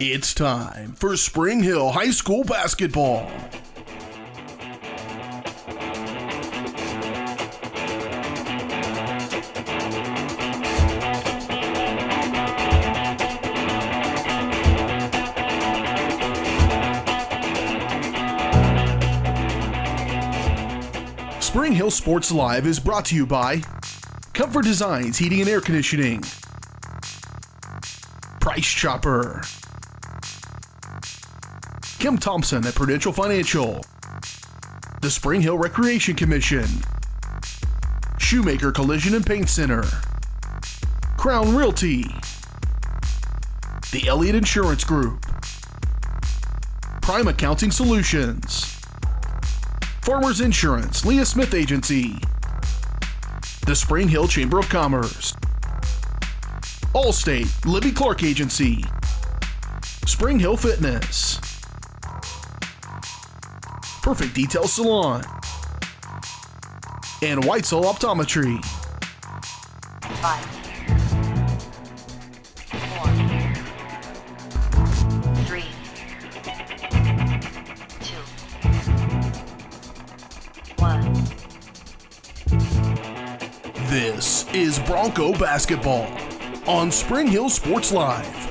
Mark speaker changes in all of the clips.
Speaker 1: It's time for Spring Hill High School basketball. Spring Hill Sports Live is brought to you by Comfort Designs Heating and Air Conditioning, Price Chopper, Kim Thompson at Prudential Financial, the Spring Hill Recreation Commission, Shoemaker Collision and Paint Center, Crown Realty, the Elliott Insurance Group, Prime Accounting Solutions, Farmers Insurance, Leah Smith Agency, the Spring Hill Chamber of Commerce, Allstate, Libby Clark Agency, Spring Hill Fitness, Perfect Detail Salon, and Whitesell Optometry.
Speaker 2: 5, 4, 3, 2, 1.
Speaker 1: This is Bronco basketball on Spring Hill Sports Live.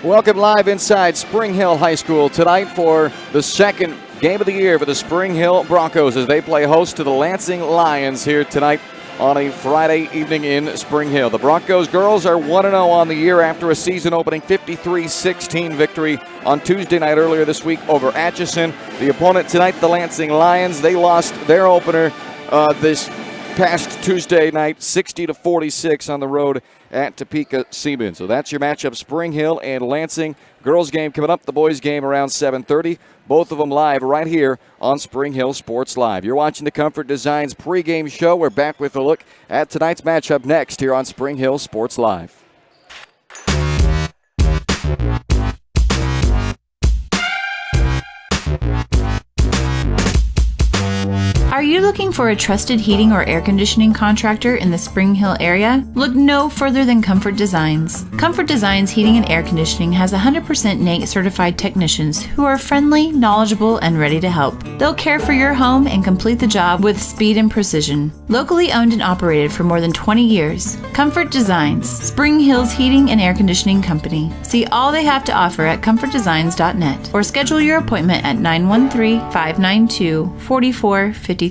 Speaker 3: Welcome live inside Spring Hill High School tonight for the second game of the year for the Spring Hill Broncos as they play host to the Lansing Lions here tonight on a Friday evening in Spring Hill. The Broncos girls are 1-0 on the year after a season-opening 53-16 victory on Tuesday night earlier this week over Atchison. The opponent tonight, the Lansing Lions, they lost their opener this past Tuesday night, 60-46 on the road at Topeka Seaman. So that's your matchup, Spring Hill and Lansing. Girls game coming up, the boys game around 7:30. Both of them live right here on Spring Hill Sports Live. You're watching the Comfort Designs pregame show. We're back with a look at tonight's matchup next here on Spring Hill Sports Live.
Speaker 4: Are you looking for a trusted heating or air conditioning contractor in the Spring Hill area? Look no further than Comfort Designs. Comfort Designs Heating and Air Conditioning has 100% NATE certified technicians who are friendly, knowledgeable, and ready to help. They'll care for your home and complete the job with speed and precision. Locally owned and operated for more than 20 years, Comfort Designs, Spring Hill's heating and air conditioning company. See all they have to offer at comfortdesigns.net or schedule your appointment at 913-592-4453.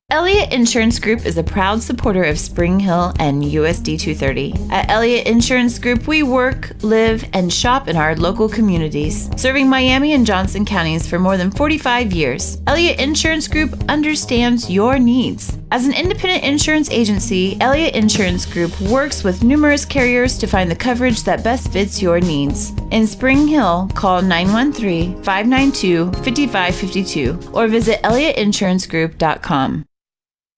Speaker 4: Elliott Insurance Group is a proud supporter of Spring Hill and USD 230. At Elliott Insurance Group, we work, live, and shop in our local communities, serving Miami and Johnson counties for more than 45 years. Elliott Insurance Group understands your needs. As an independent insurance agency, Elliott Insurance Group works with numerous carriers to find the coverage that best fits your needs. In Spring Hill, call 913-592-5552 or visit elliottInsuranceGroup.com.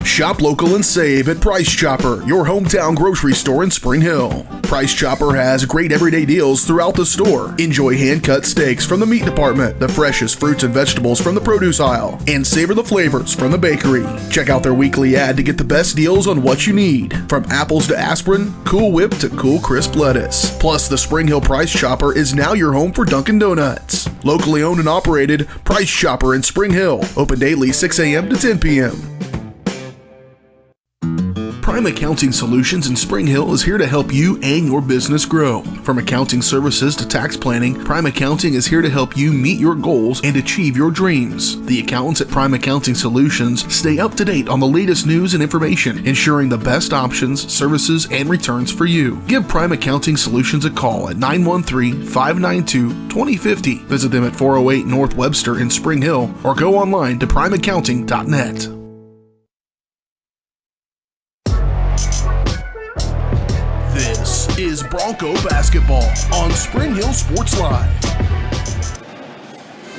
Speaker 1: Shop local and save at Price Chopper, your hometown grocery store in Spring Hill. Price Chopper has great everyday deals throughout the store. Enjoy hand-cut steaks from the meat department, the freshest fruits and vegetables from the produce aisle, and savor the flavors from the bakery. Check out their weekly ad to get the best deals on what you need, from apples to aspirin, Cool Whip to Cool Crisp lettuce. Plus, the Spring Hill Price Chopper is now your home for Dunkin' Donuts. Locally owned and operated, Price Chopper in Spring Hill. Open daily 6 a.m. to 10 p.m. Prime Accounting Solutions in Spring Hill is here to help you and your business grow. From accounting services to tax planning, Prime Accounting is here to help you meet your goals and achieve your dreams. The accountants at Prime Accounting Solutions stay up to date on the latest news and information, ensuring the best options, services, and returns for you. Give Prime Accounting Solutions a call at 913-592-2050. Visit them at 408 North Webster in Spring Hill or go online to primeaccounting.net. This is Bronco basketball on Spring Hill Sports Live.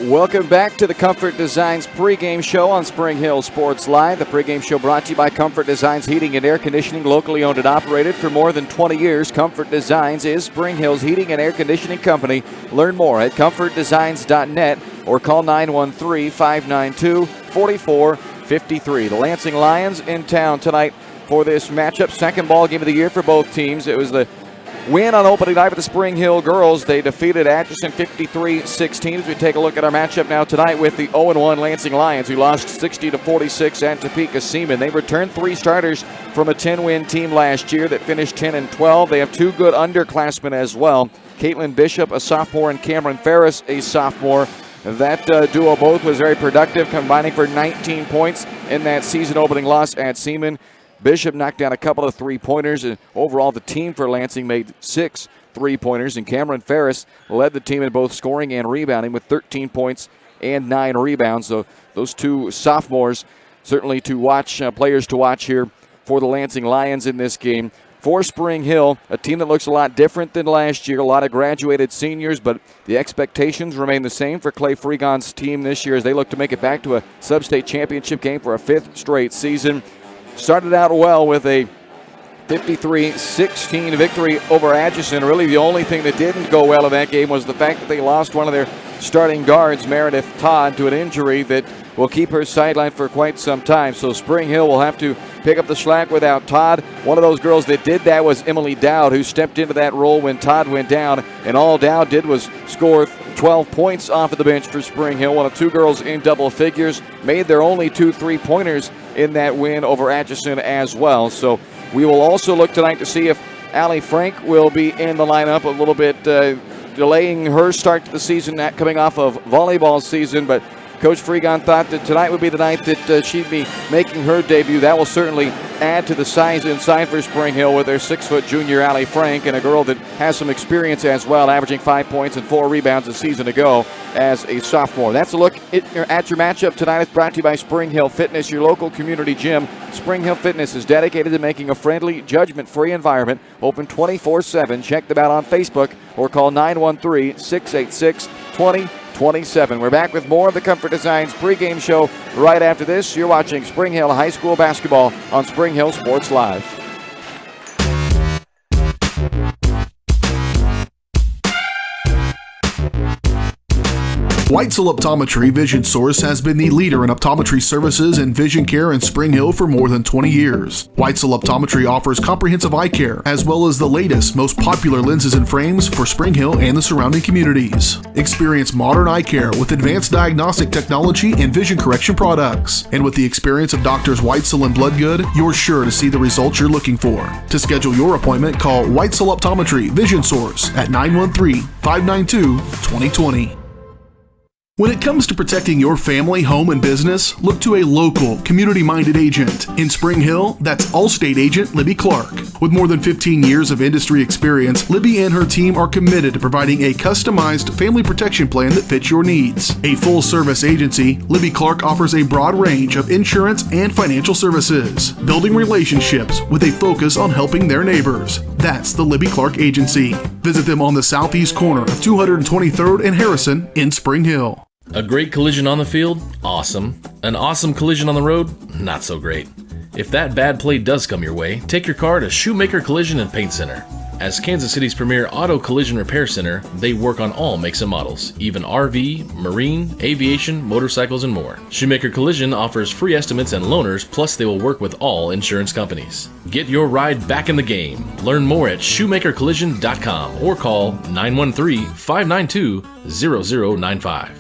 Speaker 3: Welcome back to the Comfort Designs pregame show on Spring Hill Sports Live. The pregame show brought to you by Comfort Designs Heating and Air Conditioning, locally owned and operated for more than 20 years. Comfort Designs is Spring Hill's heating and air conditioning company. Learn more at comfortdesigns.net or call 913-592-4453. The Lansing Lions in town tonight for this matchup. Second ball game of the year for both teams. It was the win on opening night for the Spring Hill girls. They defeated Atchison 53-16. As we take a look at our matchup now tonight with the 0-1 Lansing Lions, who lost 60-46 at Topeka Seaman. They returned 3 starters from a 10-win team last year that finished 10-12. They have 2 good underclassmen as well. Caitlin Bishop, a sophomore, and Cameron Ferris, a sophomore. That duo both was very productive, combining for 19 points in that season-opening loss at Seaman. Bishop knocked down a couple of three-pointers, and overall the team for Lansing made 6 three-pointers, and Cameron Ferris led the team in both scoring and rebounding with 13 points and 9 rebounds. So those 2 sophomores certainly to watch, players to watch here for the Lansing Lions in this game. For Spring Hill, a team that looks a lot different than last year, a lot of graduated seniors, but the expectations remain the same for Clay Freegon's team this year as they look to make it back to a sub-state championship game for a 5th straight season. Started out well with a 53-16 victory over Atchison. Really the only thing that didn't go well in that game was the fact that they lost one of their starting guards, Meredith Todd, to an injury that will keep her sidelined for quite some time. So Spring Hill will have to pick up the slack without Todd. One of those girls that did that was Emily Dowd, who stepped into that role when Todd went down. And all Dowd did was score 12 points off of the bench for Spring Hill. One of 2 girls in double figures. Made their only 2 three-pointers in that win over Atchison as well. So we will also look tonight to see if Allie Frank will be in the lineup, a little bit delaying her start to the season, coming off of volleyball season, but Coach Freegon thought that tonight would be the night that she'd be making her debut. That will certainly add to the size inside for Spring Hill with their 6-foot junior Allie Frank, and a girl that has some experience as well, averaging 5 points and 4 rebounds a season ago as a sophomore. That's a look at your matchup tonight. It's brought to you by Spring Hill Fitness, your local community gym. Spring Hill Fitness is dedicated to making a friendly, judgment-free environment open 24/7. Check them out on Facebook or call 913-686-2027. We're back with more of the Comfort Designs pregame show right after this. You're watching Spring Hill High School basketball on Spring Hill Sports Live.
Speaker 1: Weitzel Optometry Vision Source has been the leader in optometry services and vision care in Spring Hill for more than 20 years. Weitzel Optometry offers comprehensive eye care, as well as the latest, most popular lenses and frames for Spring Hill and the surrounding communities. Experience modern eye care with advanced diagnostic technology and vision correction products. And with the experience of Doctors Weitzel and Bloodgood, you're sure to see the results you're looking for. To schedule your appointment, call Weitzel Optometry Vision Source at 913-592-2020. When it comes to protecting your family, home, and business, look to a local, community-minded agent. In Spring Hill, that's Allstate agent Libby Clark. With more than 15 years of industry experience, Libby and her team are committed to providing a customized family protection plan that fits your needs. A full-service agency, Libby Clark offers a broad range of insurance and financial services, building relationships with a focus on helping their neighbors. That's the Libby Clark Agency. Visit them on the southeast corner of 223rd and Harrison in Spring Hill.
Speaker 5: A great collision on the field? Awesome. An awesome collision on the road? Not so great. If that bad play does come your way, take your car to Shoemaker Collision and Paint Center. As Kansas City's premier auto collision repair center, they work on all makes and models, even RV, marine, aviation, motorcycles, and more. Shoemaker Collision offers free estimates and loaners, plus they will work with all insurance companies. Get your ride back in the game. Learn more at shoemakercollision.com or call 913-592-0095.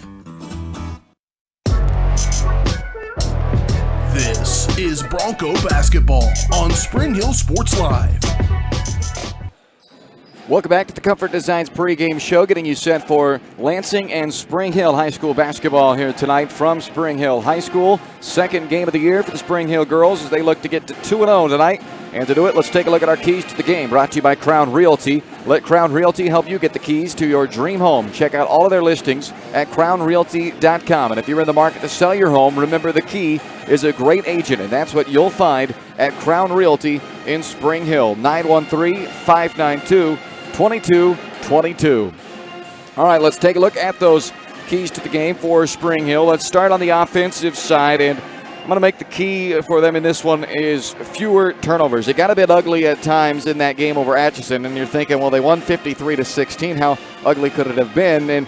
Speaker 1: This is Bronco basketball on Spring Hill Sports Live.
Speaker 3: Welcome back to the Comfort Designs pregame show, getting you set for Lansing and Spring Hill High School basketball here tonight from Spring Hill High School. Second game of the year for the Spring Hill girls as they look to get to 2-0 tonight. And to do it, let's take a look at our keys to the game, brought to you by Crown Realty. Let Crown Realty help you get the keys to your dream home. Check out all of their listings at crownrealty.com. And if you're in the market to sell your home, remember the key is a great agent, and that's what you'll find at Crown Realty in Spring Hill. 913-592-2222. All right, let's take a look at those keys to the game for Spring Hill. Let's start on the offensive side, and I'm going to make the key for them in this one is fewer turnovers. It got a bit ugly at times in that game over Atchison, and you're thinking, well, they won 53-16. How ugly could it have been? And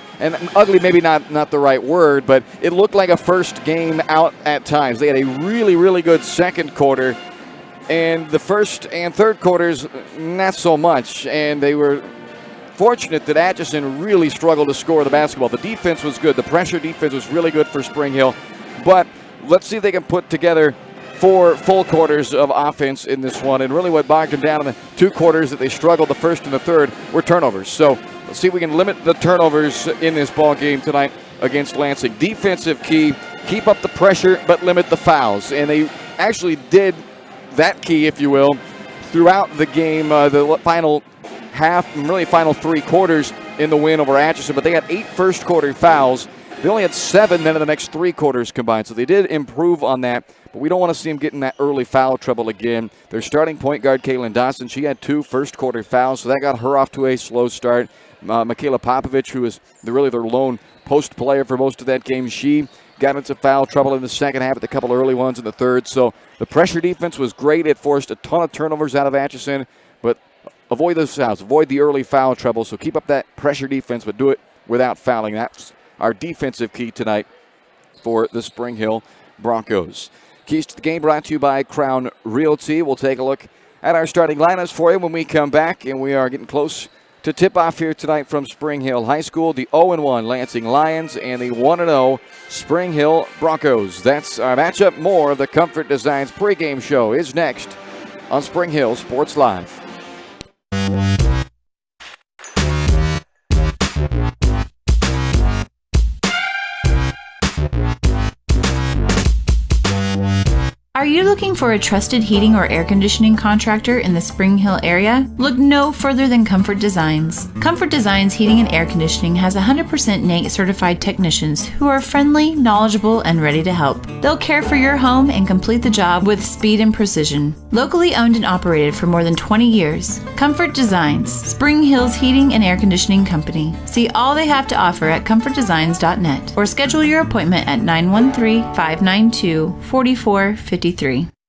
Speaker 3: ugly, maybe not the right word, but it looked like a first game out at times. They had a really, really good second quarter. And the first and third quarters, not so much. And they were fortunate that Atchison really struggled to score the basketball. The defense was good. The pressure defense was really good for Spring Hill. But let's see if they can put together 4 full quarters of offense in this one. And really what bogged them down in the 2 quarters that they struggled, the first and the third, were turnovers. So let's see if we can limit the turnovers in this ball game tonight against Lansing. Defensive key, keep up the pressure but limit the fouls. And they actually did that key, if you will, throughout the game, the final half and really final 3 quarters in the win over Atchison. But they had 8 first quarter fouls. They only had 7 then in the next 3 quarters combined. So they did improve on that. But we don't want to see them getting that early foul trouble again. Their starting point guard, Kaylin Dawson, she had 2 first quarter fouls, so that got her off to a slow start. Michaela Popovich, who is really their lone post player for most of that game, she got into foul trouble in the second half with a couple early ones in the third. So the pressure defense was great. It forced a ton of turnovers out of Atchison, but avoid those fouls, avoid the early foul trouble. So keep up that pressure defense, but do it without fouling. That's our defensive key tonight for the Spring Hill Broncos. Keys to the game brought to you by Crown Realty. We'll take a look at our starting lineups for you when we come back, and we are getting close to tip-off here tonight from Spring Hill High School, the 0-1 Lansing Lions and the 1-0 Spring Hill Broncos. That's our matchup. More of the Comfort Designs pregame show is next on Spring Hill Sports Live.
Speaker 4: Are you looking for a trusted heating or air conditioning contractor in the Spring Hill area? Look no further than Comfort Designs. Comfort Designs Heating and Air Conditioning has 100% NATE certified technicians who are friendly, knowledgeable, and ready to help. They'll care for your home and complete the job with speed and precision. Locally owned and operated for more than 20 years, Comfort Designs, Spring Hill's heating and air conditioning company. See all they have to offer at comfortdesigns.net or schedule your appointment at 913-592-4453.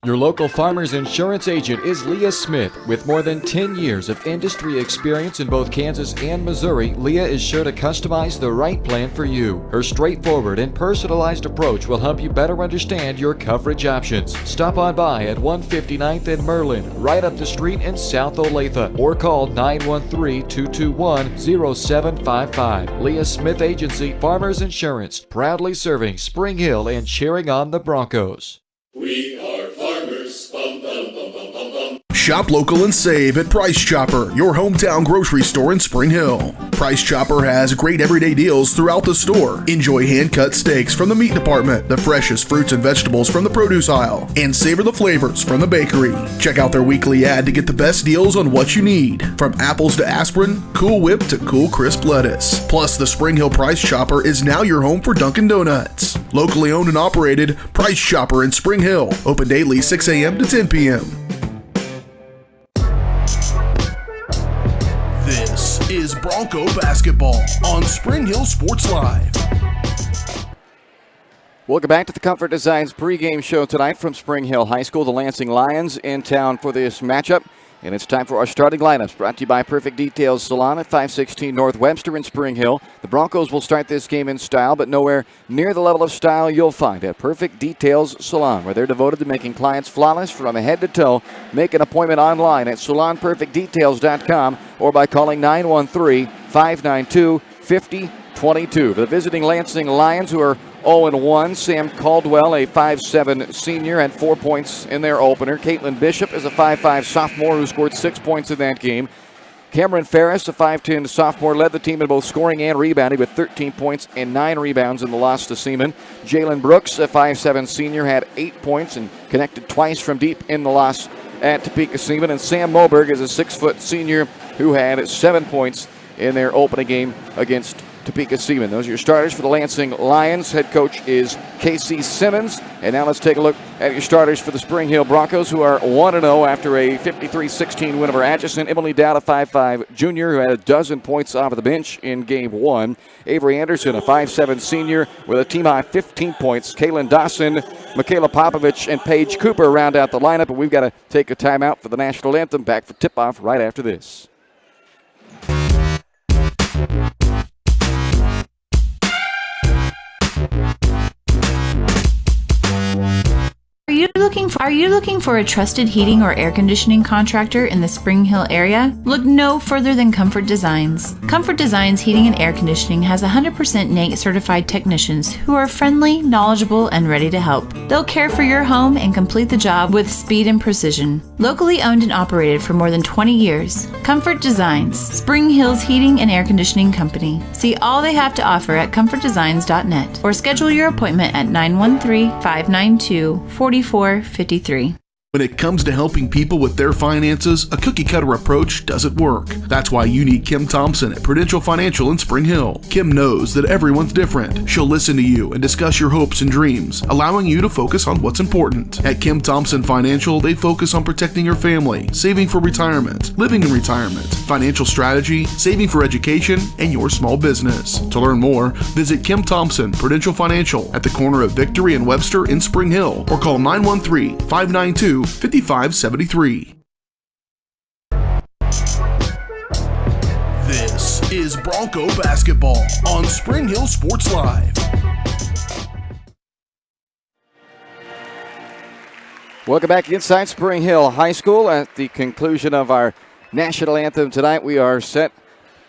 Speaker 3: Your local Farmers Insurance agent is Leah Smith. With more than 10 years of industry experience in both Kansas and Missouri, Leah is sure to customize the right plan for you. Her straightforward and personalized approach will help you better understand your coverage options. Stop on by at 159th and Merlin, right up the street in South Olathe, or call 913-221-0755. Leah Smith Agency, Farmers Insurance, proudly serving Spring Hill and cheering on the Broncos.
Speaker 6: We are farmers. Bum, bum, bum, bum, bum, bum.
Speaker 1: Shop local and save at Price Chopper, your hometown grocery store in Spring Hill. Price Chopper has great everyday deals throughout the store. Enjoy hand-cut steaks from the meat department, the freshest fruits and vegetables from the produce aisle, and savor the flavors from the bakery. Check out their weekly ad to get the best deals on what you need, from apples to aspirin, Cool Whip to cool crisp lettuce. Plus, the Spring Hill Price Chopper is now your home for Dunkin' Donuts. Locally owned and operated, Price Chopper in Spring Hill. Open daily 6 a.m. to 10 p.m. This is Bronco basketball on Spring Hill Sports Live.
Speaker 3: Welcome back to the Comfort Designs pregame show tonight from Spring Hill High School. The Lansing Lions in town for this matchup. And it's time for our starting lineups, brought to you by Perfect Details Salon at 516 North Webster in Spring Hill. The Broncos will start this game in style, but nowhere near the level of style you'll find at Perfect Details Salon, where they're devoted to making clients flawless from head to toe. Make an appointment online at salonperfectdetails.com or by calling 913-592-5022. For the visiting Lansing Lions, who are 0-1. Sam Caldwell, a 5'7 senior, had 4 points in their opener. Caitlin Bishop is a 5'5 sophomore who scored 6 points in that game. Cameron Ferris, a 5'10 sophomore, led the team in both scoring and rebounding with 13 points and 9 rebounds in the loss to Seaman. Jalen Brooks, a 5'7 senior, had 8 points and connected twice from deep in the loss at Topeka Seaman. And Sam Moberg is a 6' senior who had 7 points in their opening game against Topeka Seaman. Those are your starters for the Lansing Lions. Head coach is Casey Simmons. And now let's take a look at your starters for the Spring Hill Broncos, who are 1-0 after a 53-16 win over Atchison. Emily Dowd, a 5'5 junior, who had a dozen points off of the bench in Game 1. Avery Anderson, a 5'7 senior, with a team-high 15 points. Kaylin Dawson, Michaela Popovich, and Paige Cooper round out the lineup. But we've got to take a timeout for the national anthem. Back for tip-off right after this.
Speaker 4: Are you you looking for a trusted heating or air conditioning contractor in the Spring Hill area? Look no further than Comfort Designs. Comfort Designs Heating and Air Conditioning has 100% NATE certified technicians who are friendly, knowledgeable, and ready to help. They'll care for your home and complete the job with speed and precision. Locally owned and operated for more than 20 years. Comfort Designs, Spring Hill's heating and air conditioning company. See all they have to offer at comfortdesigns.net or schedule your appointment at 913-592-4453.
Speaker 1: When it comes to helping people with their finances, a cookie-cutter approach doesn't work. That's why you need Kim Thompson at Prudential Financial in Spring Hill. Kim knows that everyone's different. She'll listen to you and discuss your hopes and dreams, allowing you to focus on what's important. At Kim Thompson Financial, they focus on protecting your family, saving for retirement, living in retirement, financial strategy, saving for education, and your small business. To learn more, visit Kim Thompson Prudential Financial at the corner of Victory and Webster in Spring Hill, or call 913-592-5573. This is Bronco basketball on Spring Hill Sports Live.
Speaker 3: Welcome back inside Spring Hill High School. At the conclusion of our national anthem tonight, we are set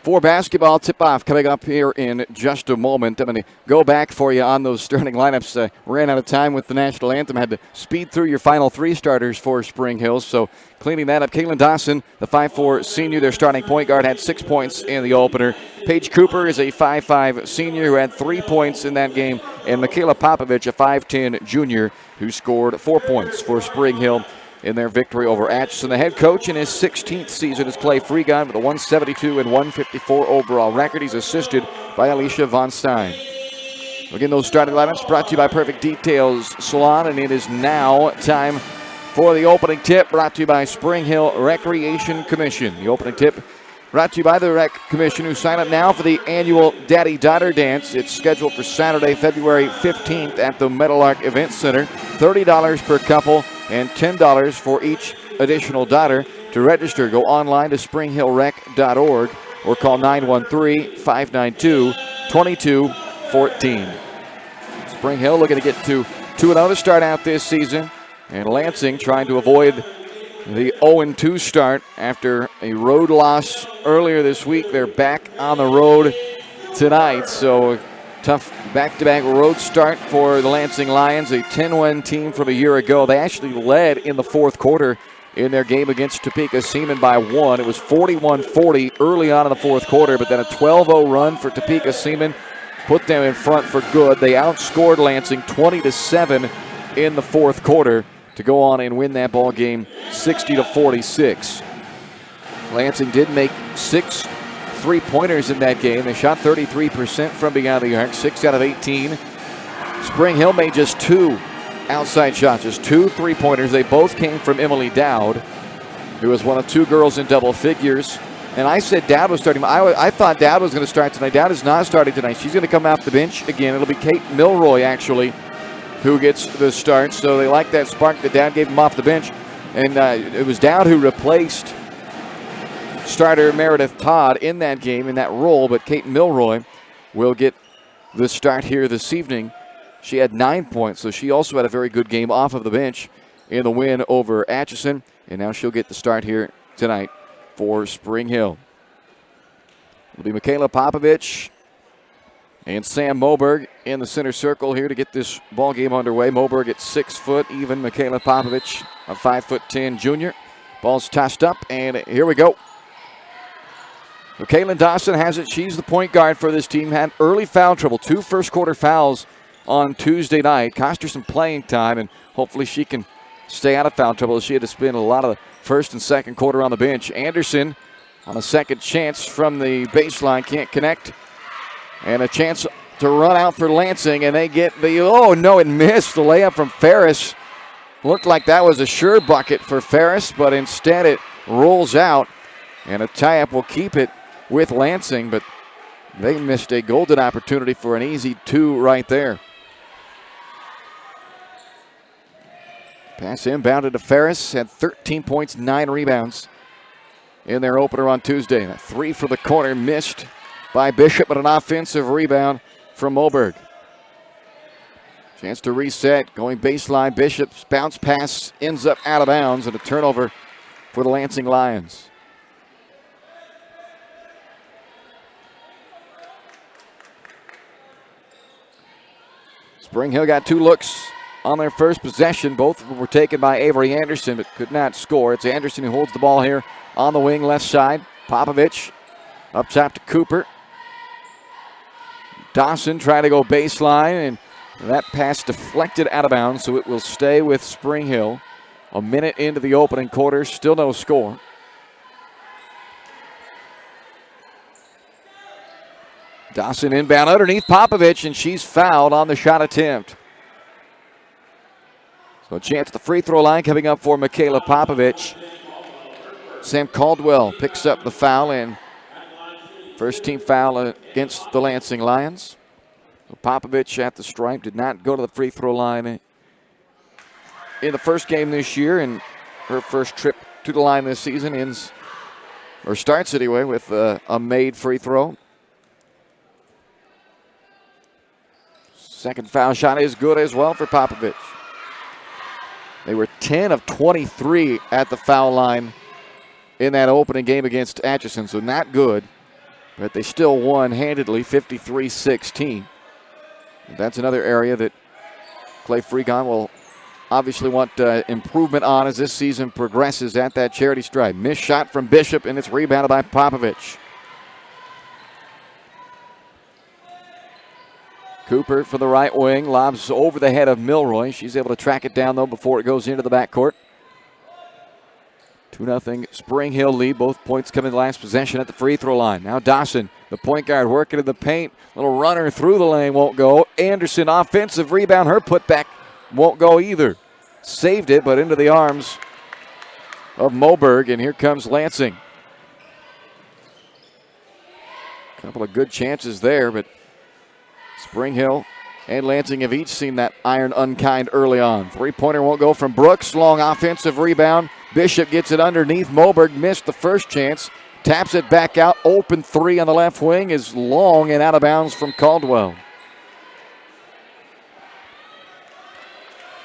Speaker 3: for basketball tip-off coming up here in just a moment. I'm going to go back for you on those starting lineups. Ran out of time with the national anthem. Had to speed through your final three starters for Spring Hill. So cleaning that up, Kaylin Dawson, the 5'4 senior, their starting point guard, had 6 points in the opener. Paige Cooper is a 5'5 senior who had 3 points in that game. And Michaela Popovich, a 5'10 junior, who scored 4 points for Spring Hill in their victory over Atchison. The head coach in his 16th season is Clay Freegon with a 172 and 154 overall record. He's assisted by Alicia Von Stein. Again, those starting lineups brought to you by Perfect Details Salon, and it is now time for the opening tip brought to you by Spring Hill Recreation Commission. The opening tip brought to you by the Rec Commission, who sign up now for the annual Daddy-Daughter Dance. It's scheduled for Saturday, February 15th at the Meadowlark Event Center. $30 per couple and $10 for each additional daughter. To register, go online to springhillrec.org or call 913-592-2214. Spring Hill looking to get to 2-0 to start out this season, and Lansing trying to avoid the 0-2 start after a road loss earlier this week. They're back on the road tonight, so tough back-to-back road start for the Lansing Lions, a 10-win team from a year ago. They actually led in the fourth quarter in their game against Topeka Seaman by 1. It was 41-40 early on in the fourth quarter, but then a 12-0 run for Topeka Seaman put them in front for good. They outscored Lansing 20-7 in the fourth quarter to go on and win that ball game 60-46. Lansing did make 6 3-pointers in that game. They shot 33% from beyond the arc, 6 out of 18. Spring Hill made just 2 outside shots, just 2 3-pointers. They both came from Emily Dowd, who was one of 2 girls in double figures. And I said Dowd was starting. I thought Dowd was going to start tonight. Dowd is not starting tonight. She's going to come off the bench again. It'll be Kate Milroy, actually, who gets the start. So they like that spark that Dowd gave him off the bench. And it was Dowd who replaced starter Meredith Todd in that game, in that role, but Kate Milroy will get the start here this evening. She had 9 points, so she also had a very good game off of the bench in the win over Atchison, and now she'll get the start here tonight for Spring Hill. It'll be Michaela Popovich and Sam Moberg in the center circle here to get this ball game underway. Moberg at 6 foot, even Michaela Popovich, a 5'10" junior. Ball's tossed up, and here we go. So Kaylin Dawson has it. She's the point guard for this team. Had early foul trouble. 2 first-quarter fouls on Tuesday night. Cost her some playing time, and hopefully she can stay out of foul trouble. She had to spend a lot of the first and second quarter on the bench. Anderson on a second chance from the baseline. Can't connect. And a chance to run out for Lansing, and they get the, oh, no, it missed. The layup from Ferris. Looked like that was a sure bucket for Ferris, but instead it rolls out, and a tie-up will keep it with Lansing, but they missed a golden opportunity for an easy 2 right there. Pass inbounded to Ferris, had 13 points, 9 rebounds in their opener on Tuesday. A 3 for the corner, missed by Bishop, but an offensive rebound from Moberg. Chance to reset. Going baseline. Bishop's bounce pass ends up out of bounds, and a turnover for the Lansing Lions. Spring Hill got 2 looks on their first possession. Both of them were taken by Avery Anderson, but could not score. It's Anderson who holds the ball here on the wing left side. Popovich up top to Cooper. Dawson trying to go baseline, and that pass deflected out of bounds, so it will stay with Spring Hill. A minute into the opening quarter, still no score. Dawson inbound underneath Popovich, and she's fouled on the shot attempt. So a chance at the free throw line coming up for Michaela Popovich. Sam Caldwell picks up the foul, and first team foul against the Lansing Lions. So Popovich at the stripe did not go to the free throw line in the first game this year, and her first trip to the line this season starts anyway with a made free throw. Second foul shot is good as well for Popovich. They were 10 of 23 at the foul line in that opening game against Atchison, so not good, but they still won handedly, 53-16. That's another area that Clay Fregon will obviously want improvement on as this season progresses at that charity stripe. Missed shot from Bishop, and it's rebounded by Popovich. Cooper for the right wing, lobs over the head of Milroy. She's able to track it down, though, before it goes into the backcourt. 2-0 Spring Hill lead. Both points come in the last possession at the free throw line. Now Dawson, the point guard, working in the paint. Little runner through the lane, won't go. Anderson, offensive rebound. Her putback won't go either. Saved it, but into the arms of Moberg, and here comes Lansing. Couple of good chances there, but Spring Hill and Lansing have each seen that iron unkind early on. Three-pointer won't go from Brooks. Long offensive rebound. Bishop gets it underneath. Moberg missed the first chance. Taps it back out. Open three on the left wing is long and out of bounds from Caldwell.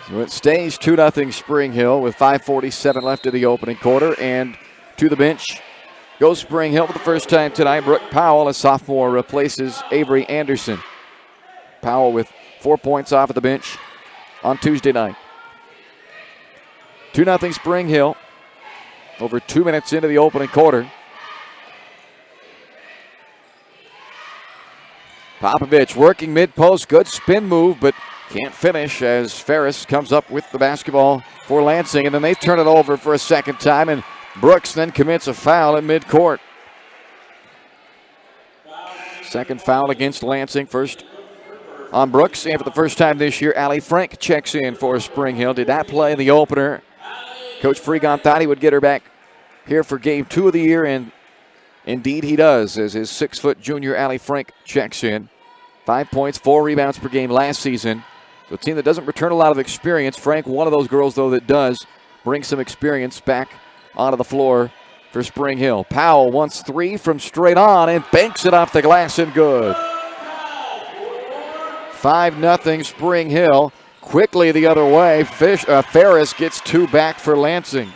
Speaker 3: So it stays 2-0 Spring Hill with 5:47 left in the opening quarter. And to the bench goes Spring Hill for the first time tonight. Brooke Powell, a sophomore, replaces Avery Anderson. Powell with 4 points off of the bench on Tuesday night. 2-0 Spring Hill. Over 2 minutes into the opening quarter. Popovich working mid-post. Good spin move, but can't finish as Ferris comes up with the basketball for Lansing. And then they turn it over for a second time, and Brooks then commits a foul at midcourt. Second foul against Lansing. First on Brooks, and for the first time this year, Allie Frank checks in for Spring Hill. Did not play in the opener. Coach Fregon thought he would get her back here for game 2 of the year, and indeed he does, as his 6-foot junior Allie Frank checks in. 5 points, 4 rebounds per game last season. So a team that doesn't return a lot of experience. Frank, one of those girls, though, that does bring some experience back onto the floor for Spring Hill. Powell wants 3 from straight on and banks it off the glass and good. 5-0 Spring Hill. Quickly the other way. Ferris gets 2 back for Lansing.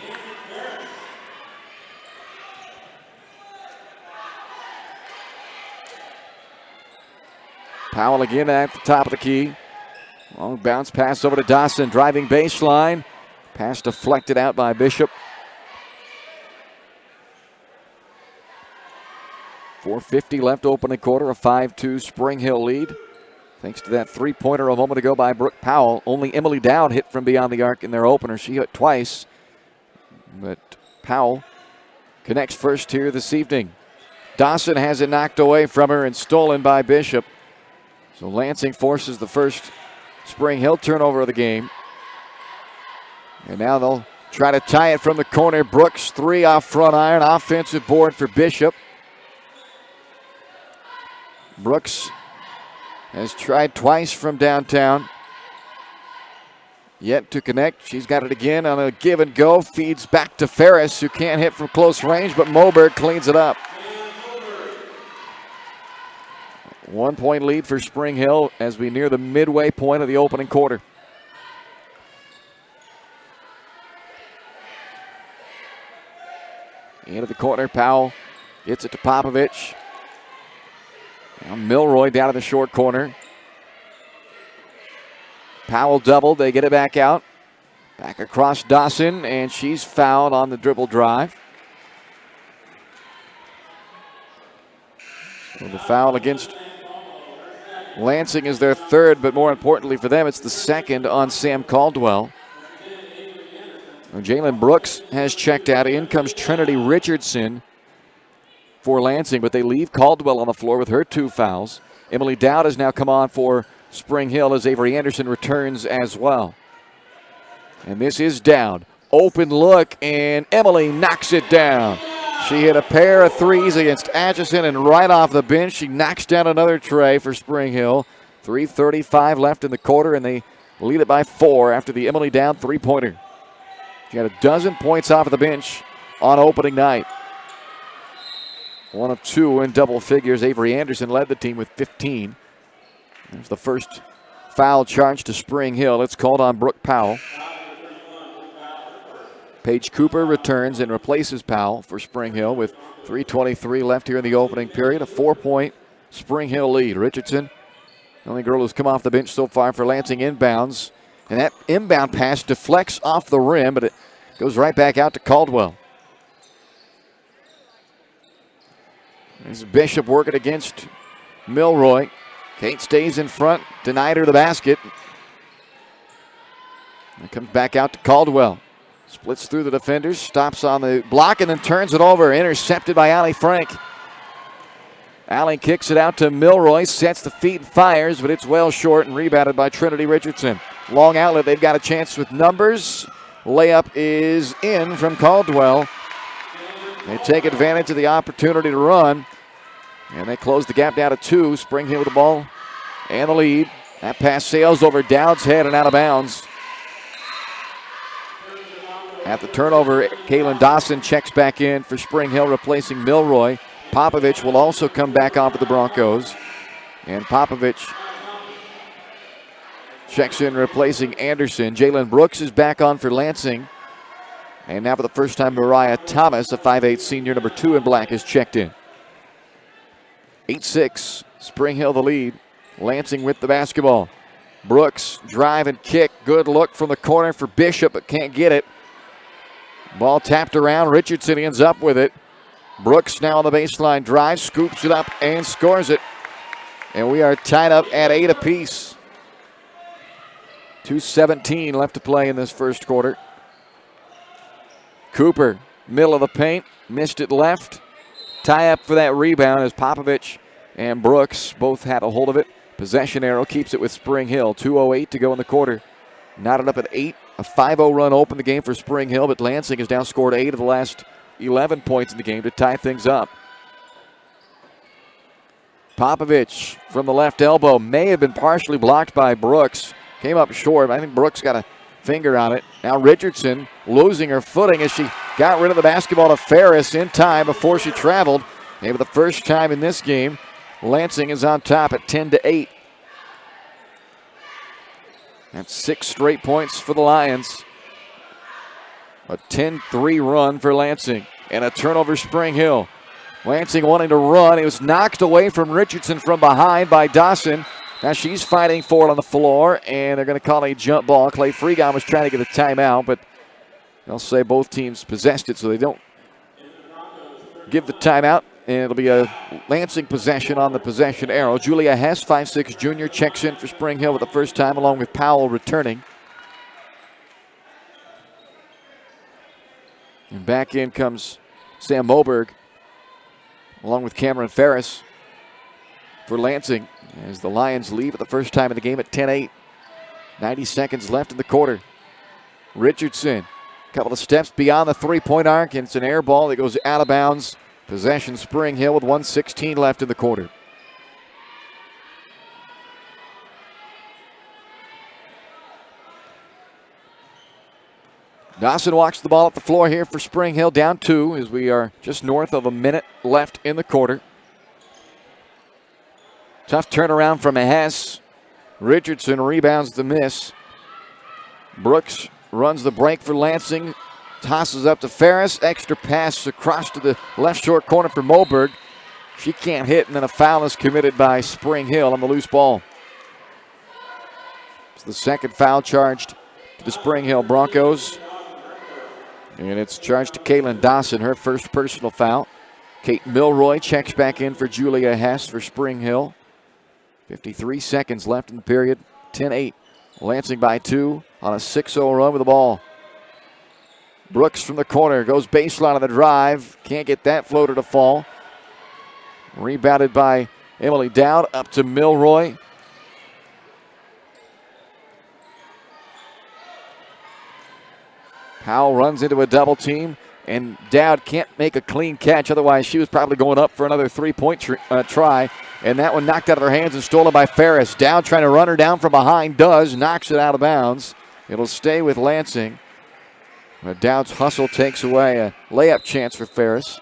Speaker 3: Powell again at the top of the key. Long bounce pass over to Dawson. Driving baseline. Pass deflected out by Bishop. 4:50 left opening quarter. A 5-2 Spring Hill lead. Thanks to that three-pointer a moment ago by Brooke Powell. Only Emily Dowd hit from beyond the arc in their opener. She hit twice. But Powell connects first here this evening. Dawson has it knocked away from her and stolen by Bishop. So Lansing forces the first Spring Hill turnover of the game. And now they'll try to tie it from the corner. Brooks 3 off front iron. Offensive board for Bishop. Brooks has tried twice from downtown. Yet to connect. She's got it again on a give and go. Feeds back to Ferris, who can't hit from close range, but Moberg cleans it up. 1 point lead for Spring Hill as we near the midway point of the opening quarter. Into the corner, Powell gets it to Popovich. Now Milroy down in the short corner. Powell doubled, they get it back out. Back across Dawson, and she's fouled on the dribble drive. So the foul against Lansing is their third, but more importantly for them, it's the second on Sam Caldwell. Jalen Brooks has checked out. In comes Trinity Richardson for Lansing, but they leave Caldwell on the floor with her 2 fouls. Emily Dowd has now come on for Spring Hill as Avery Anderson returns as well. And this is Dowd. Open look, and Emily knocks it down. She hit a pair of threes against Atchison, and right off the bench, she knocks down another tray for Spring Hill. 3:35 left in the quarter, and they lead it by 4 after the Emily Dowd three-pointer. She had a dozen points off of the bench on opening night. 1 of 2 in double figures. Avery Anderson led the team with 15. There's the first foul charge to Spring Hill. It's called on Brooke Powell. Paige Cooper returns and replaces Powell for Spring Hill with 3:23 left here in the opening period. A 4-point Spring Hill lead. Richardson, the only girl who's come off the bench so far for Lansing, inbounds. And that inbound pass deflects off the rim, but it goes right back out to Caldwell. There's Bishop working against Milroy. Kate stays in front, denied her the basket. It comes back out to Caldwell. Splits through the defenders, stops on the block, and then turns it over. Intercepted by Allie Frank. Allie kicks it out to Milroy, sets the feet and fires, but it's well short and rebounded by Trinity Richardson. Long outlet, they've got a chance with numbers. Layup is in from Caldwell. They take advantage of the opportunity to run, and they close the gap down to 2. Spring Hill with the ball and the lead. That pass sails over Dowd's head and out of bounds. At the turnover, Kaylin Dawson checks back in for Spring Hill, replacing Milroy. Popovich will also come back on for the Broncos. And Popovich checks in, replacing Anderson. Jalen Brooks is back on for Lansing. And now for the first time, Mariah Thomas, a 5'8 senior, number 2 in black, is checked in. 8-6, Spring Hill the lead. Lansing with the basketball. Brooks, drive and kick. Good look from the corner for Bishop, but can't get it. Ball tapped around. Richardson ends up with it. Brooks now on the baseline drive, scoops it up and scores it. And we are tied up at 8 apiece. 2:17 left to play in this first quarter. Cooper, middle of the paint, missed it left. Tie up for that rebound as Popovich and Brooks both had a hold of it. Possession arrow keeps it with Spring Hill. 2:08 to go in the quarter. Knotted up at 8. A 5-0 run opened the game for Spring Hill, but Lansing has now scored 8 of the last 11 points in the game to tie things up. Popovich from the left elbow may have been partially blocked by Brooks. Came up short. I think Brooks got a finger on it. Now Richardson losing her footing as she got rid of the basketball to Ferris in time before she traveled. Maybe the first time in this game, Lansing is on top at 10-8. That's 6 straight points for the Lions. A 10-3 run for Lansing. And a turnover Spring Hill. Lansing wanting to run. It was knocked away from Richardson from behind by Dawson. Now she's fighting for it on the floor, and they're going to call a jump ball. Clay Pregame was trying to get a timeout, but they'll say both teams possessed it, so they don't give the timeout. And it'll be a Lansing possession on the possession arrow. Julia Hess, 5'6 junior, checks in for Spring Hill for the first time, along with Powell returning. And back in comes Sam Moberg, along with Cameron Ferris for Lansing, as the Lions leave at the first time in the game at 10-8. 90 seconds left in the quarter. Richardson, a couple of steps beyond the three-point arc, and it's an air ball that goes out of bounds. Possession Spring Hill with 1:16 left in the quarter. Dawson walks the ball up the floor here for Spring Hill, down 2 as we are just north of a minute left in the quarter. Tough turnaround from Hess. Richardson rebounds the miss. Brooks runs the break for Lansing. Tosses up to Ferris. Extra pass across to the left short corner for Moberg. She can't hit, and then a foul is committed by Spring Hill on the loose ball. It's the second foul charged to the Spring Hill Broncos. And it's charged to Caitlin Dawson, her first personal foul. Kate Milroy checks back in for Julia Hess for Spring Hill. 53 seconds left in the period. 10-8. Lansing by 2 on a 6-0 run with the ball. Brooks from the corner goes baseline on the drive. Can't get that floater to fall. Rebounded by Emily Dowd up to Milroy. Powell runs into a double team, and Dowd can't make a clean catch. Otherwise, she was probably going up for another three-point try. And that one knocked out of her hands and stolen by Ferris. Dowd trying to run her down from behind, knocks it out of bounds. It'll stay with Lansing. But Dowd's hustle takes away a layup chance for Ferris.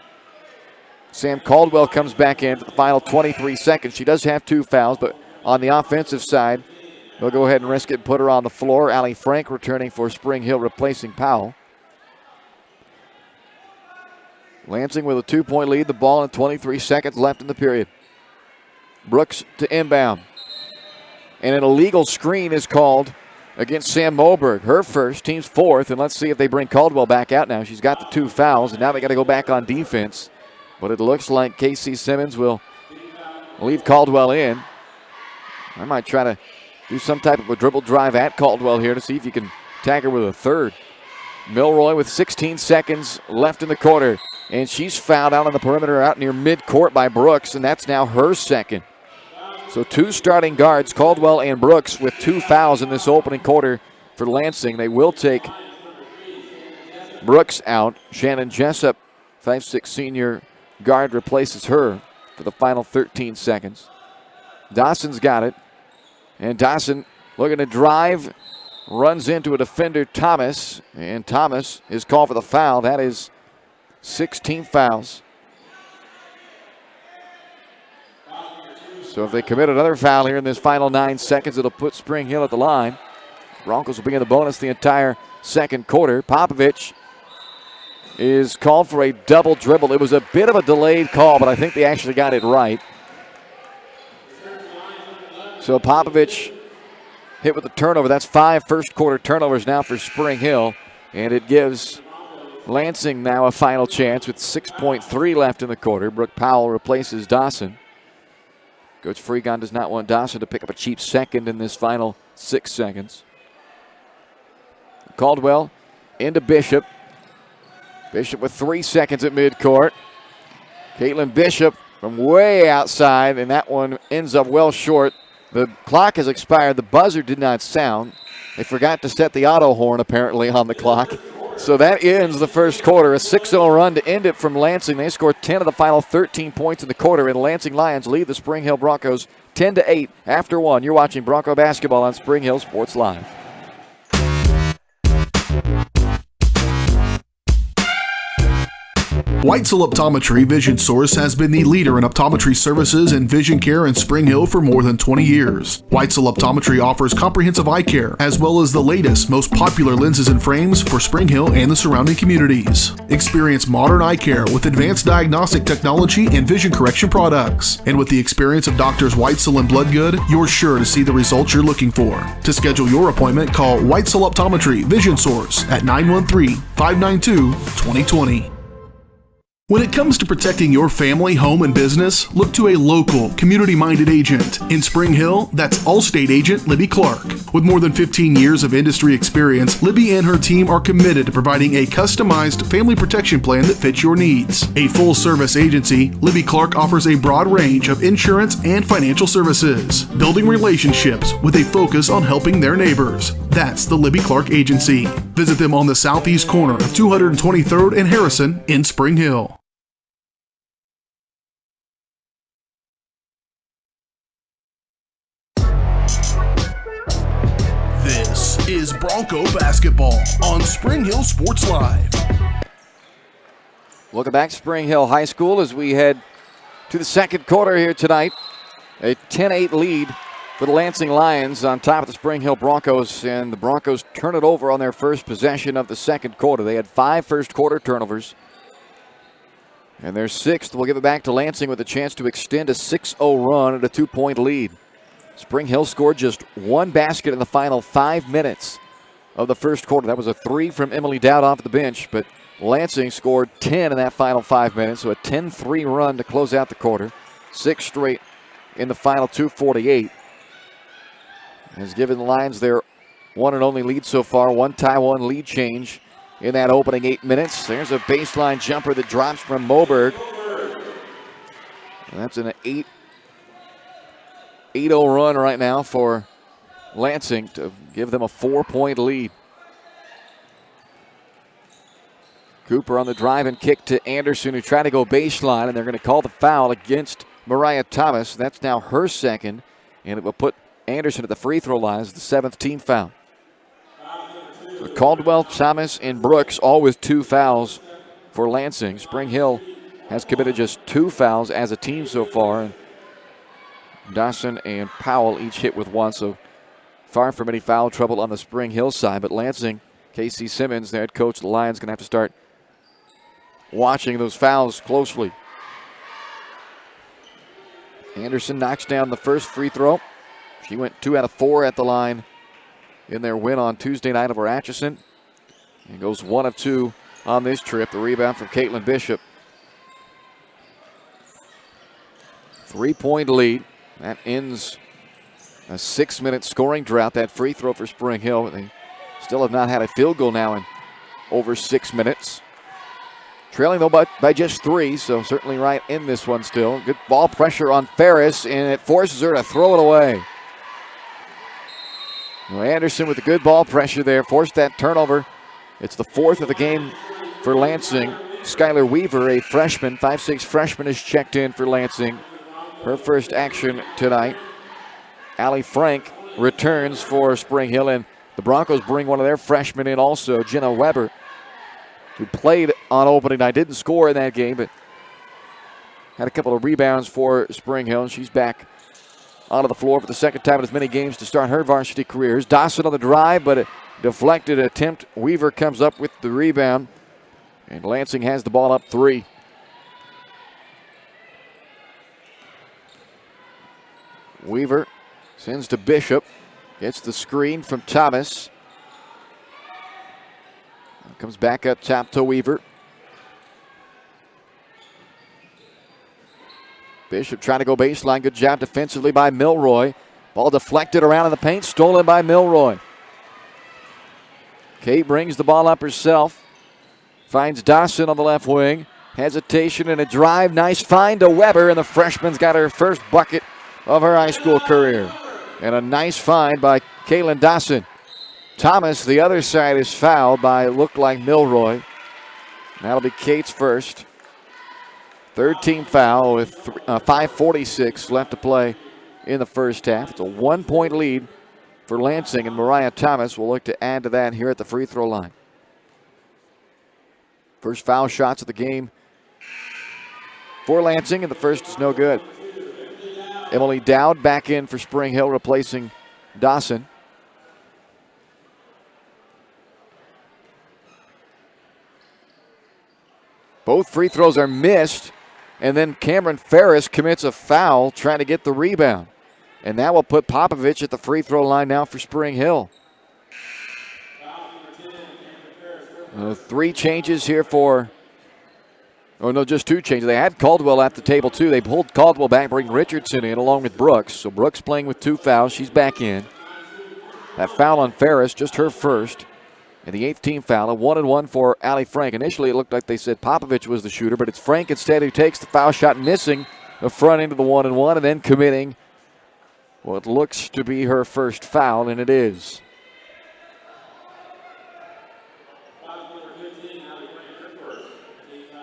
Speaker 3: Sam Caldwell comes back in for the final 23 seconds. She does have 2 fouls, but on the offensive side, they'll go ahead and risk it and put her on the floor. Allie Frank returning for Spring Hill, replacing Powell. Lansing with a 2-point lead, the ball and 23 seconds left in the period. Brooks to inbound. And an illegal screen is called against Sam Moberg. Her first, team's 4th, and let's see if they bring Caldwell back out now. She's got the 2 fouls, and now they got to go back on defense. But it looks like Casey Simmons will leave Caldwell in. I might try to do some type of a dribble drive at Caldwell here to see if you can tag her with a third. Milroy with 16 seconds left in the quarter, and she's fouled out on the perimeter out near midcourt by Brooks, and that's now her second. So 2 starting guards, Caldwell and Brooks, with 2 fouls in this opening quarter for Lansing. They will take Brooks out. Shannon Jessup, 5'6" senior guard, replaces her for the final 13 seconds. Dawson's got it. And Dawson looking to drive, runs into a defender, Thomas. And Thomas is called for the foul. That is 16 fouls. So if they commit another foul here in this final 9 seconds, it'll put Spring Hill at the line. Broncos will be in the bonus the entire second quarter. Popovich is called for a double dribble. It was a bit of a delayed call, but I think they actually got it right. So Popovich hit with the turnover. That's 5 first quarter turnovers now for Spring Hill. And it gives Lansing now a final chance with 6.3 left in the quarter. Brooke Powell replaces Dawson. Coach Fregon does not want Dawson to pick up a cheap second in this final 6 seconds. Caldwell into Bishop. Bishop with 3 seconds at midcourt. Caitlin Bishop from way outside, and that one ends up well short. The clock has expired. The buzzer did not sound. They forgot to set the auto horn apparently on the clock. So that ends the first quarter. A 6-0 run to end it from Lansing. They scored 10 of the final 13 points in the quarter, and Lansing Lions lead the Spring Hill Broncos 10-8 after 1. You're watching Bronco basketball on Spring Hill Sports Live.
Speaker 1: Weitzel Optometry Vision Source has been the leader in optometry services and vision care in Spring Hill for more than 20 years. Weitzel Optometry offers comprehensive eye care, as well as the latest, most popular lenses and frames for Spring Hill and the surrounding communities. Experience modern eye care with advanced diagnostic technology and vision correction products. And with the experience of Doctors Weitzel and Bloodgood, you're sure to see the results you're looking for. To schedule your appointment, call Weitzel Optometry Vision Source at 913-592-2020. When it comes to protecting your family, home, and business, look to a local, community-minded agent. In Spring Hill, that's Allstate agent Libby Clark. With more than 15 years of industry experience, Libby and her team are committed to providing a customized family protection plan that fits your needs. A full-service agency, Libby Clark offers a broad range of insurance and financial services, building relationships with a focus on helping their neighbors. That's the Libby Clark Agency. Visit them on the southeast corner of 223rd and Harrison in Spring Hill. This is Bronco basketball on Spring Hill Sports Live.
Speaker 3: Welcome back, Spring Hill High School, as we head to the second quarter here tonight. A 10-8 lead for the Lansing Lions on top of the Spring Hill Broncos, and the Broncos turn it over on their first possession of the second quarter. They had 5 first-quarter turnovers, and their 6th will give it back to Lansing with a chance to extend a 6-0 run at a 2-point lead. Spring Hill scored just 1 basket in the final 5 minutes of the first quarter. That was a 3 from Emily Dowd off the bench, but Lansing scored 10 in that final 5 minutes, so a 10-3 run to close out the quarter. 6 straight in the final 2:48. Has given the Lions their one and only lead so far. 1 tie, 1 lead change in that opening 8 minutes. There's a baseline jumper that drops from Moberg. And that's an 8-0 run right now for Lansing to give them a 4-point lead. Cooper on the drive and kick to Anderson, who tried to go baseline, and they're going to call the foul against Mariah Thomas. That's now her second, and it will put Anderson at the free throw line as the 7th team foul. So Caldwell, Thomas, and Brooks all with 2 fouls for Lansing. Spring Hill has committed just 2 fouls as a team so far. And Dawson and Powell each hit with 1, so far from any foul trouble on the Spring Hill side. But Lansing, Casey Simmons, the head coach of the Lions, going to have to start watching those fouls closely. Anderson knocks down the first free throw. She went 2 out of 4 at the line in their win on Tuesday night over Atchison. And goes 1 of 2 on this trip. The rebound from Caitlin Bishop. 3-point lead. That ends a 6-minute scoring drought. That free throw for Spring Hill. They still have not had a field goal now in over 6 minutes. Trailing, though, by just 3, so certainly right in this one still. Good ball pressure on Ferris, and it forces her to throw it away. Well, Anderson with the good ball pressure there forced that turnover. It's the 4th of the game for Lansing. Skylar Weaver, a freshman, 5'6" freshman, is checked in for Lansing. Her first action tonight. Allie Frank returns for Spring Hill, and the Broncos bring one of their freshmen in also, Jenna Weber, who played on opening night. Didn't score in that game, but had a couple of rebounds for Spring Hill. She's back onto the floor for the second time in as many games to start her varsity careers. Dawson on the drive, but a deflected attempt. Weaver comes up with the rebound, and Lansing has the ball up 3. Weaver sends to Bishop. Gets the screen from Thomas. Comes back up top to Weaver. Bishop trying to go baseline. Good job defensively by Milroy. Ball deflected around in the paint. Stolen by Milroy. Kate brings the ball up herself. Finds Dawson on the left wing. Hesitation and a drive. Nice find to Weber, and the freshman's got her first bucket of her high school career. And a nice find by Kaylin Dawson. Thomas, the other side, is fouled by, looked like Milroy. That'll be Kate's first. 3rd team foul with 5:46 left to play in the first half. It's a 1-point lead for Lansing, and Mariah Thomas will look to add to that here at the free throw line. First foul shots of the game for Lansing, and the first is no good. Emily Dowd back in for Spring Hill, replacing Dawson. Both free throws are missed, and then Cameron Ferris commits a foul trying to get the rebound. And that will put Popovich at the free throw line now for Spring Hill. 3 changes here for, oh no, just 2 changes. They had Caldwell at the table too. They pulled Caldwell back, bring Richardson in along with Brooks. So Brooks playing with 2 fouls. She's back in. That foul on Ferris, just her first. And the 8th team foul, a 1-and-1 for Allie Frank. Initially, it looked like they said Popovich was the shooter, but it's Frank instead who takes the foul shot, missing the front end of the 1-and-1, and then committing what looks to be her first foul, and it is.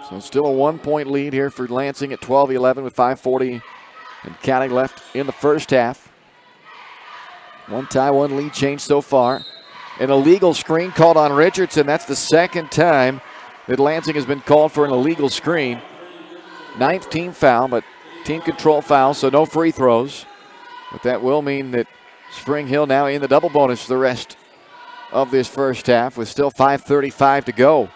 Speaker 3: So still a 1-point lead here for Lansing at 12-11 with 5:40 and counting left in the first half. 1 tie, 1 lead change so far. An illegal screen called on Richardson. That's the second time that Lansing has been called for an illegal screen. 9th team foul, but team control foul, so no free throws. But that will mean that Spring Hill now in the double bonus for the rest of this first half with still 5:35 to go.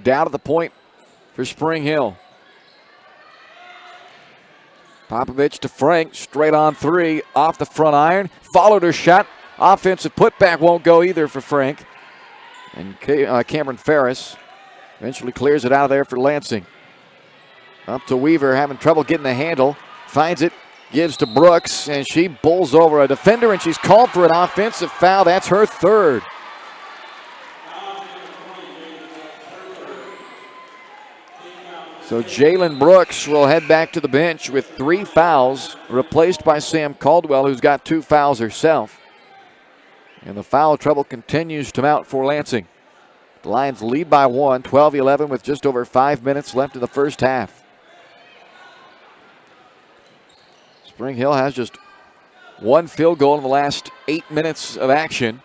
Speaker 3: Down to the point for Spring Hill. Popovich to Frank, straight on three, off the front iron. Followed her shot. Offensive putback won't go either for Frank. And Cameron Ferris eventually clears it out of there for Lansing. Up to Weaver, having trouble getting the handle. Finds it, gives to Brooks, and she bowls over a defender, and she's called for an offensive foul. That's her third. So Jalen Brooks will head back to the bench with 3 fouls, replaced by Sam Caldwell, who's got 2 fouls herself. And the foul trouble continues to mount for Lansing. The Lions lead by 1, 12-11 with just over 5 minutes left in the first half. Spring Hill has just 1 field goal in the last 8 minutes of action.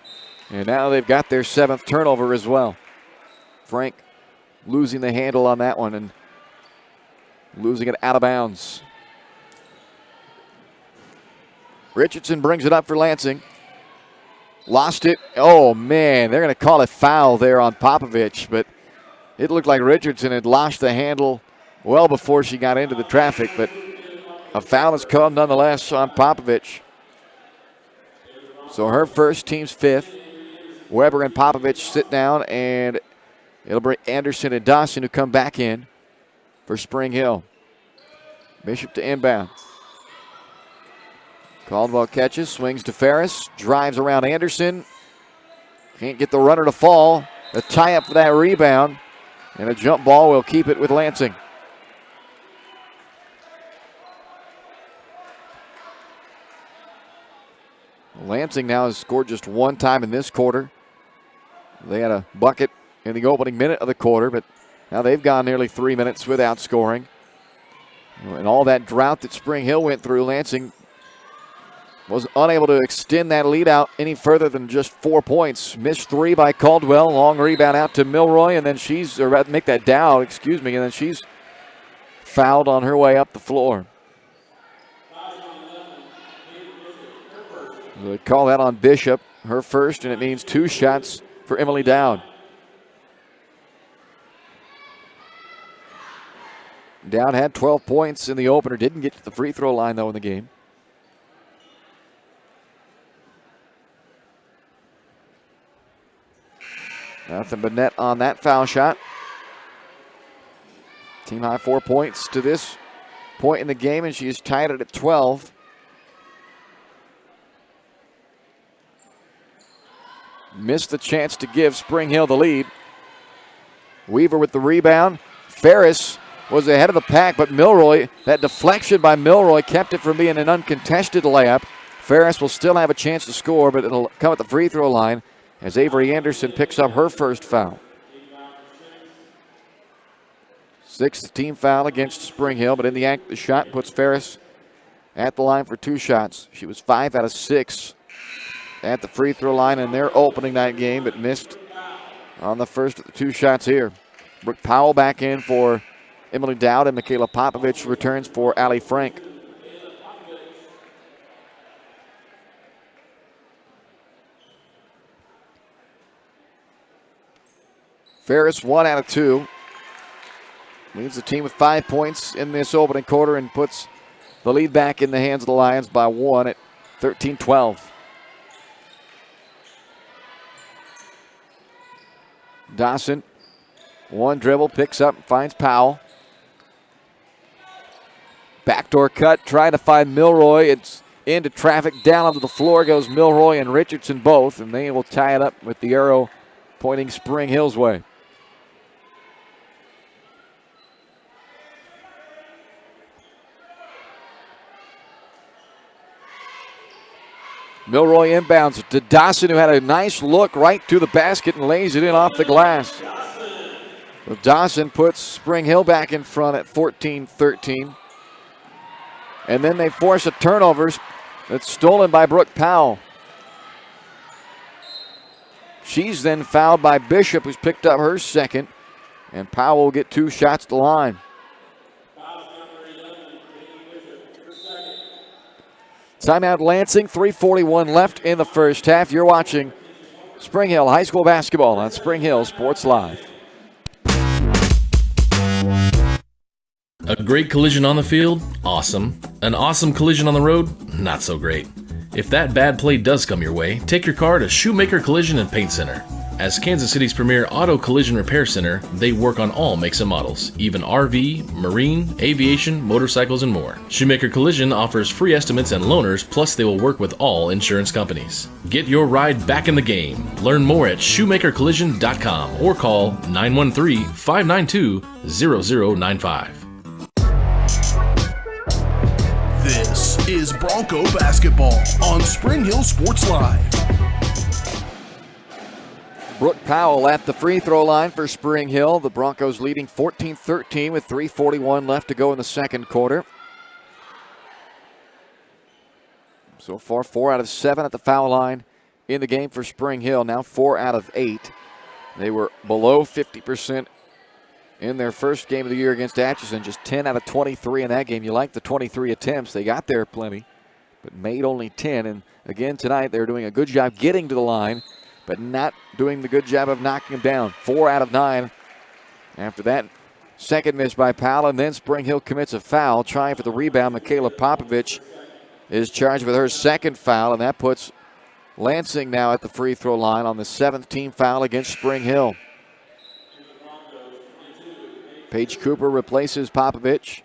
Speaker 3: And now they've got their 7th turnover as well. Frank losing the handle on that one and losing it out of bounds. Richardson brings it up for Lansing. Lost it. Oh, man, they're going to call a foul there on Popovich, but it looked like Richardson had lost the handle well before she got into the traffic, but a foul has come nonetheless on Popovich. So her first, team's 5th. Weber and Popovich sit down, and it'll bring Anderson and Dawson who come back in for Spring Hill. Bishop to inbound. Caldwell catches, swings to Ferris, drives around Anderson. Can't get the runner to fall. A tie-up for that rebound, and a jump ball will keep it with Lansing. Lansing now has scored just 1 time in this quarter. They had a bucket in the opening minute of the quarter, but now they've gone nearly 3 minutes without scoring. And all that drought that Spring Hill went through, Lansing was unable to extend that lead out any further than just 4 points. Missed 3 by Caldwell. Long rebound out to Milroy, and then she's, or rather make that down, and then she's fouled on her way up the floor. They call that on Bishop, her first, and it means 2 shots for Emily Dowd. Dowd had 12 points in the opener. Didn't get to the free throw line, though, in the game. Nothing but net on that foul shot. Team high 4 points to this point in the game, and she's tied it at 12. Missed the chance to give Spring Hill the lead. Weaver with the rebound. Ferris was ahead of the pack, but Milroy, that deflection by Milroy kept it from being an uncontested layup. Ferris will still have a chance to score, but it'll come at the free throw line as Avery Anderson picks up her first foul. 6th team foul against Spring Hill, but in the act, the shot puts Ferris at the line for 2 shots. She was 5 out of 6 at the free throw line in their opening night game, but missed on the first of the 2 shots here. Brooke Powell back in for Emily Dowd, and Michaela Popovich returns for Allie Frank. Ferris 1 out of 2. Leaves the team with 5 points in this opening quarter and puts the lead back in the hands of the Lions by 1 at 13-12. Dawson, 1 dribble, picks up, finds Powell. Backdoor cut, trying to find Milroy. It's into traffic. Down onto the floor goes Milroy and Richardson both, and they will tie it up with the arrow pointing Spring Hill's way. Milroy inbounds to Dawson, who had a nice look right to the basket and lays it in off the glass. Well, Dawson puts Spring Hill back in front at 14-13. And then they force a turnover that's stolen by Brooke Powell. She's then fouled by Bishop, who's picked up her second. And Powell will get 2 shots at the line. Timeout Lansing, 3:41 left in the first half. You're watching Spring Hill High School basketball on Spring Hill Sports Live.
Speaker 5: A great collision on the field? Awesome. An awesome collision on the road? Not so great. If that bad play does come your way, take your car to Shoemaker Collision and Paint Center. As Kansas City's premier auto collision repair center, they work on all makes and models, even RV, marine, aviation, motorcycles, and more. Shoemaker Collision offers free estimates and loaners, plus they will work with all insurance companies. Get your ride back in the game. Learn more at shoemakercollision.com or call 913-592-0095.
Speaker 1: This is Bronco basketball on Spring Hill Sports Live.
Speaker 3: Brooke Powell at the free throw line for Spring Hill. The Broncos leading 14-13 with 3:41 left to go in the second quarter. So far, 4 out of 7 at the foul line in the game for Spring Hill. Now 4 out of 8. They were below 50% in their first game of the year against Atchison. Just 10 out of 23 in that game. You like the 23 attempts. They got there plenty, but made only 10. And again, tonight, they're doing a good job getting to the line, but not doing the good job of knocking them down. 4 out of 9. After that second miss by Powell, and then Spring Hill commits a foul. Trying for the rebound, Michaela Popovich is charged with her second foul, and that puts Lansing now at the free throw line on the 7th team foul against Spring Hill. Paige Cooper replaces Popovich.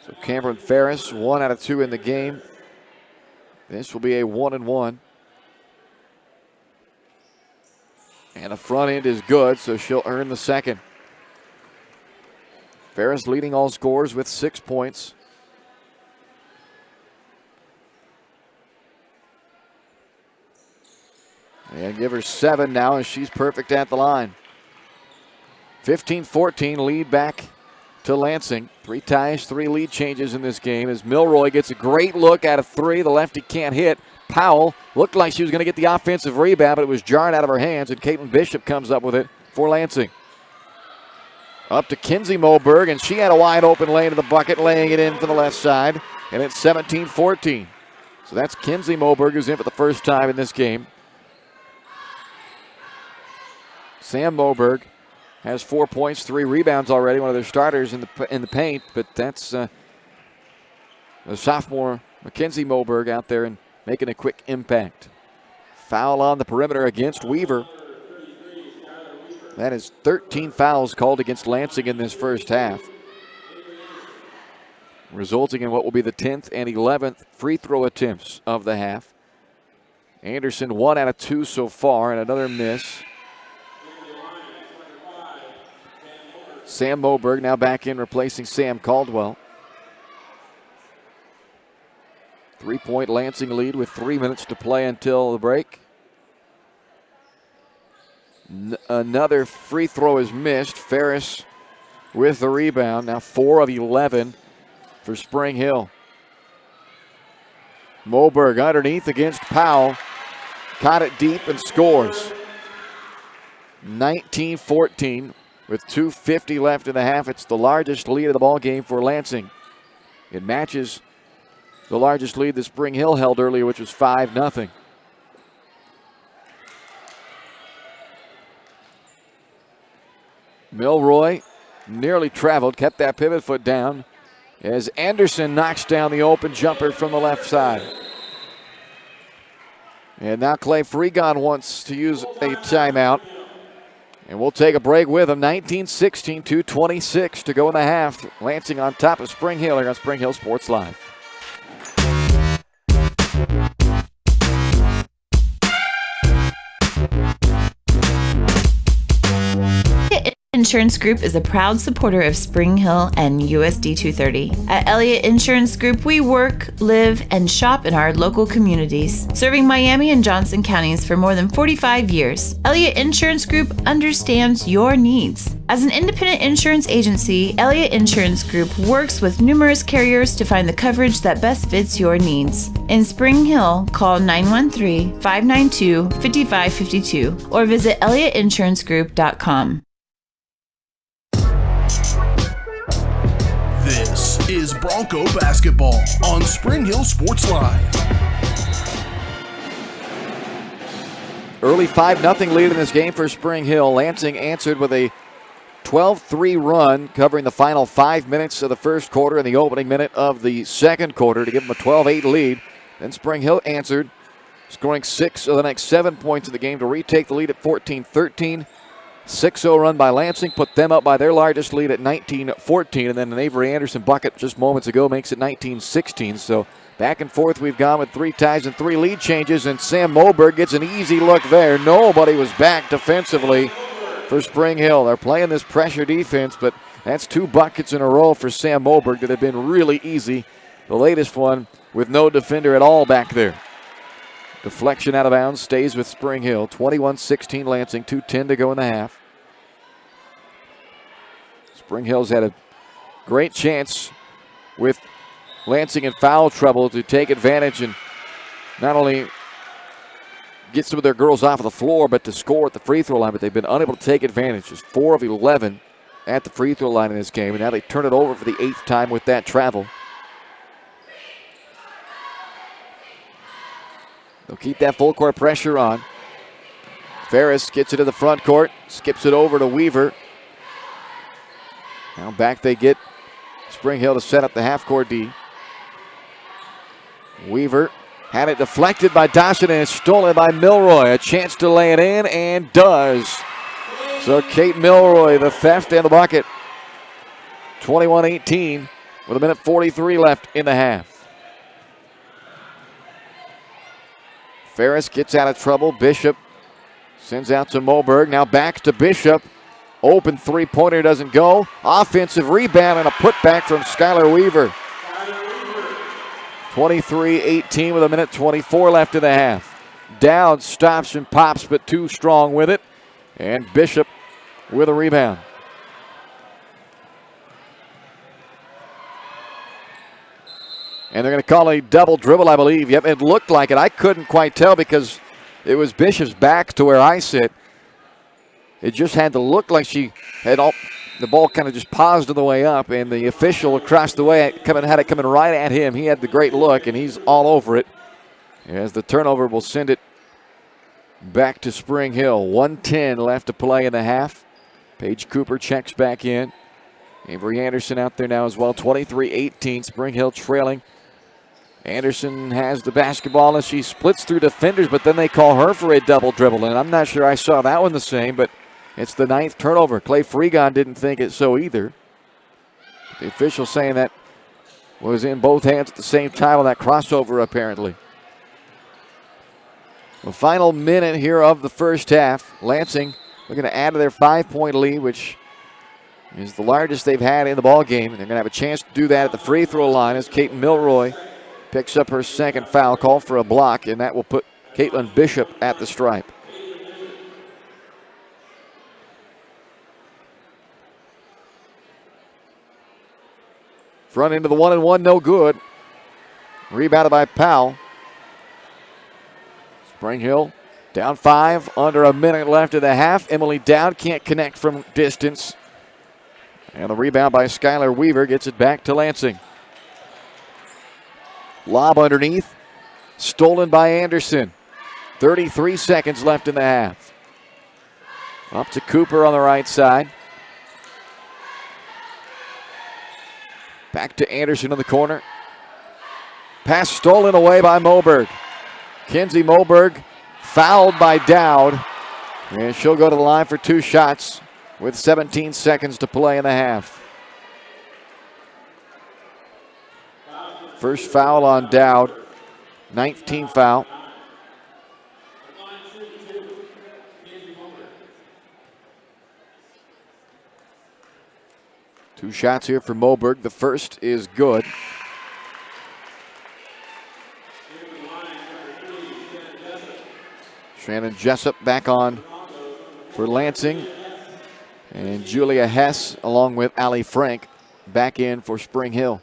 Speaker 3: So Cameron Ferris, 1 out of 2 in the game. This will be a 1-and-1. And the front end is good, so she'll earn the second. Ferris leading all scorers with 6 points. And give her 7 now as she's perfect at the line. 15-14 lead back to Lansing. 3 ties, 3 lead changes in this game as Milroy gets a great look at a 3. The lefty can't hit. Powell looked like she was going to get the offensive rebound, but it was jarred out of her hands, and Caitlin Bishop comes up with it for Lansing. Up to Kinsey Moberg, and she had a wide open lane to the bucket, laying it in for the left side, and it's 17-14. So that's Kinsey Moberg, who's in for the first time in this game. Sam Moberg has 4 points, 3 rebounds already, one of their starters in the paint, but that's the sophomore Mackenzie Moberg out there and making a quick impact. Foul on the perimeter against Weaver. That is 13 fouls called against Lansing in this first half, resulting in what will be the 10th and 11th free throw attempts of the half. Anderson 1 out of 2 so far, and another miss. Sam Moberg now back in, replacing Sam Caldwell. 3-point Lansing lead with 3 minutes to play until the break. Another free throw is missed. Ferris with the rebound. Now 4 of 11 for Spring Hill. Moberg underneath against Powell. Caught it deep and scores. 19-14 with 2:50 left in the half. It's the largest lead of the ball game for Lansing. It matches the largest lead that Spring Hill held earlier, which was 5-0. Milroy nearly traveled, kept that pivot foot down as Anderson knocks down the open jumper from the left side. And now Clay Freegon wants to use a timeout. And we'll take a break with him. 19-16, 2:26 to go in the half. Lansing on top of Spring Hill here on Spring Hill Sports Live.
Speaker 4: Insurance Group is a proud supporter of Spring Hill and USD 230. At Elliott Insurance Group, we work, live, and shop in our local communities, serving Miami and Johnson counties for more than 45 years. Elliott Insurance Group understands your needs. As an independent insurance agency, Elliott Insurance Group works with numerous carriers to find the coverage that best fits your needs. In Spring Hill, call 913-592-5552 or visit elliottInsuranceGroup.com.
Speaker 1: This is Bronco basketball on Spring Hill Sports Live.
Speaker 3: Early 5-0 lead in this game for Spring Hill. Lansing answered with a 12-3 run, covering the final 5 minutes of the first quarter and the opening minute of the second quarter to give them a 12-8 lead. Then Spring Hill answered, scoring 6 of the next 7 points of the game to retake the lead at 14-13. 6-0 run by Lansing put them up by their largest lead at 19-14, and then an Avery Anderson bucket just moments ago makes it 19-16. So back and forth we've gone with 3 ties and 3 lead changes, and Sam Moberg gets an easy look there. Nobody was back defensively for Spring Hill. They're playing this pressure defense, but that's 2 buckets in a row for Sam Moberg that have been really easy. The latest one with no defender at all back there. Deflection out of bounds, stays with Spring Hill. 21-16 Lansing, 2:10 to go in the half. Spring Hill's had a great chance with Lansing in foul trouble to take advantage and not only get some of their girls off of the floor, but to score at the free throw line, but they've been unable to take advantage. Just 4 of 11 at the free throw line in this game, and now they turn it over for the 8th time with that travel. They'll keep that full court pressure on. Ferris gets it to the front court, skips it over to Weaver. Now back they get Spring Hill to set up the half-court D. Weaver had it deflected by Dawson and it's stolen by Milroy. A chance to lay it in and does. So Kate Milroy, the theft and the bucket. 21-18 with 1:43 left in the half. Ferris gets out of trouble. Bishop sends out to Moberg. Now back to Bishop. Open three-pointer doesn't go. Offensive rebound and a putback from Skylar Weaver. 23-18 with 1:24 left in the half. Dowd stops and pops, but too strong with it. And Bishop with a rebound. And they're going to call a double dribble, I believe. Yep, it looked like it. I couldn't quite tell because it was Bishop's back to where I sit. It just had to look like she had the ball kind of just paused on the way up, and the official across the way had it coming right at him. He had the great look, and he's all over it. As the turnover will send it back to Spring Hill. 1:10 left to play in the half. Paige Cooper checks back in. Avery Anderson out there now as well. 23-18, Spring Hill trailing. Anderson has the basketball as she splits through defenders, but then they call her for a double dribble, and I'm not sure I saw that one the same, but it's the 9th turnover. Clay Freegon didn't think it so either. The official saying that was in both hands at the same time on that crossover, apparently. The final minute here of the first half. Lansing looking to add to their 5-point lead, which is the largest they've had in the ball game. And they're going to have a chance to do that at the free throw line as Kate Milroy picks up her second foul, call for a block, and that will put Caitlin Bishop at the stripe. Front into the 1-and-1, no good. Rebounded by Powell. Spring Hill down 5, under a minute left in the half. Emily Dowd can't connect from distance. And the rebound by Skylar Weaver gets it back to Lansing. Lob underneath, stolen by Anderson. 33 seconds left in the half. Up to Cooper on the right side. Back to Anderson in the corner. Pass stolen away by Moberg. Kenzie Moberg fouled by Dowd. And she'll go to the line for 2 shots with 17 seconds to play in the half. First foul on Dowd. 19th foul. 2 shots here for Moberg. The first is good. Shannon Jessup back on for Lansing. And Julia Hess along with Allie Frank back in for Spring Hill.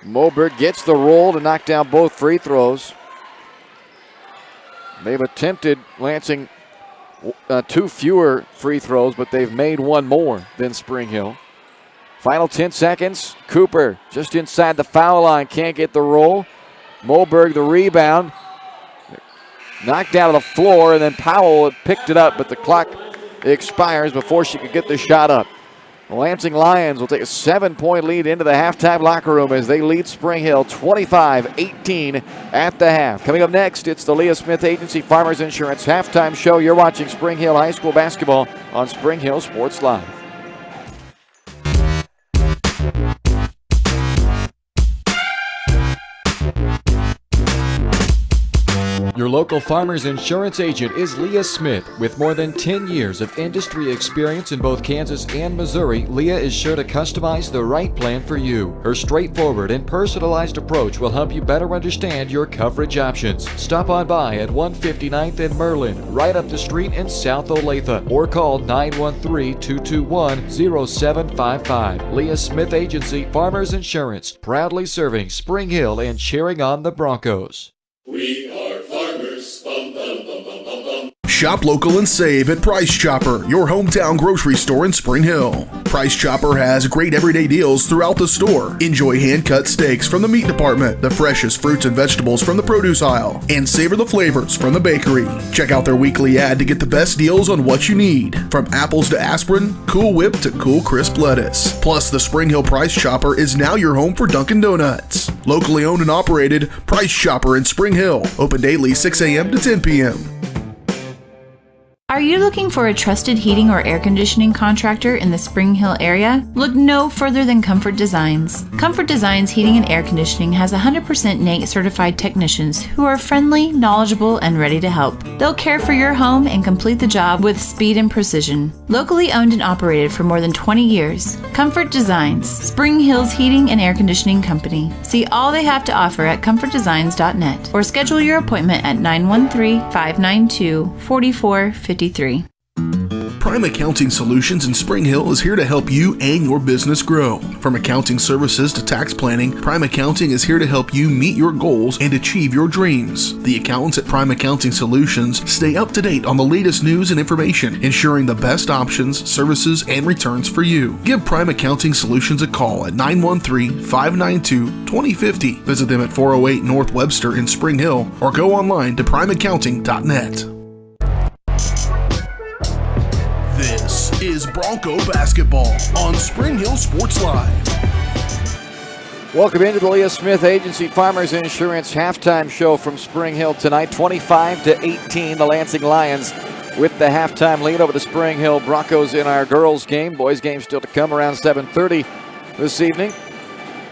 Speaker 3: Moberg gets the roll to knock down both free throws. They've attempted, Lansing, 2 fewer free throws, but they've made 1 more than Spring Hill. Final 10 seconds. Cooper just inside the foul line, can't get the roll. Moberg the rebound. Knocked out of the floor, and then Powell had picked it up, but the clock expires before she could get the shot up. The Lansing Lions will take a 7-point lead into the halftime locker room as they lead Spring Hill 25-18 at the half. Coming up next, it's the Leah Smith Agency Farmers Insurance halftime show. You're watching Spring Hill High School basketball on Spring Hill Sports Live.
Speaker 7: Your local Farmers Insurance agent is Leah Smith. With more than 10 years of industry experience in both Kansas and Missouri, Leah is sure to customize the right plan for you. Her straightforward and personalized approach will help you better understand your coverage options. Stop on by at 159th and Merlin, right up the street in South Olathe, or call 913-221-0755. Leah Smith Agency Farmers Insurance, proudly serving Spring Hill and cheering on the Broncos.
Speaker 6: We are farmers. Bum, bum, bum, bum, bum, bum.
Speaker 1: Shop local and save at Price Chopper, your hometown grocery store in Spring Hill. Price Chopper has great everyday deals throughout the store. Enjoy hand-cut steaks from the meat department, the freshest fruits and vegetables from the produce aisle, and savor the flavors from the bakery. Check out their weekly ad to get the best deals on what you need, from apples to aspirin, Cool Whip to Cool Crisp lettuce. Plus, the Spring Hill Price Chopper is now your home for Dunkin' Donuts. Locally owned and operated, Price Chopper in Spring Hill. Open daily 6 a.m. to 10 p.m.
Speaker 4: Are you looking for a trusted heating or air conditioning contractor in the Spring Hill area? Look no further than Comfort Designs. Comfort Designs Heating and Air Conditioning has 100% NATE certified technicians who are friendly, knowledgeable, and ready to help. They'll care for your home and complete the job with speed and precision. Locally owned and operated for more than 20 years, Comfort Designs, Spring Hill's heating and air conditioning company. See all they have to offer at comfortdesigns.net or schedule your appointment at 913-592-4453.
Speaker 1: Prime Accounting Solutions in Spring Hill is here to help you and your business grow. From accounting services to tax planning, Prime Accounting is here to help you meet your goals and achieve your dreams. The accountants at Prime Accounting Solutions stay up to date on the latest news and information, ensuring the best options, services, and returns for you. Give Prime Accounting Solutions a call at 913-592-2050. Visit them at 408 North Webster in Spring Hill or go online to primeaccounting.net. This is Bronco basketball on Spring Hill Sports Live.
Speaker 3: Welcome into the Leah Smith Agency Farmers Insurance halftime show from Spring Hill tonight. 25-18, the Lansing Lions with the halftime lead over the Spring Hill Broncos in our girls game. Boys game still to come around 7:30 this evening.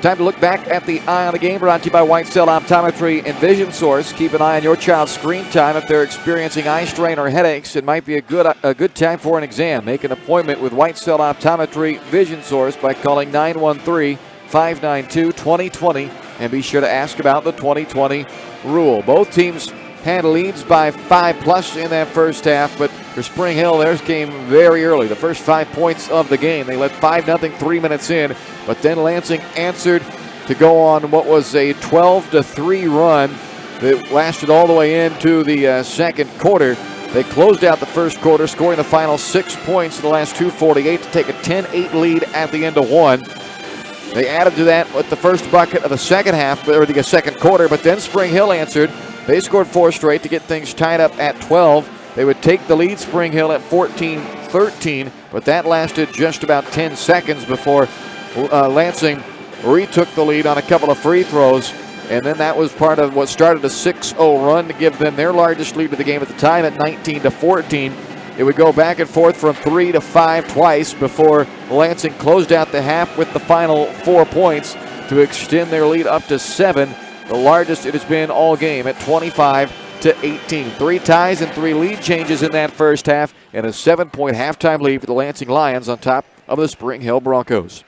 Speaker 3: Time to look back at the Eye on the Game, brought to you by Whitestell Optometry and Vision Source. Keep an eye on your child's screen time. If they're experiencing eye strain or headaches, it might be a good time for an exam. Make an appointment with Whitestell Optometry Vision Source by calling 913-592-2020 and be sure to ask about the 2020 rule. Both teams had leads by 5+ in that first half, but for Spring Hill, theirs came very early. The first 5 points of the game. They led 5-0 3 minutes in, but then Lansing answered to go on what was a 12-3 run that lasted all the way into the second quarter. They closed out the first quarter, scoring the final 6 points in the last 2:48 to take a 10-8 lead at the end of one. They added to that with the first bucket of the second half, or the second quarter, but then Spring Hill answered. They scored 4 straight to get things tied up at 12. They would take the lead, Spring Hill, at 14-13, but that lasted just about 10 seconds before Lansing retook the lead on a couple of free throws, and then that was part of what started a 6-0 run to give them their largest lead of the game at the time at 19-14. It would go back and forth from 3 to 5 twice before Lansing closed out the half with the final 4 points to extend their lead up to 7. The largest it has been all game at 25-18. 18. 3 ties and 3 lead changes in that first half, and a 7-point halftime lead for the Lansing Lions on top of the Spring Hill Broncos.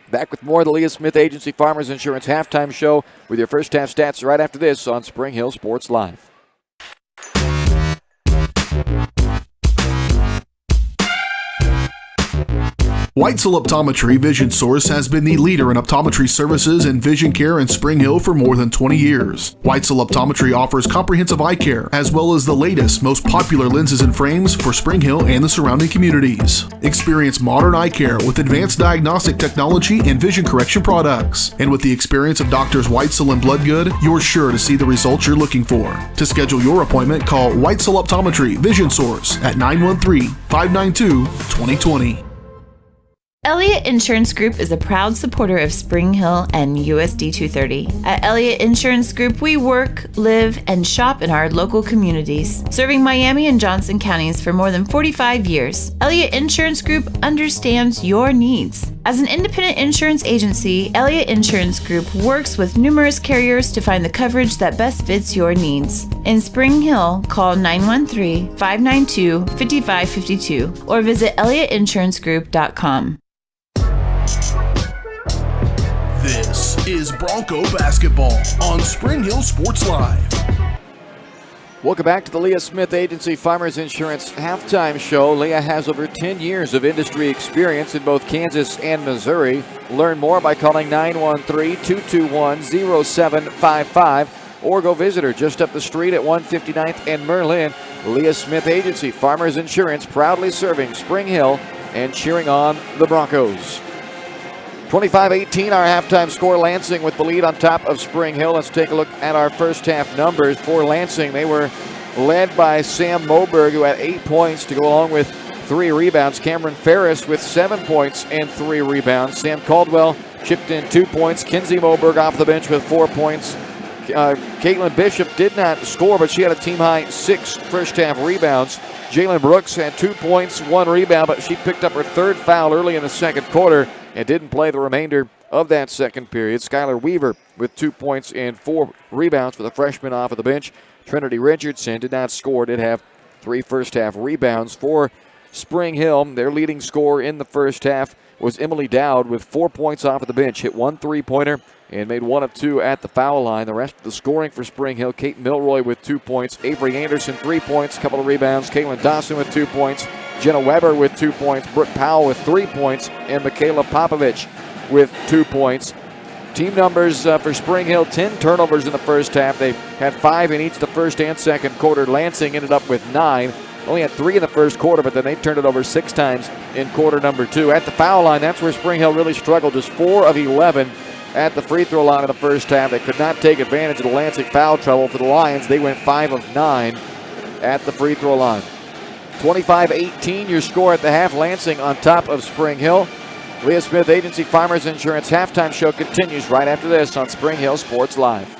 Speaker 3: Back with more of the Leah Smith Agency Farmers Insurance halftime show with your first half stats right after this on Spring Hill Sports Live.
Speaker 1: Weitzel Optometry Vision Source has been the leader in optometry services and vision care in Spring Hill for more than 20 years. Weitzel Optometry offers comprehensive eye care, as well as the latest, most popular lenses and frames for Spring Hill and the surrounding communities. Experience modern eye care with advanced diagnostic technology and vision correction products. And with the experience of Doctors Weitzel and Bloodgood, you're sure to see the results you're looking for. To schedule your appointment, call Weitzel Optometry Vision Source at 913-592-2020.
Speaker 4: Elliott Insurance Group is a proud supporter of Spring Hill and USD 230. At Elliott Insurance Group, we work, live, and shop in our local communities, serving Miami and Johnson counties for more than 45 years. Elliott Insurance Group understands your needs. As an independent insurance agency, Elliott Insurance Group works with numerous carriers to find the coverage that best fits your needs. In Spring Hill, call 913-592-5552 or visit elliottInsuranceGroup.com.
Speaker 1: This is Bronco basketball on Spring Hill Sports Live.
Speaker 3: Welcome back to the Leah Smith Agency Farmers Insurance halftime show. Leah has over 10 years of industry experience in both Kansas and Missouri. Learn more by calling 913-221-0755 or go visit her just up the street at 159th and Merlin. Leah Smith Agency Farmers Insurance, proudly serving Spring Hill and cheering on the Broncos. 25-18, our halftime score. Lansing with the lead on top of Spring Hill. Let's take a look at our first half numbers for Lansing. They were led by Sam Moberg, who had 8 points to go along with 3 rebounds. Cameron Ferris with 7 points and 3 rebounds. Sam Caldwell chipped in 2 points. Kinsey Moberg off the bench with 4 points. Caitlin Bishop did not score, but she had a team-high 6 first-half rebounds. Jalen Brooks had 2 points, 1 rebound, but she picked up her 3rd foul early in the second quarter and didn't play the remainder of that second period. Skylar Weaver with 2 points and 4 rebounds for the freshman off of the bench. Trinity Richardson did not score, did have 3 first-half rebounds for Spring Hill. Their leading scorer in the first half was Emily Dowd with 4 points off of the bench, hit 1 3-pointer and made 1 of 2 at the foul line. The rest of the scoring for Spring Hill: Kate Milroy with 2 points, Avery Anderson 3 points, couple of rebounds, Caitlin Dawson with 2 points, Jenna Weber with 2 points, Brooke Powell with 3 points, and Michaela Popovich with 2 points. Team numbers for Spring Hill: 10 turnovers in the first half. They had 5 in each the first and second quarter. Lansing ended up with 9. Only had 3 in the first quarter, but then they turned it over 6 times in quarter number 2. At the foul line, that's where Spring Hill really struggled. Just 4 of 11 at the free throw line in the first half. They could not take advantage of the Lansing foul trouble for the Lions. They went 5 of 9 at the free throw line. 25-18, your score at the half. Lansing on top of Spring Hill. Leah Smith Agency Farmers Insurance halftime show continues right after this on Spring Hill Sports Live.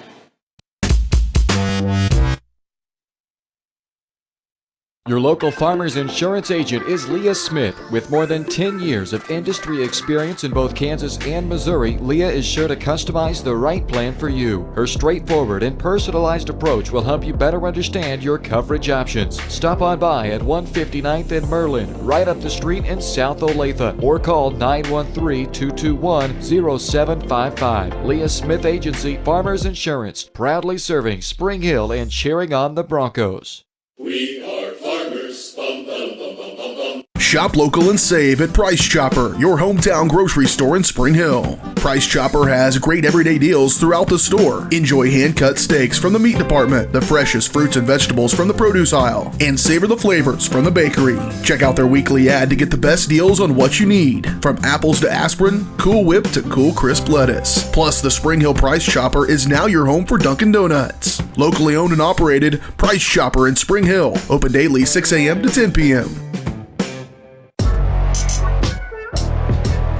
Speaker 7: Your local Farmers Insurance agent is Leah Smith. With more than 10 years of industry experience in both Kansas and Missouri, Leah is sure to customize the right plan for you. Her straightforward and personalized approach will help you better understand your coverage options. Stop on by at 159th and Merlin, right up the street in South Olathe, or call 913-221-0755. Leah Smith Agency Farmers Insurance, proudly serving Spring Hill and cheering on the Broncos.
Speaker 6: We are farmers. Bum, bum, bum, bum, bum, bum.
Speaker 1: Shop local and save at Price Chopper, your hometown grocery store in Spring Hill. Price Chopper has great everyday deals throughout the store. Enjoy hand-cut steaks from the meat department, the freshest fruits and vegetables from the produce aisle, and savor the flavors from the bakery. Check out their weekly ad to get the best deals on what you need, from apples to aspirin, Cool Whip to Cool Crisp lettuce. Plus, the Spring Hill Price Chopper is now your home for Dunkin' Donuts. Locally owned and operated, Price Chopper in Spring Hill. Open daily 6 a.m. to 10 p.m.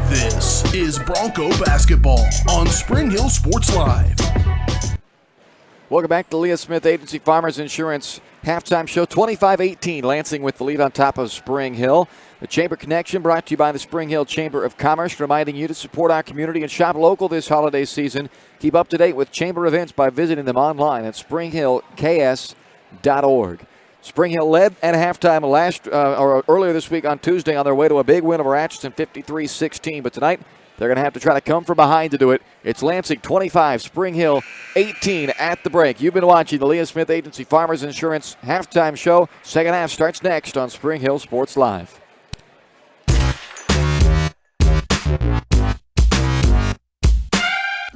Speaker 1: This is Bronco basketball on Spring Hill Sports Live.
Speaker 3: Welcome back to Leah Smith Agency Farmers Insurance halftime show. 25-18, Lansing with the lead on top of Spring Hill. The Chamber Connection brought to you by the Spring Hill Chamber of Commerce, reminding you to support our community and shop local this holiday season. Keep up to date with Chamber events by visiting them online at springhillks.com. Spring Hill led at halftime earlier this week on Tuesday on their way to a big win over Atchison, 53-16. But tonight, they're going to have to try to come from behind to do it. It's Lansing 25, Spring Hill 18 at the break. You've been watching the Leah Smith Agency Farmers Insurance halftime show. Second half starts next on Spring Hill Sports Live.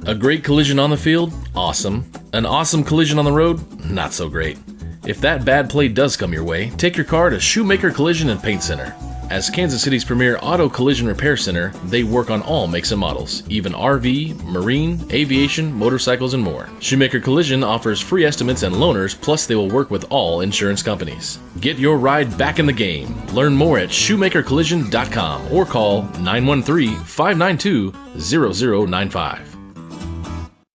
Speaker 5: A great collision on the field? Awesome. An awesome collision on the road? Not so great. If that bad play does come your way, take your car to Shoemaker Collision and Paint Center. As Kansas City's premier auto collision repair center, they work on all makes and models, even RV, marine, aviation, motorcycles, and more. Shoemaker Collision offers free estimates and loaners, plus they will work with all insurance companies. Get your ride back in the game. Learn more at shoemakercollision.com or call 913-592-0095.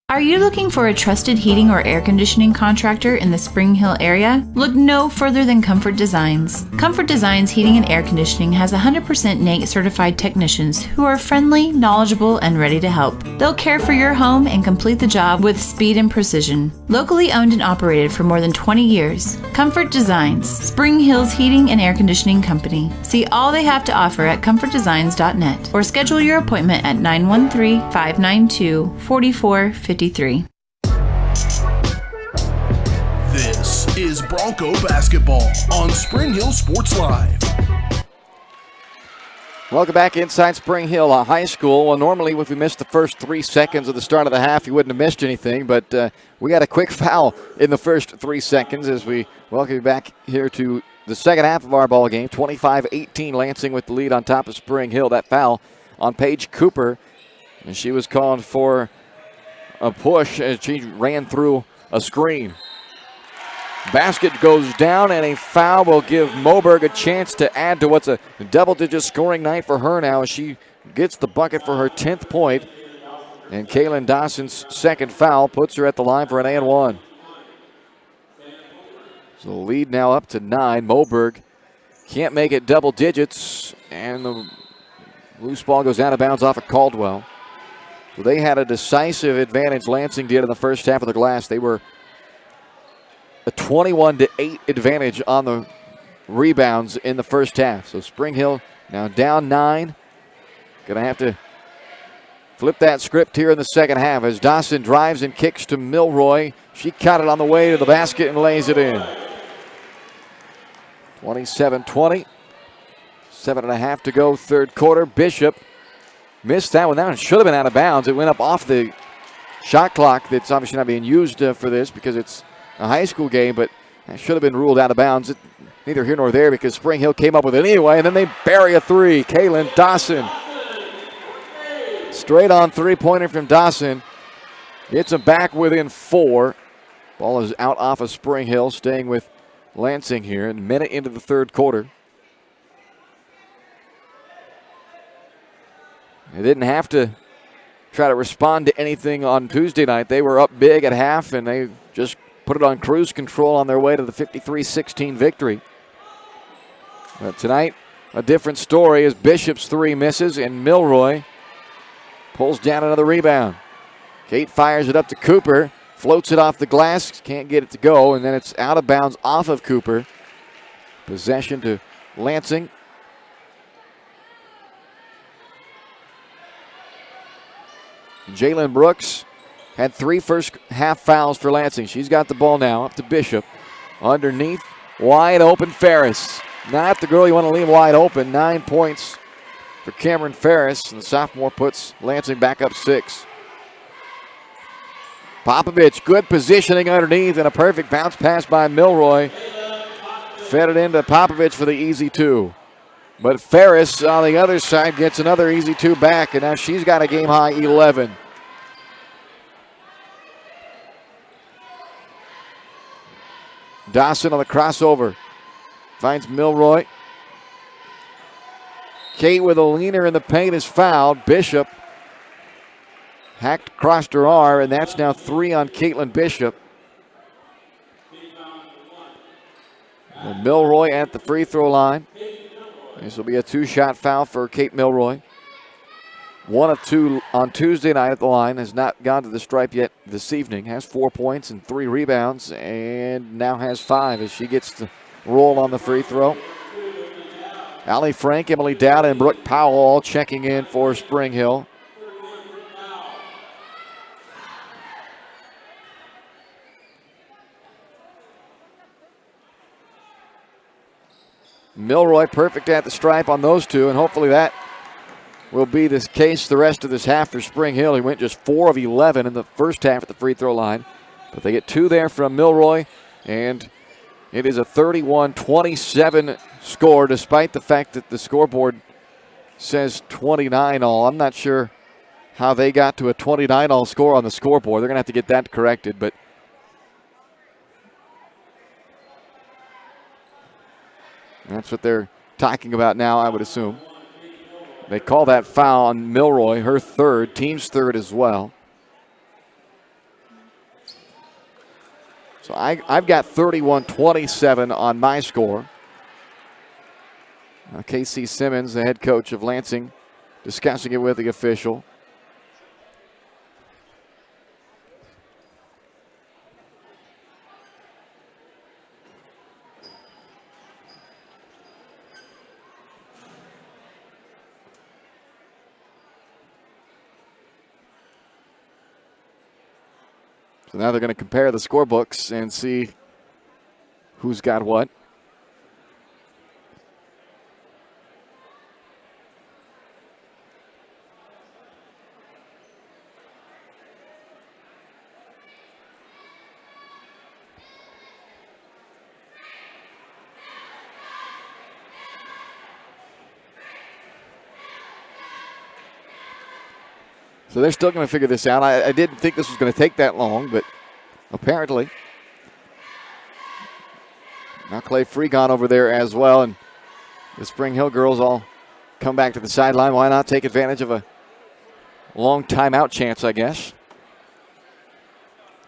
Speaker 4: Are you looking for a trusted heating or air conditioning contractor in the Spring Hill area? Look no further than Comfort Designs. Comfort Designs Heating and Air Conditioning has 100% NATE certified technicians who are friendly, knowledgeable, and ready to help. They'll care for your home and complete the job with speed and precision. Locally owned and operated for more than 20 years, Comfort Designs, Spring Hill's heating and air conditioning company. See all they have to offer at comfortdesigns.net or schedule your appointment at 913-592-4453.
Speaker 1: This is Bronco basketball on Spring Hill Sports Live.
Speaker 3: Welcome back inside Spring Hill High School. Well, normally if we missed the first 3 seconds of the start of the half, you wouldn't have missed anything, but we got a quick foul in the first 3 seconds as we welcome you back here to the second half of our ball game. 25-18, Lansing with the lead on top of Spring Hill. That foul on Paige Cooper, and she was called for a push as she ran through a screen. Basket goes down, and a foul will give Moberg a chance to add to what's a double-digit scoring night for her now as she gets the bucket for her 10th point. And Kaylin Dawson's second foul puts her at the line for an and-one. So the lead now up to 9. Moberg can't make it double digits, and the loose ball goes out of bounds off of Caldwell. So they had a decisive advantage, Lansing did, in the first half of the glass. They were a 21-8 advantage on the rebounds in the first half. So Spring Hill now down 9. Going to have to flip that script here in the second half as Dawson drives and kicks to Milroy. She caught it on the way to the basket and lays it in. 27-20. 7.5 to go, third quarter. Bishop missed that one. That one should have been out of bounds. It went up off the shot clock that's obviously not being used for this because it's a high school game, but it should have been ruled out of bounds. Neither here nor there because Spring Hill came up with it anyway, and then they bury a three. Kaylin Dawson. Straight on three-pointer from Dawson. Gets them back within 4. Ball is out off of Spring Hill, staying with Lansing here. A minute into the third quarter. They didn't have to try to respond to anything on Tuesday night. They were up big at half, and they just put it on cruise control on their way to the 53-16 victory. But tonight, a different story as Bishop's three misses, and Milroy pulls down another rebound. Kate fires it up to Cooper, floats it off the glass, can't get it to go, and then it's out of bounds off of Cooper. Possession to Lansing. Jalen Brooks had 3 first half fouls for Lansing. She's got the ball now up to Bishop. Underneath, wide open Ferris. Not the girl you want to leave wide open. 9 points for Cameron Ferris, and the sophomore puts Lansing back up 6. Popovich, good positioning underneath, and a perfect bounce pass by Milroy. Fed it into Popovich for the easy 2. But Ferris on the other side gets another easy 2 back, and now she's got a game-high 11. Dawson on the crossover. Finds Milroy. Kate with a leaner in the paint is fouled. Bishop hacked across her arm, and that's now 3 on Caitlin Bishop. And Milroy at the free throw line. This will be a 2-shot foul for Kate Milroy. 1 of 2 on Tuesday night at the line. Has not gone to the stripe yet this evening. Has 4 points and 3 rebounds, and now has 5 as she gets the roll on the free throw. Allie Frank, Emily Dowd, and Brooke Powell all checking in for Spring Hill. Milroy perfect at the stripe on those two, and hopefully that will be the case the rest of this half for Spring Hill. He went just 4 of 11 in the first half at the free throw line, but they get 2 there from Milroy, and it is a 31-27 score, despite the fact that the scoreboard says 29 all. I'm not sure how they got to a 29 all score on the scoreboard. They're going to have to get that corrected, but that's what they're talking about now, I would assume. They call that foul on Milroy, her third, team's third as well. So I've got 31-27 on my score. Casey Simmons, the head coach of Lansing, discussing it with the official. So now they're going to compare the scorebooks and see who's got what. So they're still going to figure this out. I didn't think this was going to take that long, but apparently. Now Clay Freegon over there as well, and the Spring Hill girls all come back to the sideline. Why not take advantage of a long timeout chance, I guess.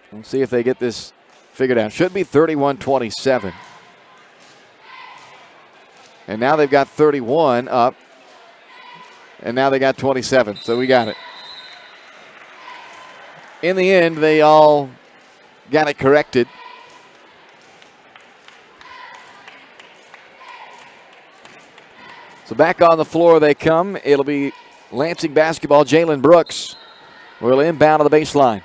Speaker 3: We'll see if they get this figured out. Should be 31-27. And now they've got 31 up, and now they got 27, so we got it. In the end, they all got it corrected. So back on the floor they come. It'll be Lansing basketball. Jalen Brooks will inbound on the baseline.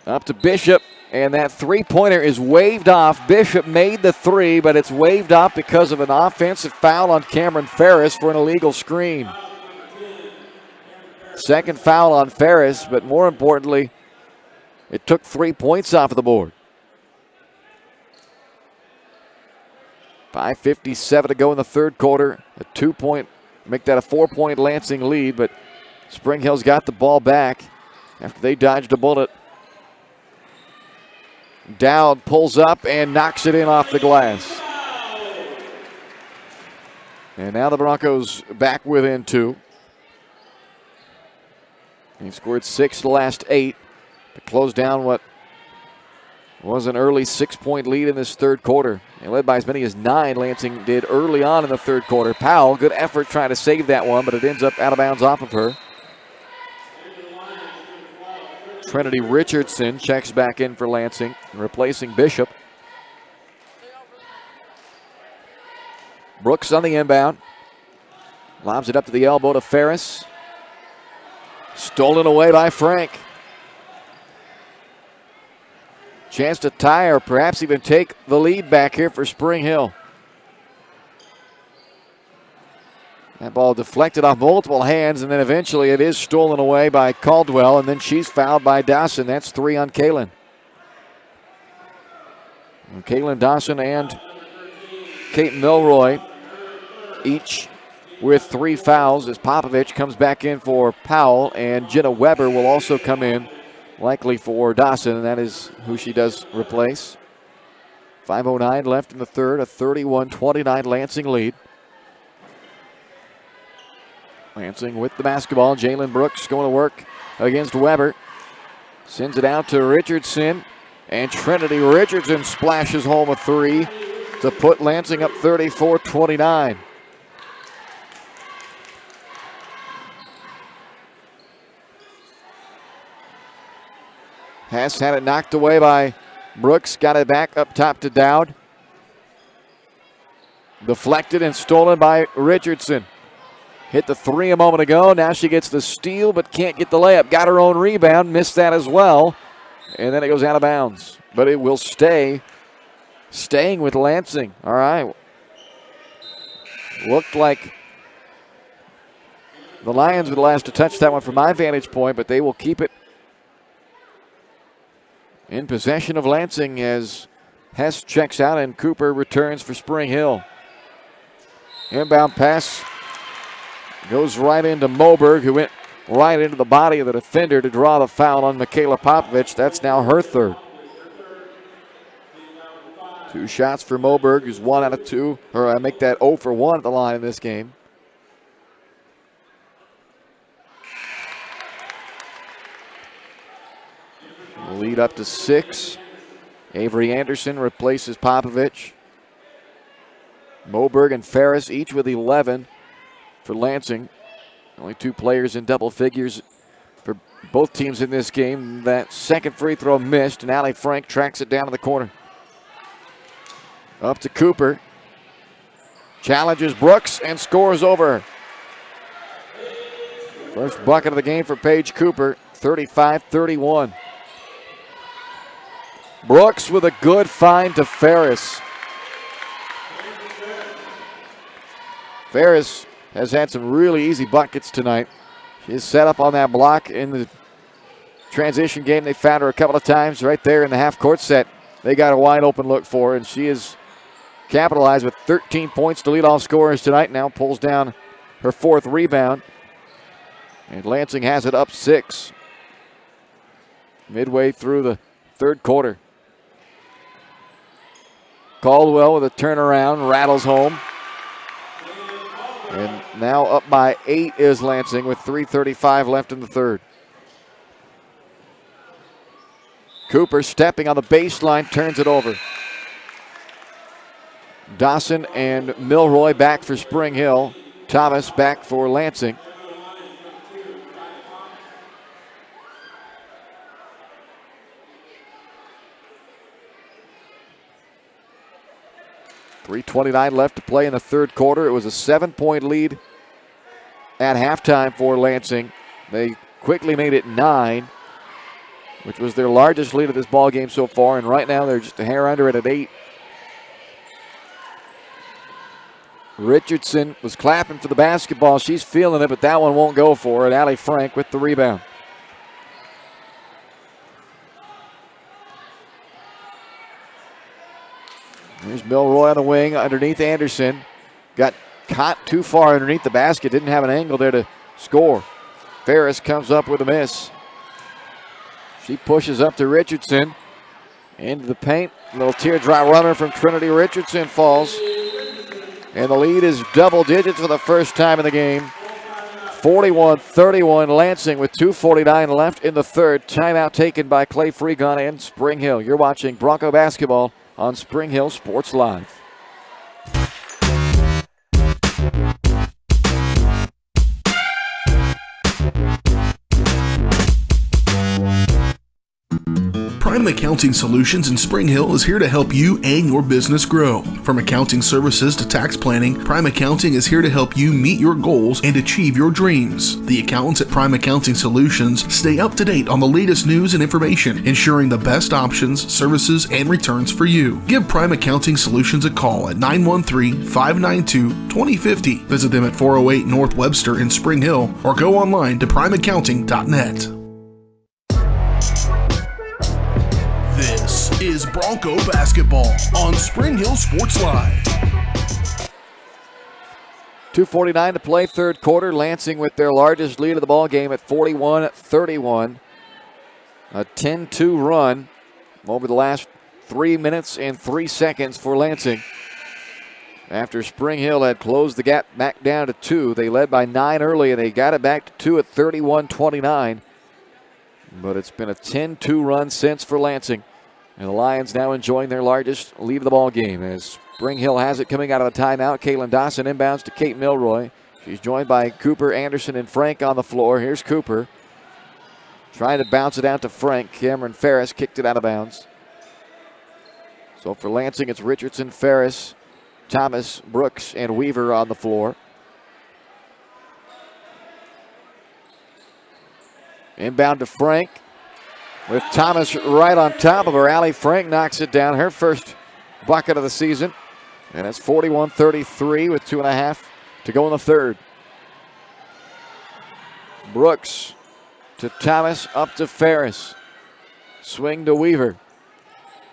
Speaker 3: Up to Bishop, and that three-pointer is waved off. Bishop made the three, but it's waved off because of an offensive foul on Cameron Ferris for an illegal screen. Second foul on Ferris, but more importantly, it took 3 points off of the board. 5:57 to go in the third quarter. A 2-point, make that a 4-point Lansing lead, but Spring Hill's got the ball back after they dodged a bullet. Dowd pulls up and knocks it in off the glass. And now the Broncos back within 2. They've scored 6 the last 8 to close down what was an early 6-point lead in this third quarter. They led by as many as 9, Lansing did early on in the third quarter. Powell, good effort trying to save that one, but it ends up out of bounds off of her. Trinity Richardson checks back in for Lansing, replacing Bishop. Brooks on the inbound. Lobs it up to the elbow to Ferris. Stolen away by Frank. Chance to tie or perhaps even take the lead back here for Spring Hill. That ball deflected off multiple hands, and then eventually it is stolen away by Caldwell, and then she's fouled by Dawson. That's 3 on Kaylin. Kaylin Dawson and Kate Milroy each with 3 fouls as Popovich comes back in for Powell, and Jenna Weber will also come in, likely for Dawson, and that is who she does replace. 5:09 left in the third, a 31-29 Lansing lead. Lansing with the basketball. Jalen Brooks going to work against Weber. Sends it out to Richardson, and Trinity Richardson splashes home a 3 to put Lansing up 34-29. Hess had it knocked away by Brooks. Got it back up top to Dowd. Deflected and stolen by Richardson. Hit the three a moment ago. Now she gets the steal but can't get the layup. Got her own rebound. Missed that as well. And then it goes out of bounds. But it will staying with Lansing. All right. Looked like the Lions were the last to touch that one from my vantage point, but they will keep it in possession of Lansing as Hess checks out and Cooper returns for Spring Hill. Inbound pass goes right into Moberg, who went right into the body of the defender to draw the foul on Michaela Popovich. That's now her third. 2 shots for Moberg, who's 1 out of 2, or make that 0 for 1 at the line in this game. Lead up to 6. Avery Anderson replaces Popovich. Moberg and Ferris each with 11 for Lansing. Only 2 players in double figures for both teams in this game. That second free throw missed, and Allie Frank tracks it down to the corner. Up to Cooper. Challenges Brooks and scores over her. First bucket of the game for Paige Cooper, 35-31. Brooks with a good find to Ferris. Ferris has had some really easy buckets tonight. She's set up on that block in the transition game. They found her a couple of times right there in the half-court set. They got a wide open look for her, and she is capitalized with 13 points to lead off scorers tonight. Now pulls down her 4th rebound. And Lansing has it up 6. Midway through the 3rd quarter. Caldwell with a turnaround, rattles home. And now up by 8 is Lansing with 3:35 left in the 3rd. Cooper stepping on the baseline, turns it over. Dawson and Milroy back for Spring Hill. Thomas back for Lansing. .329 left to play in the 3rd quarter. It was a 7-point lead at halftime for Lansing. They quickly made it 9, which was their largest lead of this ball game so far, and right now they're just a hair under it at 8. Richardson was clapping for the basketball. She's feeling it, but that one won't go for it. Allie Frank with the rebound. Here's Milroy on the wing underneath Anderson. Got caught too far underneath the basket. Didn't have an angle there to score. Ferris comes up with a miss. She pushes up to Richardson. Into the paint. Little teardrop runner from Trinity Richardson falls. And the lead is double digits for the first time in the game. 41-31 Lansing with 2:49 left in the 3rd. Timeout taken by Clay Freegon and Spring Hill. You're watching Bronco basketball on Spring Hill Sports Live.
Speaker 1: Prime Accounting Solutions in Spring Hill is here to help you and your business grow. From accounting services to tax planning, Prime Accounting is here to help you meet your goals and achieve your dreams. The accountants at Prime Accounting Solutions stay up to date on the latest news and information, ensuring the best options, services, and returns for you. Give Prime Accounting Solutions a call at 913-592-2050. Visit them at 408 North Webster in Spring Hill or go online to primeaccounting.net. This is Bronco basketball on Spring Hill Sports Live.
Speaker 3: 2:49 to play, 3rd quarter. Lansing with their largest lead of the ball game at 41-31. A 10-2 run over the last 3 minutes and 3 seconds for Lansing. After Spring Hill had closed the gap back down to 2, they led by 9 early, and they got it back to 2 at 31-29. But it's been a 10-2 run since for Lansing. And the Lions now enjoying their largest lead of the ball game as Spring Hill has it coming out of a timeout. Caitlin Dawson inbounds to Kate Milroy. She's joined by Cooper, Anderson, and Frank on the floor. Here's Cooper. Trying to bounce it out to Frank. Cameron Ferris kicked it out of bounds. So for Lansing, it's Richardson, Ferris, Thomas, Brooks, and Weaver on the floor. Inbound to Frank with Thomas right on top of her. Allie Frank knocks it down. Her first bucket of the season. And it's 41-33 with 2.5 to go in the third. Brooks to Thomas, up to Ferris. Swing to Weaver.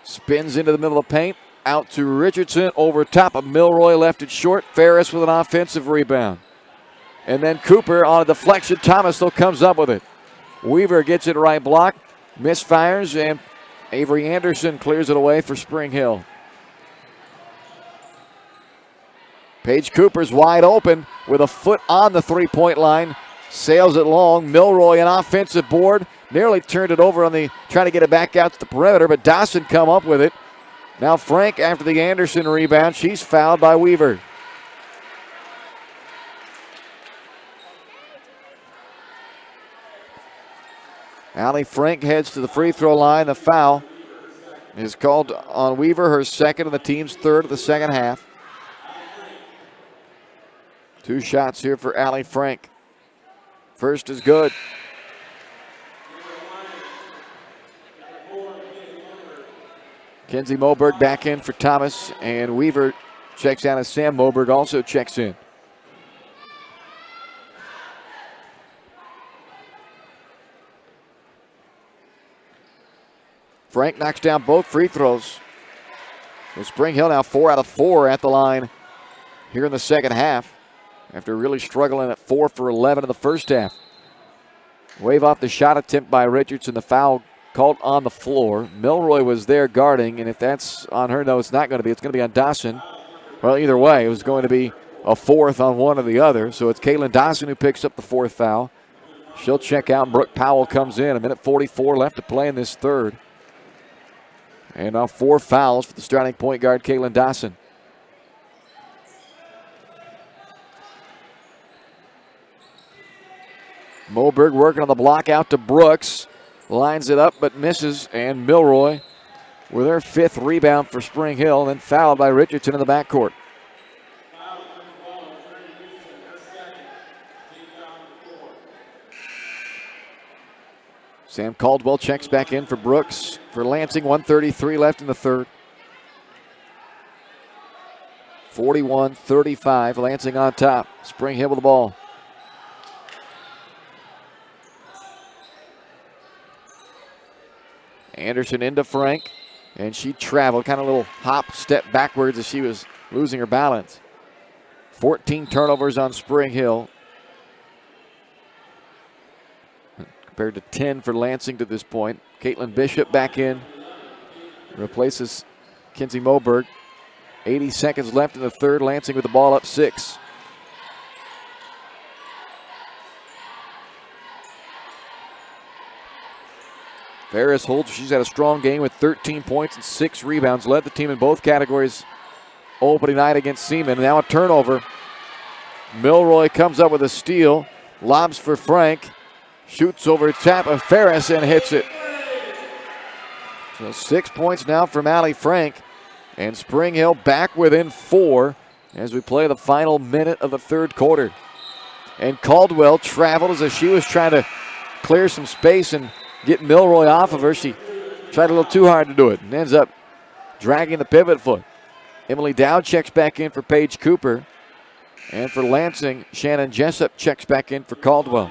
Speaker 3: Spins into the middle of the paint. Out to Richardson, over top of Milroy, left it short. Ferris with an offensive rebound. And then Cooper on a deflection. Thomas still comes up with it. Weaver gets it right block. Misfires, and Avery Anderson clears it away for Spring Hill. Paige Cooper's wide open with a foot on the three-point line. Sails it long. Milroy, an offensive board. Nearly turned it over on the, trying to get it back out to the perimeter, but Dawson come up with it. Now Frank after the Anderson rebound. She's fouled by Weaver. Allie Frank heads to the free throw line. The foul is called on Weaver, her second and the team's third of the second half. 2 shots here for Allie Frank. First is good. Kenzie Moberg back in for Thomas, and Weaver checks out as Sam Moberg also checks in. Frank knocks down both free throws. So Spring Hill now 4 out of 4 at the line here in the second half, after really struggling at 4 for 11 in the first half. Wave off the shot attempt by Richardson. The foul called on the floor. Milroy was there guarding, and if that's on her, no, it's not going to be. It's going to be on Dawson. Well, either way, it was going to be a fourth on one or the other. So it's Caitlin Dawson who picks up the fourth foul. She'll check out, and Brooke Powell comes in. 1:44 left to play in this third. And now 4 fouls for the starting point guard, Caitlin Dawson. Moberg working on the block out to Brooks. Lines it up but misses, and Milroy with her 5th rebound for Spring Hill, then fouled by Richardson in the backcourt. Sam Caldwell checks back in for Brooks. For Lansing, 1:33 left in the third. 41-35, Lansing on top. Spring Hill with the ball. Anderson into Frank, and she traveled, kind of a little hop, step backwards as she was losing her balance. 14 turnovers on Spring Hill, compared to 10 for Lansing to this point. Caitlin Bishop back in, replaces Kenzie Moberg. 80 seconds left in the third. Lansing with the ball up 6. Ferris holds. She's had a strong game with 13 points and 6 rebounds. Led the team in both categories opening night against Seaman. Now a turnover. Milroy comes up with a steal. Lobs for Frank. Shoots over top of Ferris and hits it. So 6 points now from Allie Frank. And Spring Hill back within 4 as we play the final minute of the third quarter. And Caldwell traveled as she was trying to clear some space and get Milroy off of her. She tried a little too hard to do it and ends up dragging the pivot foot. Emily Dowd checks back in for Paige Cooper. And for Lansing, Shannon Jessup checks back in for Caldwell.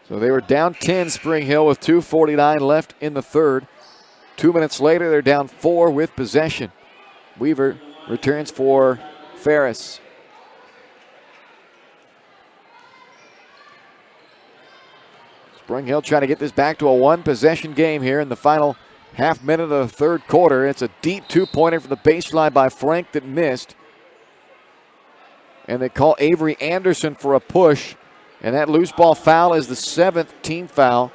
Speaker 3: So they were down 10, Spring Hill, with 2:49 left in the third. 2 minutes later, they're down 4 with possession. Weaver returns for Ferris. Spring Hill trying to get this back to a 1-possession game here in the final half minute of the third quarter. It's a deep 2-pointer from the baseline by Frank that missed. And they call Avery Anderson for a push. And that loose ball foul is the 7th team foul.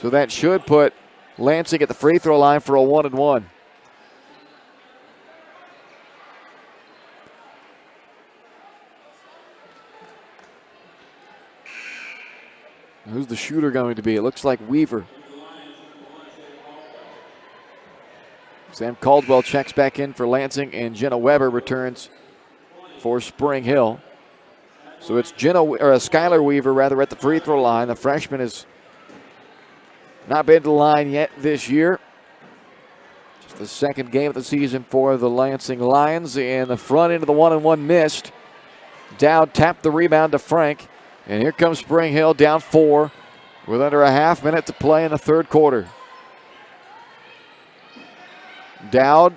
Speaker 3: So that should put Lansing at the free throw line for a 1-and-1. Who's the shooter going to be? It looks like Weaver. Sam Caldwell checks back in for Lansing, and Jenna Weber returns for Spring Hill. So it's Skylar Weaver rather at the free throw line. The freshman has not been to the line yet this year. Just the second game of the season for the Lansing Lions, and the front end of the 1-and-1 missed. Dowd tapped the rebound to Frank, and here comes Spring Hill down 4 with under a half minute to play in the third quarter. Dowd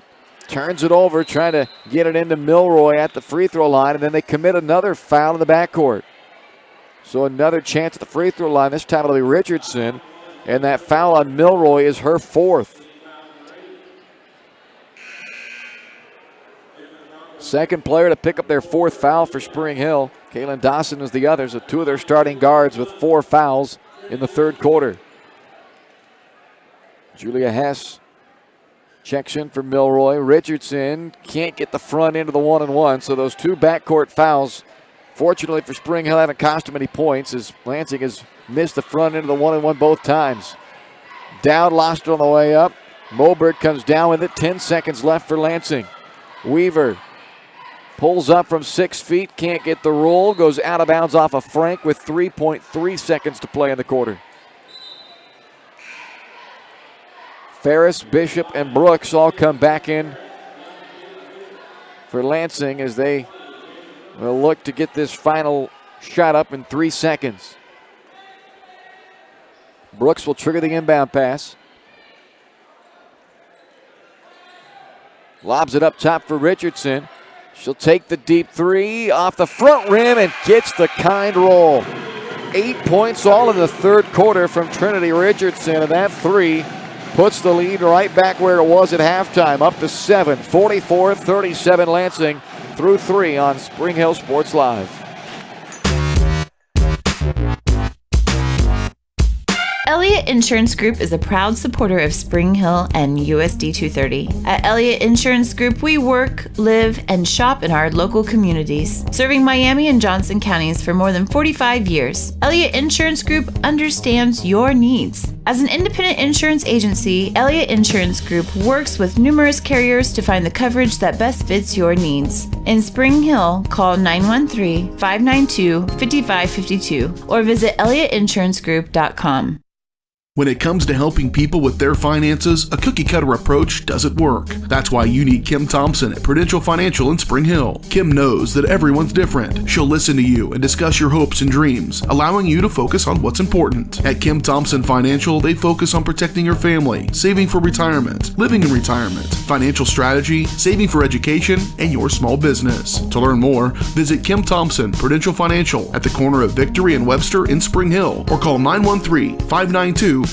Speaker 3: turns it over, trying to get it into Milroy at the free throw line, and then they commit another foul in the backcourt. So another chance at the free throw line. This time it'll be Richardson, and that foul on Milroy is her 4th. Second player to pick up their 4th foul for Spring Hill. Kaylin Dawson is the other, so 2 of their starting guards with 4 fouls in the third quarter. Julia Hess checks in for Milroy. Richardson can't get the front end of the 1-and-1, so those 2 backcourt fouls, fortunately for Spring Hill, haven't cost them any points, as Lansing has missed the front end of the 1-and-1 both times. Dowd lost it on the way up. Moberg comes down with it. 10 seconds left for Lansing. Weaver pulls up from 6 feet, can't get the roll, goes out of bounds off of Frank with 3.3 seconds to play in the quarter. Ferris, Bishop, and Brooks all come back in for Lansing as they will look to get this final shot up in 3 seconds. Brooks will trigger the inbound pass. Lobs it up top for Richardson. She'll take the deep 3 off the front rim and gets the kind roll. 8 points all in the third quarter from Trinity Richardson, and that 3 puts the lead right back where it was at halftime, up to 7. 44-37 Lansing through 3 on Spring Hill Sports Live.
Speaker 4: Elliott Insurance Group is a proud supporter of Spring Hill and USD 230. At Elliott Insurance Group, we work, live, and shop in our local communities, serving Miami and Johnson counties for more than 45 years. Elliott Insurance Group understands your needs. As an independent insurance agency, Elliott Insurance Group works with numerous carriers to find the coverage that best fits your needs. In Spring Hill, call 913-592-5552 or visit elliottInsurancegroup.com.
Speaker 1: When it comes to helping people with their finances, a cookie-cutter approach doesn't work. That's why you need Kim Thompson at Prudential Financial in Spring Hill. Kim knows that everyone's different. She'll listen to you and discuss your hopes and dreams, allowing you to focus on what's important. At Kim Thompson Financial, they focus on protecting your family, saving for retirement, living in retirement, financial strategy, saving for education, and your small business. To learn more, visit Kim Thompson Prudential Financial at the corner of Victory and Webster in Spring Hill, or call 913-592-5573.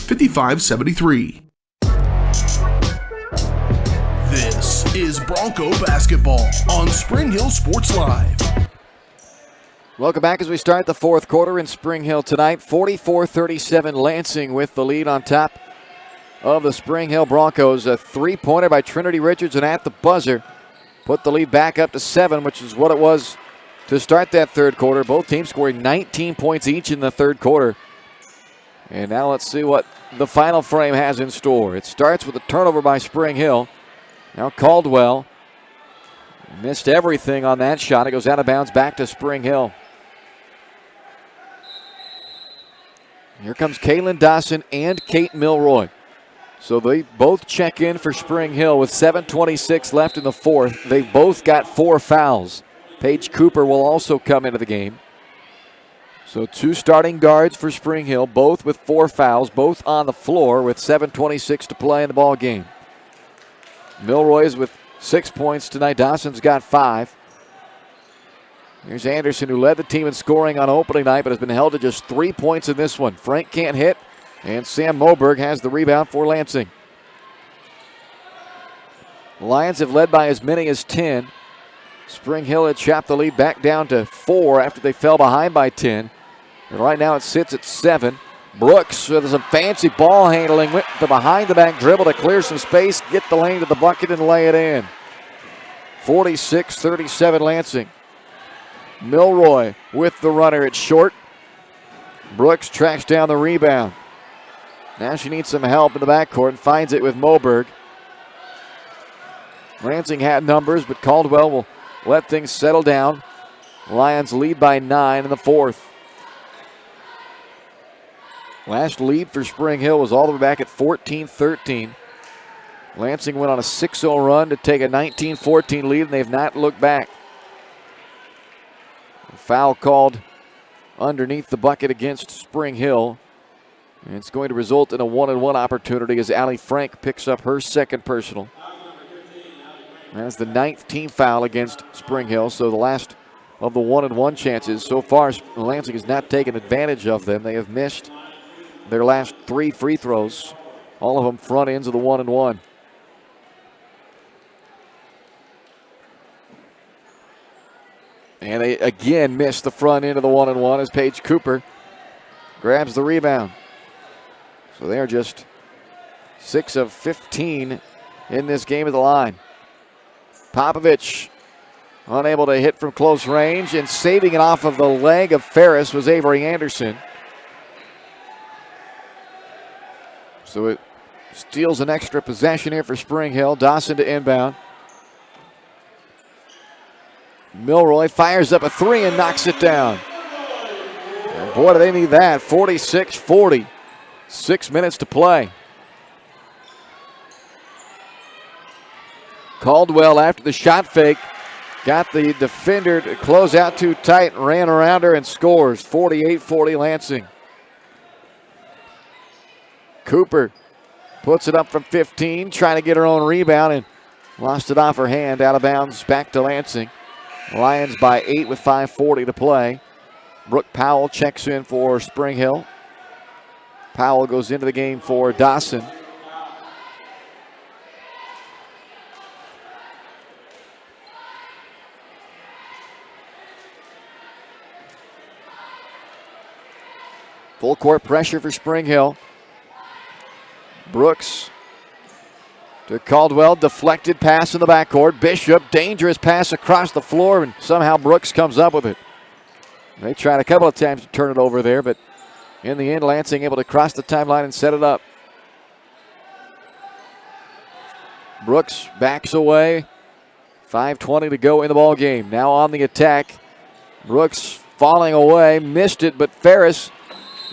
Speaker 1: This is Bronco basketball on Spring Hill Sports Live.
Speaker 3: Welcome back as we start the fourth quarter in Spring Hill tonight. 44-37 Lansing with the lead on top of the Spring Hill Broncos. A three-pointer by Trinity Richardson at the buzzer put the lead back up to 7, which is what it was to start that third quarter. Both teams scoring 19 points each in the third quarter. And now let's see what the final frame has in store. It starts with a turnover by Spring Hill. Now Caldwell missed everything on that shot. It goes out of bounds back to Spring Hill. Here comes Kaylin Dawson and Kate Milroy. So they both check in for Spring Hill with 7:26 left in the fourth. They've both got 4 fouls. Paige Cooper will also come into the game. So 2 starting guards for Spring Hill, both with 4 fouls, both on the floor with 7:26 to play in the ball game. Milroy is with 6 points tonight. Dawson's got 5. Here's Anderson, who led the team in scoring on opening night, but has been held to just 3 points in this one. Frank can't hit, and Sam Moberg has the rebound for Lansing. The Lions have led by as many as 10. Spring Hill had chopped the lead back down to 4 after they fell behind by 10. And right now it sits at 7. Brooks with some fancy ball handling, went the behind-the-back dribble to clear some space, get the lane to the bucket, and lay it in. 46-37 Lansing. Milroy with the runner. It's short. Brooks tracks down the rebound. Now she needs some help in the backcourt and finds it with Moberg. Lansing had numbers, but Caldwell will let things settle down. Lions lead by 9 in the fourth. Last lead for Spring Hill was all the way back at 14-13. Lansing went on a 6-0 run to take a 19-14 lead, and they've not looked back. A foul called underneath the bucket against Spring Hill. And it's going to result in a 1-and-1 opportunity as Allie Frank picks up her second personal. That's the 9th team foul against Spring Hill, so the last of the 1-and-1 chances. So far, Lansing has not taken advantage of them. They have missed their last 3 free throws, all of them front ends of the 1-and-1. And they again missed the front end of the 1-and-1 as Paige Cooper grabs the rebound. So they're just 6 of 15 in this game at the line. Popovich unable to hit from close range, and saving it off of the leg of Ferris was Avery Anderson. So it steals an extra possession here for Spring Hill. Dawson to inbound. Milroy fires up a 3 and knocks it down. And boy, do they need that. 46-40. 6 minutes to play. Caldwell, after the shot fake, got the defender to close out too tight, ran around her and scores. 48-40 Lansing. Cooper puts it up from 15, trying to get her own rebound and lost it off her hand, out of bounds, back to Lansing. Lions by 8 with 5:40 to play. Brooke Powell checks in for Spring Hill. Powell goes into the game for Dawson. Full court pressure for Spring Hill. Brooks to Caldwell, deflected pass in the backcourt. Bishop, dangerous pass across the floor, and somehow Brooks comes up with it. They tried a couple of times to turn it over there, but in the end, Lansing able to cross the timeline and set it up. Brooks backs away. 5:20 to go in the ball game. Now on the attack. Brooks falling away, missed it, but Ferris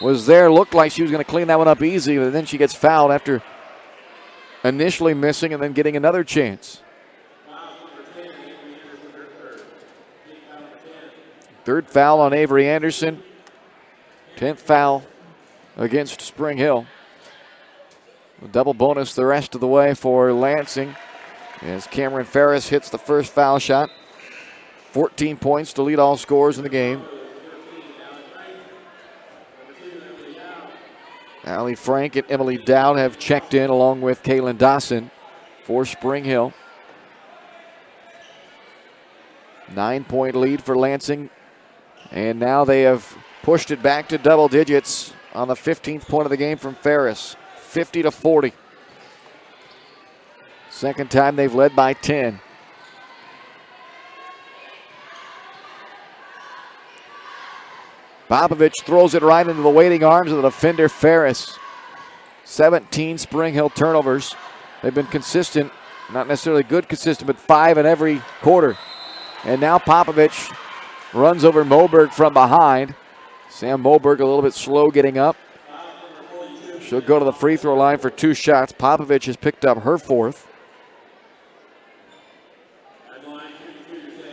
Speaker 3: was there. Looked like she was going to clean that one up easy, but then she gets fouled after initially missing and then getting another chance. Third foul on Avery Anderson. 10th foul against Spring Hill. A double bonus the rest of the way for Lansing as Cameron Ferris hits the first foul shot. 14 points to lead all scorers in the game. Allie Frank and Emily Dowd have checked in along with Kaylin Dawson for Spring Hill. 9-point lead for Lansing. And now they have pushed it back to double digits on the 15th point of the game from Ferris. 50-40. Second time they've led by 10. Popovich throws it right into the waiting arms of the defender Ferris. 17 Spring Hill turnovers. They've been consistent, not necessarily good consistent, but 5 in every quarter. And now Popovich runs over Moberg from behind. Sam Moberg a little bit slow getting up. She'll go to the free throw line for 2 shots. Popovich has picked up her 4th.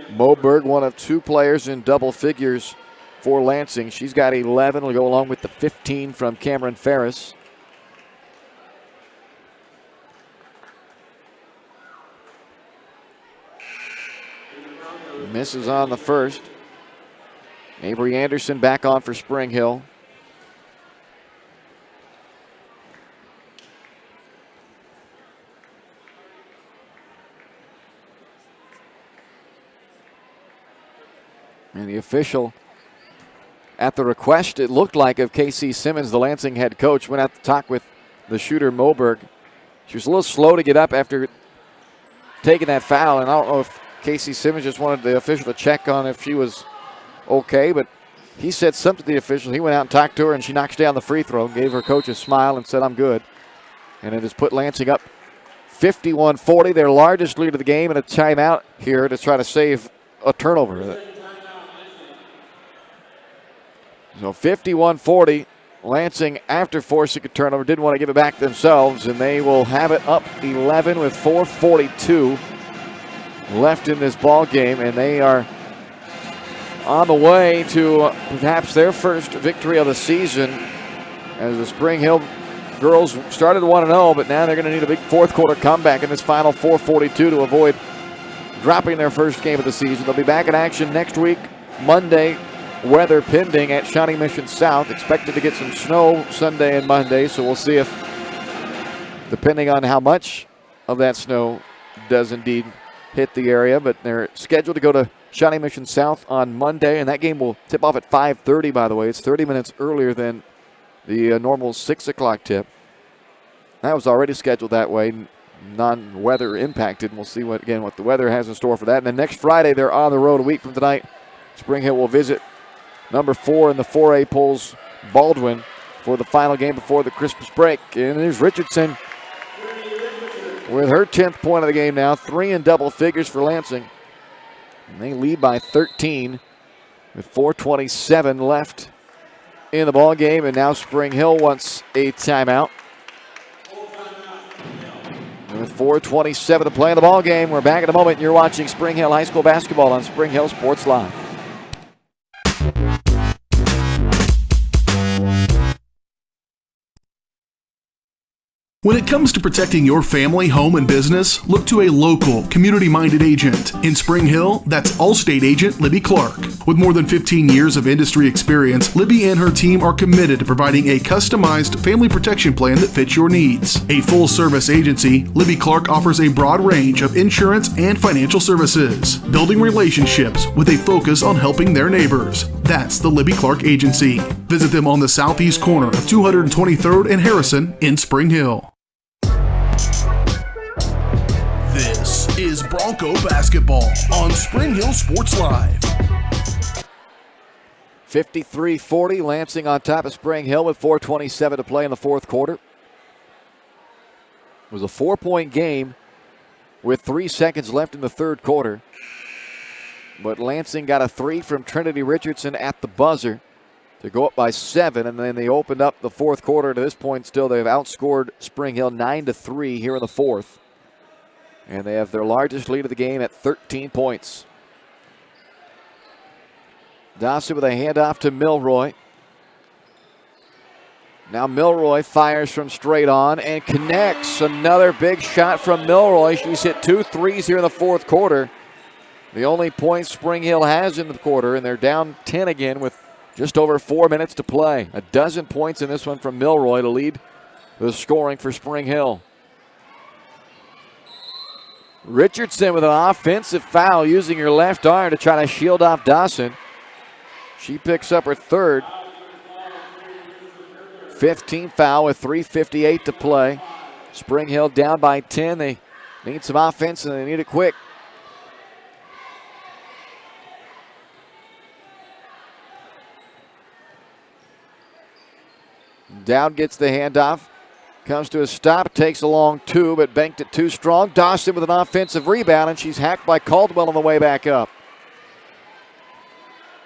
Speaker 3: Moberg, one of 2 players in double figures for Lansing. She's got 11. Will go along with the 15 from Cameron Ferris. Misses on the first. Avery Anderson back on for Spring Hill. And the official, at the request, it looked like, of Casey Simmons, the Lansing head coach, went out to talk with the shooter Moberg. She was a little slow to get up after taking that foul, and I don't know if Casey Simmons just wanted the official to check on if she was okay, but he said something to the official. He went out and talked to her, and she knocks down the free throw, gave her coach a smile, and said, "I'm good." And it has put Lansing up 51-40, their largest lead of the game, and a timeout here to try to save a turnover. So 51-40, Lansing, after forcing a turnover, didn't want to give it back themselves, and they will have it up 11 with 4:42 left in this ball game, and they are on the way to perhaps their first victory of the season as the Spring Hill girls started 1-0, but now they're going to need a big fourth quarter comeback in this final 4:42 to avoid dropping their first game of the season. They'll be back in action next week, Monday, weather pending at Shawnee Mission South. Expected to get some snow Sunday and Monday, so we'll see if, depending on how much of that snow does indeed hit the area, but they're scheduled to go to Shawnee Mission South on Monday, and that game will tip off at 5:30, by the way. It's 30 minutes earlier than the normal 6 o'clock tip. That was already scheduled that way, non-weather impacted, and we'll see what the weather has in store for that. And then next Friday, they're on the road a week from tonight. Spring Hill will visit number 4 in the 4A polls, Baldwin, for the final game before the Christmas break. And there's Richardson with her 10th point of the game now, 3 in double figures for Lansing. And they lead by 13 with 4:27 left in the ball game, and now Spring Hill wants a timeout. And with 4:27 to play in the ball game, we're back in a moment. You're watching Spring Hill High School basketball on Spring Hill Sports Live.
Speaker 1: When it comes to protecting your family, home, and business, look to a local, community-minded agent. In Spring Hill, that's Allstate agent Libby Clark. With more than 15 years of industry experience, Libby and her team are committed to providing a customized family protection plan that fits your needs. A full-service agency, Libby Clark offers a broad range of insurance and financial services, building relationships with a focus on helping their neighbors. That's the Libby Clark Agency. Visit them on the southeast corner of 223rd and Harrison in Spring Hill. This is Bronco basketball on Spring Hill Sports Live.
Speaker 3: 53-40, Lansing on top of Spring Hill with 4:27 to play in the fourth quarter. It was a 4-point game with 3 seconds left in the third quarter. But Lansing got a 3 from Trinity Richardson at the buzzer to go up by 7, and then they opened up the fourth quarter. To this point still, they've outscored Spring Hill 9-3 here in the fourth. And they have their largest lead of the game at 13 points. Dawson with a handoff to Milroy. Now Milroy fires from straight on and connects. Another big shot from Milroy. She's hit 2 threes here in the fourth quarter. The only points Spring Hill has in the quarter, and they're down 10 again with just over 4 minutes to play. 12 points in this one from Milroy to lead the scoring for Spring Hill. Richardson with an offensive foul using her left arm to try to shield off Dawson. She picks up her third. 15th foul with 3:58 to play. Spring Hill down by 10. They need some offense and they need it quick. Dowd gets the handoff. Comes to a stop, takes a long 2, but banked it too strong. Dawson with an offensive rebound, and she's hacked by Caldwell on the way back up.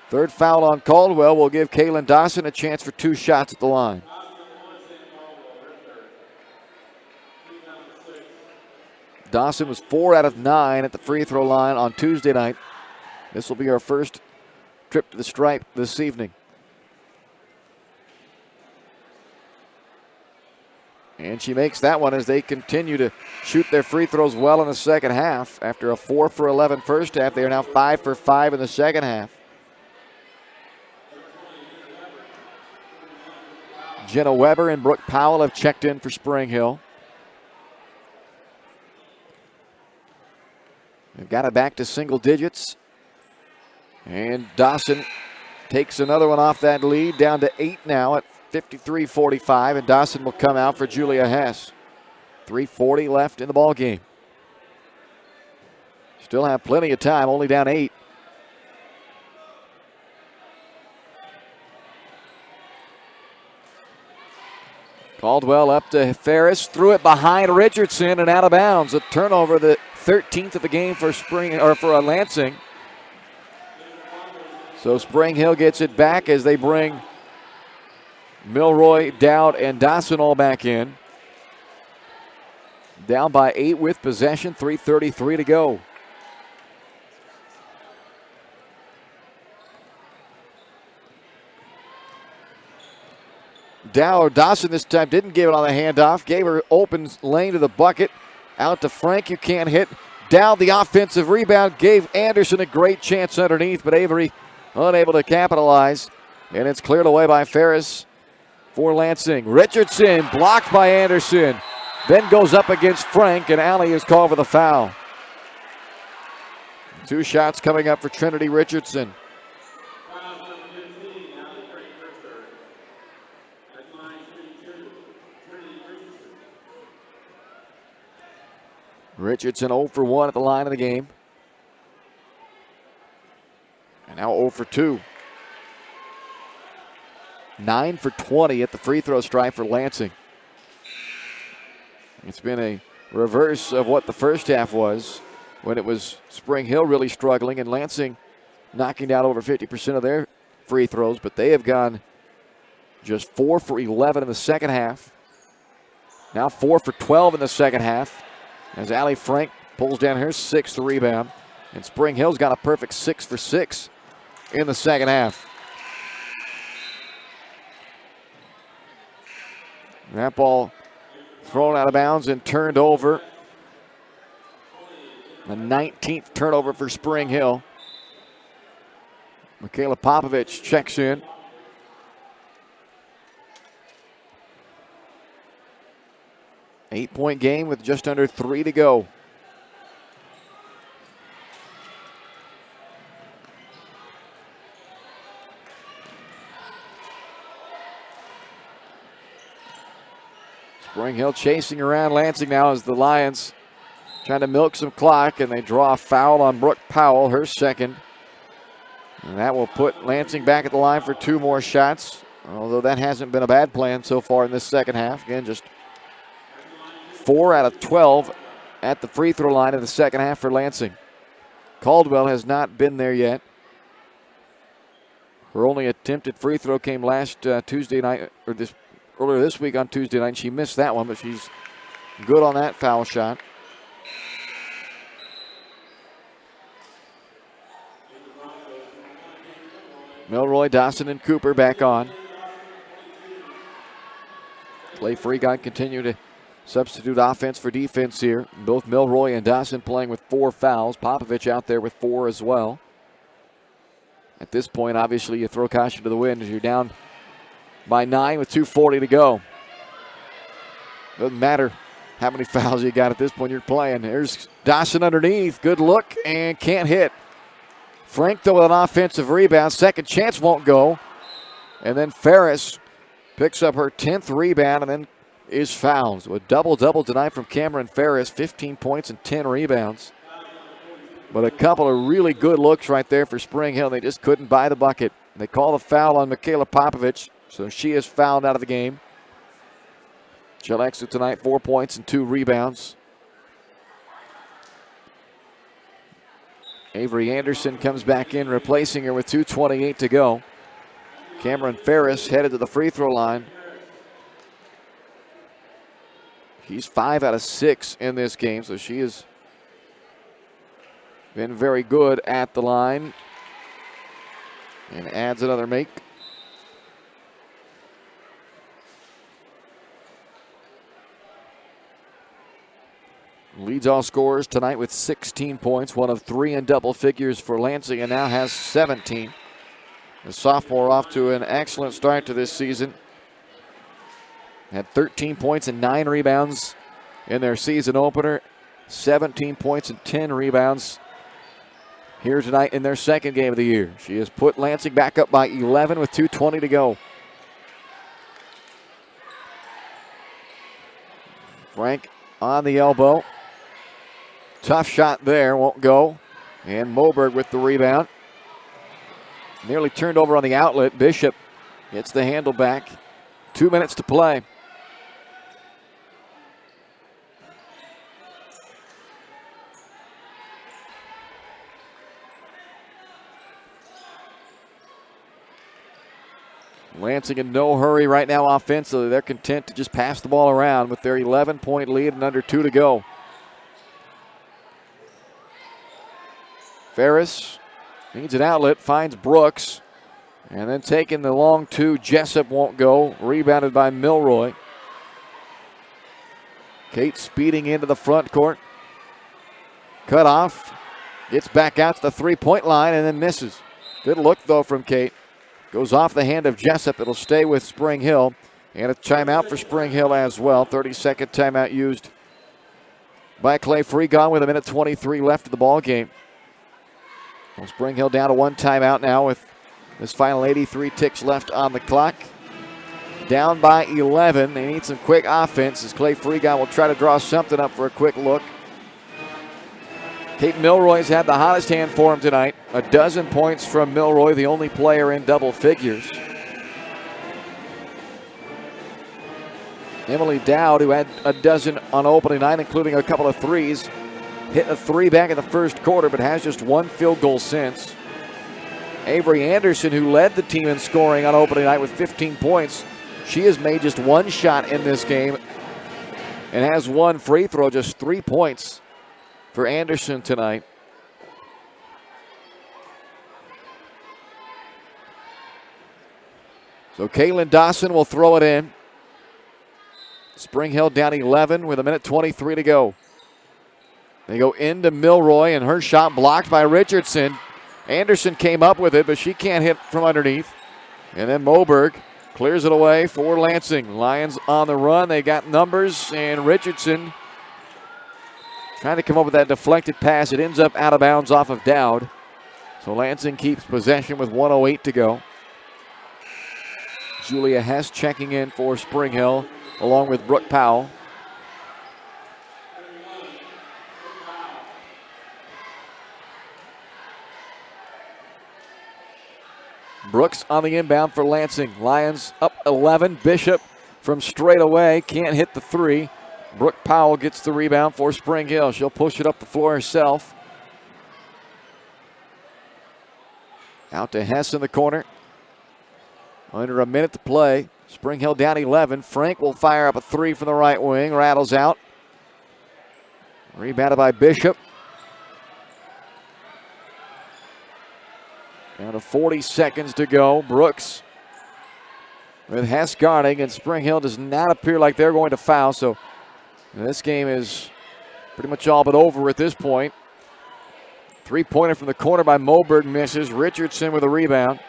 Speaker 3: Third foul on Caldwell will give Kaylin Dawson a chance for 2 shots at the line. Dawson was 4 out of 9 at the free throw line on Tuesday night. This will be her first trip to the stripe this evening. And she makes that one as they continue to shoot their free throws well in the second half. After a 4 for 11 first half, they are now 5 for 5 in the second half. Jenna Weber and Brooke Powell have checked in for Spring Hill. They've got it back to single digits. And Dawson takes another one off that lead, down to 8 now at 53-45, and Dawson will come out for Julia Hess. 3:40 left in the ball game. Still have plenty of time, only down 8. Caldwell up to Ferris, threw it behind Richardson and out of bounds. A turnover, the 13th of the game for Lansing. So Spring Hill gets it back as they bring Milroy, Dowd, and Dawson all back in. Down by 8 with possession, 3:33 to go. Dawson this time didn't give it on the handoff. Gave her open lane to the bucket. Out to Frank, who can't hit. Down the offensive rebound. Gave Anderson a great chance underneath, but Avery unable to capitalize. And it's cleared away by Ferris for Lansing. Richardson blocked by Anderson. Then goes up against Frank, and Alley is called for the foul. 2 shots coming up for Trinity Richardson. Richardson 0 for 1 at the line of the game. And now 0 for 2. 9 for 20 at the free throw stripe for Lansing. It's been a reverse of what the first half was, when it was Spring Hill really struggling and Lansing knocking down over 50% of their free throws, but they have gone just 4 for 11 in the second half. Now 4 for 12 in the second half, as Allie Frank pulls down her 6th rebound. And Spring Hill's got a perfect 6 for 6 in the second half. That ball thrown out of bounds and turned over. The 19th turnover for Spring Hill. Michaela Popovich checks in. Eight-point game with just under 3 to go. Spring Hill chasing around Lansing now as the Lions trying to milk some clock, and they draw a foul on Brooke Powell, her second. And that will put Lansing back at the line for 2 more shots, although that hasn't been a bad plan so far in this second half. Again, just 4 out of 12 at the free throw line in the second half for Lansing. Caldwell has not been there yet. Her only attempted free throw came last Tuesday night, or earlier this week on Tuesday night. She missed that one, but she's good on that foul shot. Milroy, Dawson, and Cooper back on. Clay Freegon continue to substitute offense for defense here. Both Milroy and Dawson playing with 4 fouls. Popovich out there with 4 as well. At this point, obviously, you throw caution to the wind as you're down by 9 with 2:40 to go. Doesn't matter how many fouls you got at this point, you're playing. There's Dawson underneath. Good look and can't hit. Frank, though, with an offensive rebound. Second chance won't go. And then Ferris picks up her 10th rebound and then is fouled. So a double-double tonight from Cameron Ferris, 15 points and 10 rebounds. But a couple of really good looks right there for Spring Hill. They just couldn't buy the bucket. They call the foul on Michaela Popovich, so she is fouled out of the game. She'll exit tonight, 4 points and 2 rebounds. Avery Anderson comes back in, replacing her with 2:28 to go. Cameron Ferris headed to the free throw line. She's 5 out of 6 in this game, so she has been very good at the line. And adds another make. Leads all scorers tonight with 16 points, one of 3 in double figures for Lansing, and now has 17. The sophomore off to an excellent start to this season. Had 13 points and 9 rebounds in their season opener. 17 points and 10 rebounds here tonight in their second game of the year. She has put Lansing back up by 11 with 2:20 to go. Frank on the elbow. Tough shot there, won't go. And Moberg with the rebound. Nearly turned over on the outlet. Bishop gets the handle back. 2 minutes to play. Lansing in no hurry right now offensively. They're content to just pass the ball around with their 11-point lead and under 2 to go. Ferris needs an outlet, finds Brooks, and then taking the long 2, Jessup won't go. Rebounded by Milroy. Kate speeding into the front court. Cut off. Gets back out to the three-point line and then misses. Good look, though, from Kate. Goes off the hand of Jessup. It'll stay with Spring Hill. And a timeout for Spring Hill as well. 30-second timeout used by Clay Pregame with 1:23 left of the ball game. Well, Spring Hill down to 1 timeout now with this final 83 ticks left on the clock. Down by 11. They need some quick offense as Clay Pregame will try to draw something up for a quick look. Kate Milroy's had the hottest hand for him tonight. 12 points from Milroy, the only player in double figures. Emily Dowd, who had 12 on opening night, including a couple of threes, hit a 3 back in the first quarter, but has just 1 field goal since. Avery Anderson, who led the team in scoring on opening night with 15 points, she has made just 1 shot in this game and has 1 free throw, just 3 points for Anderson tonight. So Caitlin Dawson will throw it in. Spring Hill down 11 with 1:23 to go. They go into Milroy, and her shot blocked by Richardson. Anderson came up with it, but she can't hit from underneath. And then Moberg clears it away for Lansing. Lions on the run. They got numbers, and Richardson trying to come up with that deflected pass. It ends up out of bounds off of Dowd. So Lansing keeps possession with 1:08 to go. Julia Hess checking in for Spring Hill along with Brooke Powell. Brooks on the inbound for Lansing. Lions up 11. Bishop from straight away can't hit the 3. Brooke Powell gets the rebound for Spring Hill. She'll push it up the floor herself. Out to Hess in the corner. Under a minute to play. Spring Hill down 11. Frank will fire up a 3 from the right wing. Rattles out. Rebounded by Bishop. Down to 40 seconds to go. Brooks with Hess guarding, and Spring Hill does not appear like they're going to foul, so this game is pretty much all but over at this point. 3-pointer from the corner by Moberg misses. Richardson with a rebound.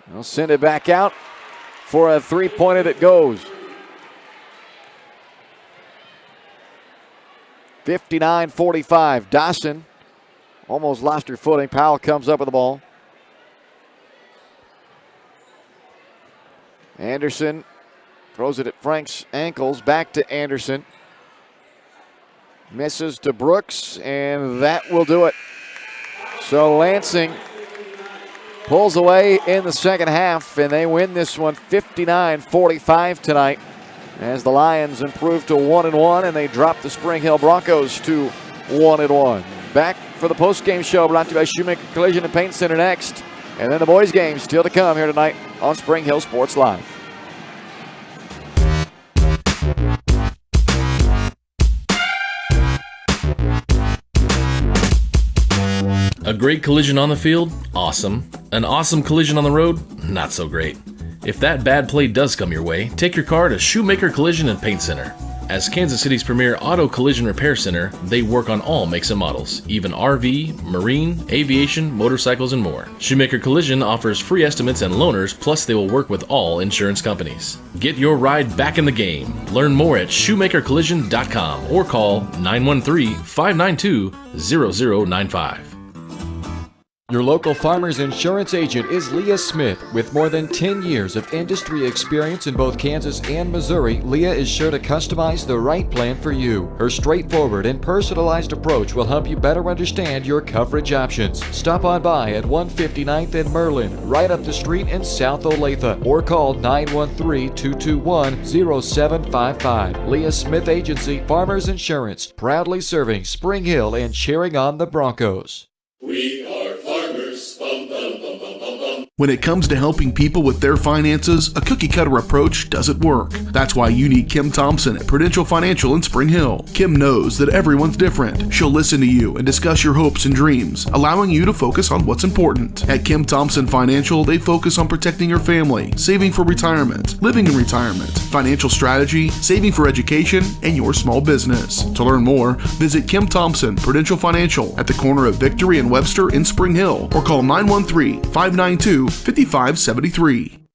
Speaker 3: They'll send it back out for a 3-pointer that goes. 59-45. Dawson almost lost her footing. Powell comes up with the ball. Anderson throws it at Frank's ankles. Back to Anderson. Misses to Brooks, and that will do it. So Lansing pulls away in the second half, and they win this one 59-45 tonight as the Lions improve to 1-1, and they drop the Spring Hill Broncos to 1-1. Back for the postgame show brought to you by Shoemaker Collision and Paint Center next. And then the boys' game still to come here tonight on Spring Hill Sports Live.
Speaker 5: A great collision on the field? Awesome. An awesome collision on the road? Not so great. If that bad play does come your way, take your car to Shoemaker Collision and Paint Center. As Kansas City's premier auto collision repair center, they work on all makes and models, even RV, marine, aviation, motorcycles, and more. Shoemaker Collision offers free estimates and loaners, plus they will work with all insurance companies. Get your ride back in the game. Learn more at shoemakercollision.com or call 913-592-0095.
Speaker 7: Your local Farmers Insurance agent is Leah Smith. With more than 10 years of industry experience in both Kansas and Missouri, Leah is sure to customize the right plan for you. Her straightforward and personalized approach will help you better understand your coverage options. Stop on by at 159th and Merlin, right up the street in South Olathe, or call 913-221-0755. Leah Smith Agency, Farmers Insurance, proudly serving Spring Hill and cheering on the Broncos.
Speaker 6: We are farmers. Bum, bum, bum, bum, bum, bum.
Speaker 1: When it comes to helping people with their finances, a cookie-cutter approach doesn't work. That's why you need Kim Thompson at Prudential Financial in Spring Hill. Kim knows that everyone's different. She'll listen to you and discuss your hopes and dreams, allowing you to focus on what's important. At Kim Thompson Financial, they focus on protecting your family, saving for retirement, living in retirement, financial strategy, saving for education, and your small business. To learn more, visit Kim Thompson Prudential Financial at the corner of Victory and Webster in Spring Hill, or call 913-592-5573.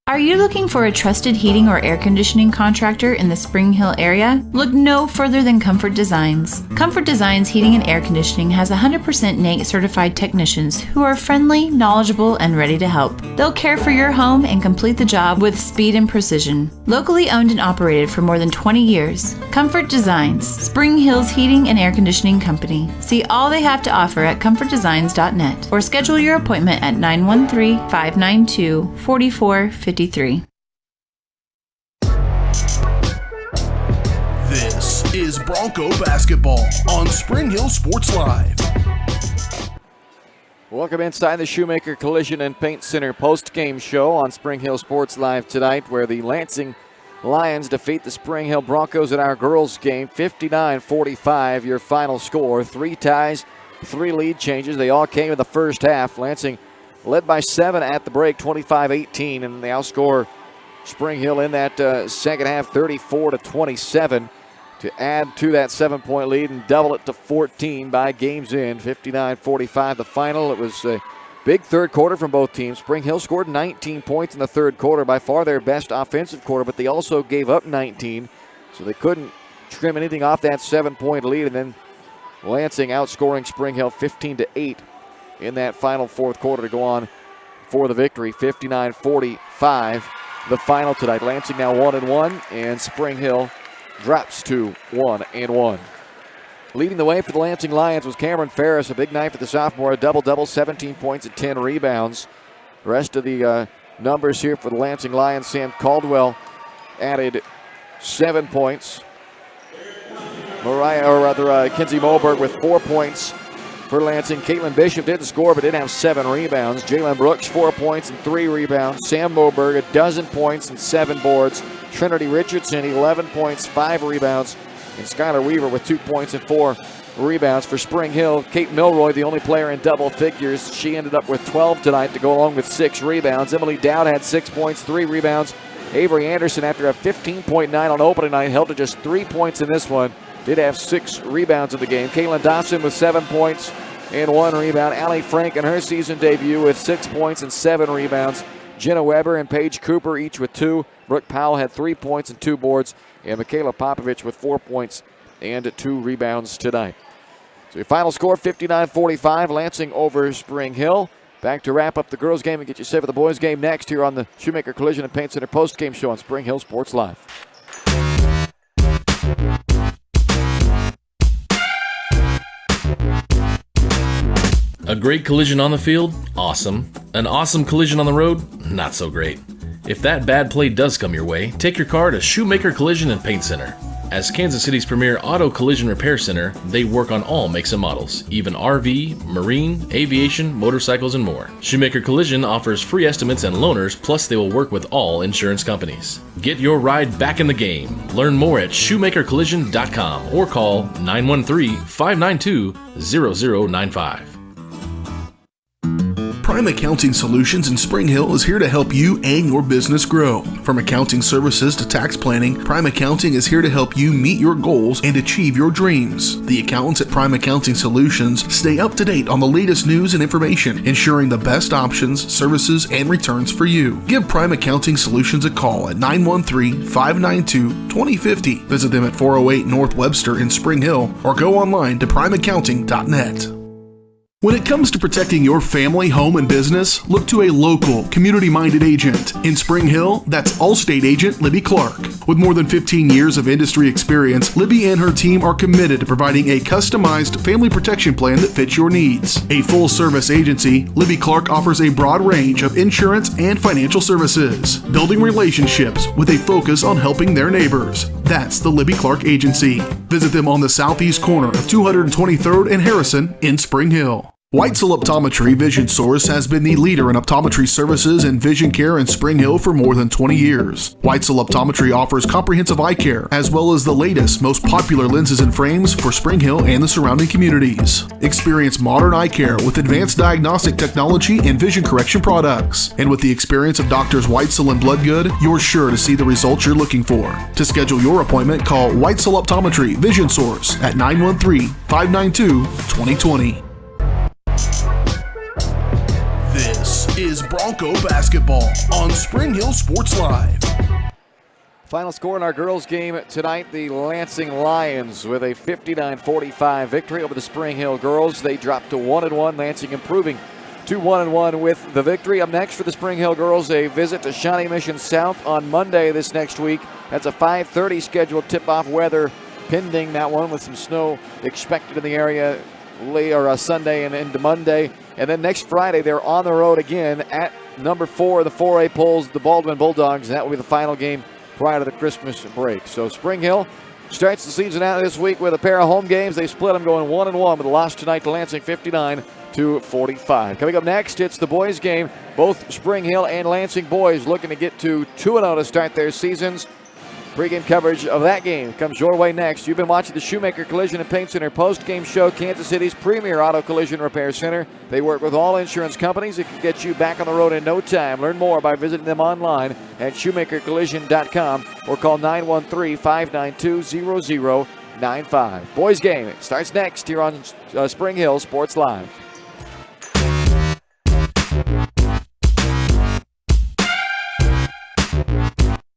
Speaker 4: Are you looking for a trusted heating or air conditioning contractor in the Spring Hill area? Look no further than Comfort Designs. Comfort Designs Heating and Air Conditioning has 100% NATE certified technicians who are friendly, knowledgeable, and ready to help. They'll care for your home and complete the job with speed and precision. Locally owned and operated for more than 20 years, Comfort Designs, Spring Hill's heating and air conditioning company. See all they have to offer at comfortdesigns.net or schedule your appointment at 913-592-4453.
Speaker 1: This is Bronco basketball on Spring Hill Sports Live.
Speaker 3: Welcome inside the Shoemaker Collision and Paint Center post-game show on Spring Hill Sports Live tonight, where the Lansing Lions defeat the Spring Hill Broncos in our girls game, 59-45, your final score. 3 ties, 3 lead changes. They all came in the first half. Lansing led by 7 at the break, 25-18, and they outscore Spring Hill in that second half, 34-27, to add to that 7-point lead and double it to 14 by game's end, 59-45 the final. It was a big third quarter from both teams. Spring Hill scored 19 points in the third quarter, by far their best offensive quarter, but they also gave up 19, so they couldn't trim anything off that 7-point lead, and then Lansing outscoring Spring Hill 15-8 in that final fourth quarter to go on for the victory. 59-45 the final tonight. Lansing now 1-1, and Spring Hill drops to 1-1. Leading the way for the Lansing Lions was Cameron Ferris. A big night for the sophomore, a double-double, 17 points and 10 rebounds. The rest of the numbers here for the Lansing Lions: Sam Caldwell added 7 points. Kinsey Moberg with 4 points for Lansing. Caitlin Bishop didn't score but did have 7 rebounds. Jalen Brooks, 4 points and 3 rebounds. Sam Moberg, 12 points and 7 boards. Trinity Richardson, 11 points, 5 rebounds. And Skylar Weaver with 2 points and 4 rebounds. For Spring Hill, Kate Milroy, the only player in double figures. She ended up with 12 tonight to go along with 6 rebounds. Emily Dowd had 6 points, 3 rebounds. Avery Anderson, after a 15.9 on opening night, held to just 3 points in this one. Did have 6 rebounds in the game. Caitlin Dobson with 7 points and 1 rebound. Allie Frank in her season debut with 6 points and 7 rebounds. Jenna Weber and Paige Cooper each with 2. Brooke Powell had 3 points and 2 boards. And Michaela Popovich with 4 points and 2 rebounds tonight. So your final score, 59-45, Lansing over Spring Hill. Back to wrap up the girls' game and get you set for the boys' game next here on the Shoemaker Collision and Paint Center post-game show on Spring Hill Sports Live.
Speaker 5: A great collision on the field? Awesome. An awesome collision on the road? Not so great. If that bad play does come your way, take your car to Shoemaker Collision and Paint Center. As Kansas City's premier auto collision repair center, they work on all makes and models, even RV, marine, aviation, motorcycles, and more. Shoemaker Collision offers free estimates and loaners, plus they will work with all insurance companies. Get your ride back in the game. Learn more at shoemakercollision.com or call 913-592-0095.
Speaker 1: Prime Accounting Solutions in Spring Hill is here to help you and your business grow. From accounting services to tax planning, Prime Accounting is here to help you meet your goals and achieve your dreams. The accountants at Prime Accounting Solutions stay up to date on the latest news and information, ensuring the best options, services, and returns for you. Give Prime Accounting Solutions a call at 913-592-2050. Visit them at 408 North Webster in Spring Hill or go online to primeaccounting.net. When it comes to protecting your family, home, and business, look to a local, community-minded agent. In Spring Hill, that's Allstate agent Libby Clark. With more than 15 years of industry experience, Libby and her team are committed to providing a customized family protection plan that fits your needs. A full-service agency, Libby Clark offers a broad range of insurance and financial services, building relationships with a focus on helping their neighbors. That's the Libby Clark Agency. Visit them on the southeast corner of 223rd and Harrison in Spring Hill. Weitzel Optometry Vision Source has been the leader in optometry services and vision care in Spring Hill for more than 20 years. Weitzel Optometry offers comprehensive eye care, as well as the latest, most popular lenses and frames for Spring Hill and the surrounding communities. Experience modern eye care with advanced diagnostic technology and vision correction products. And with the experience of Doctors Weitzel and Bloodgood, you're sure to see the results you're looking for. To schedule your appointment, call Weitzel Optometry Vision Source at 913-592-2020. This is Bronco basketball on Spring Hill Sports Live.
Speaker 3: Final score in our girls' game tonight, the Lansing Lions with a 59-45 victory over the Spring Hill girls. They dropped to 1-1, Lansing improving to 1-1 with the victory. Up next for the Spring Hill girls, a visit to Shawnee Mission South on Monday this next week. That's a 5:30 scheduled tip-off, weather pending that one with some snow expected in the area Sunday and into Monday. And then next Friday, they're on the road again at number 4 of the 4A polls, the Baldwin Bulldogs. That will be the final game prior to the Christmas break. So Spring Hill starts the season out this week with a pair of home games. They split them going 1-1 with a loss tonight to Lansing 59-45. Coming up next, it's the boys game. Both Spring Hill and Lansing boys looking to get to 2-0 to start their seasons. Pre-game coverage of that game comes your way next. You've been watching the Shoemaker Collision and Paint Center post-game show, Kansas City's premier auto collision repair center. They work with all insurance companies. It can get you back on the road in no time. Learn more by visiting them online at shoemakercollision.com or call 913-592-0095. Boys game, it starts next here on Spring Hill Sports Live.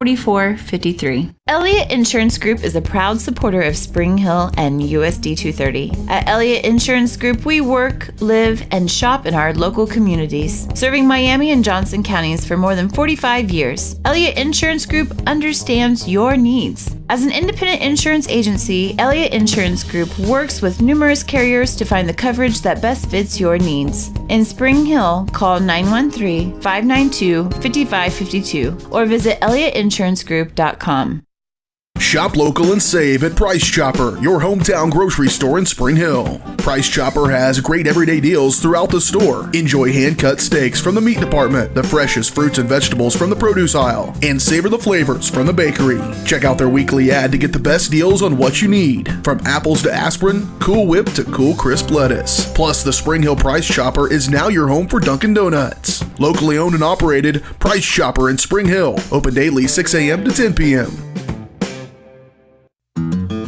Speaker 4: 4453. Elliott Insurance Group is a proud supporter of Spring Hill and USD 230. At Elliott Insurance Group, we work, live, and shop in our local communities, serving Miami and Johnson counties for more than 45 years. Elliott Insurance Group understands your needs. As an independent insurance agency, Elliott Insurance Group works with numerous carriers to find the coverage that best fits your needs. In Spring Hill, call 913-592-5552 or visit elliottInsuranceGroup.com.
Speaker 1: Shop local and save at Price Chopper, your hometown grocery store in Spring Hill. Price Chopper has great everyday deals throughout the store. Enjoy hand-cut steaks from the meat department, the freshest fruits and vegetables from the produce aisle, and savor the flavors from the bakery. Check out their weekly ad to get the best deals on what you need, from apples to aspirin, Cool Whip to cool crisp lettuce. Plus, the Spring Hill Price Chopper is now your home for Dunkin' Donuts. Locally owned and operated, Price Chopper in Spring Hill. Open daily 6 a.m. to 10 p.m.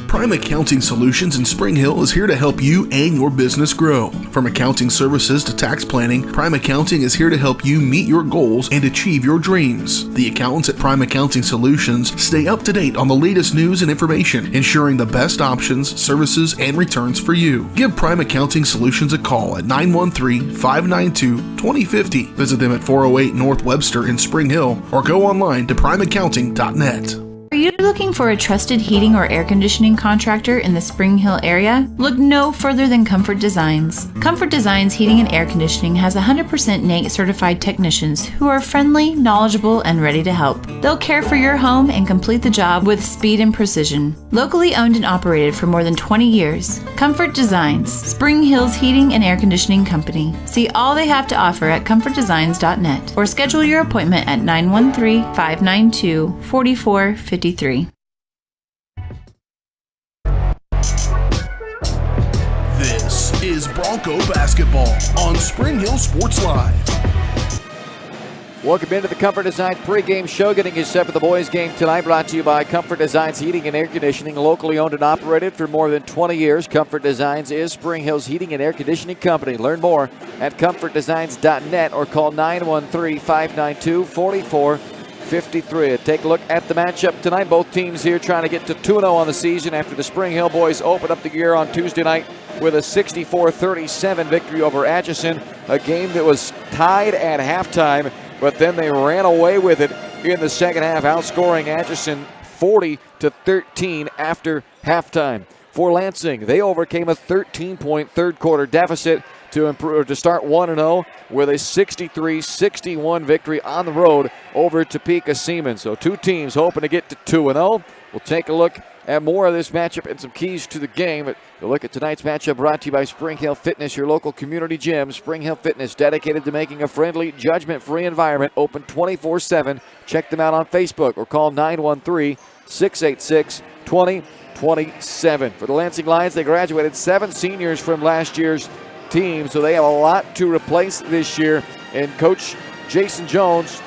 Speaker 1: Prime Accounting Solutions in Spring Hill is here to help you and your business grow. From accounting services to tax planning, Prime Accounting is here to help you meet your goals and achieve your dreams. The accountants at Prime Accounting Solutions stay up to date on the latest news and information, ensuring the best options, services, and returns for you. Give Prime Accounting Solutions a call at 913-592-2050. Visit them at 408 North Webster in Spring Hill or go online to primeaccounting.net.
Speaker 4: Are you looking for a trusted heating or air conditioning contractor in the Spring Hill area? Look no further than Comfort Designs. Comfort Designs Heating and Air Conditioning has 100% NATE certified technicians who are friendly, knowledgeable, and ready to help. They'll care for your home and complete the job with speed and precision. Locally owned and operated for more than 20 years, Comfort Designs, Spring Hill's heating and air conditioning company. See all they have to offer at comfortdesigns.net or schedule your appointment at 913-592-4453.
Speaker 1: This is Bronco basketball on Spring Hill Sports Live.
Speaker 3: Welcome into the Comfort Designs pregame show, getting you set for the boys' game tonight. Brought to you by Comfort Designs Heating and Air Conditioning, locally owned and operated for more than 20 years. Comfort Designs is Spring Hill's heating and air conditioning company. Learn more at comfortdesigns.net or call 913-592-4453. Take a look at the matchup tonight. Both teams here trying to get to 2-0 on the season after the Spring Hill boys opened up the year on Tuesday night with a 64-37 victory over Atchison, a game that was tied at halftime, but then they ran away with it in the second half, outscoring Atchison 40-13 after halftime. For Lansing, they overcame a 13-point third-quarter deficit to start 1-0 with a 63-61 victory on the road over Topeka Seaman. So two teams hoping to get to 2-0. We'll take a look at more of this matchup and some keys to the game. You'll look at tonight's matchup brought to you by Spring Hill Fitness, your local community gym. Spring Hill Fitness, dedicated to making a friendly, judgment-free environment, open 24/7. Check them out on Facebook or call 913-686-2027. For the Lansing Lions, they graduated 7 seniors from last year's team, so they have a lot to replace this year. And Coach Jason Jones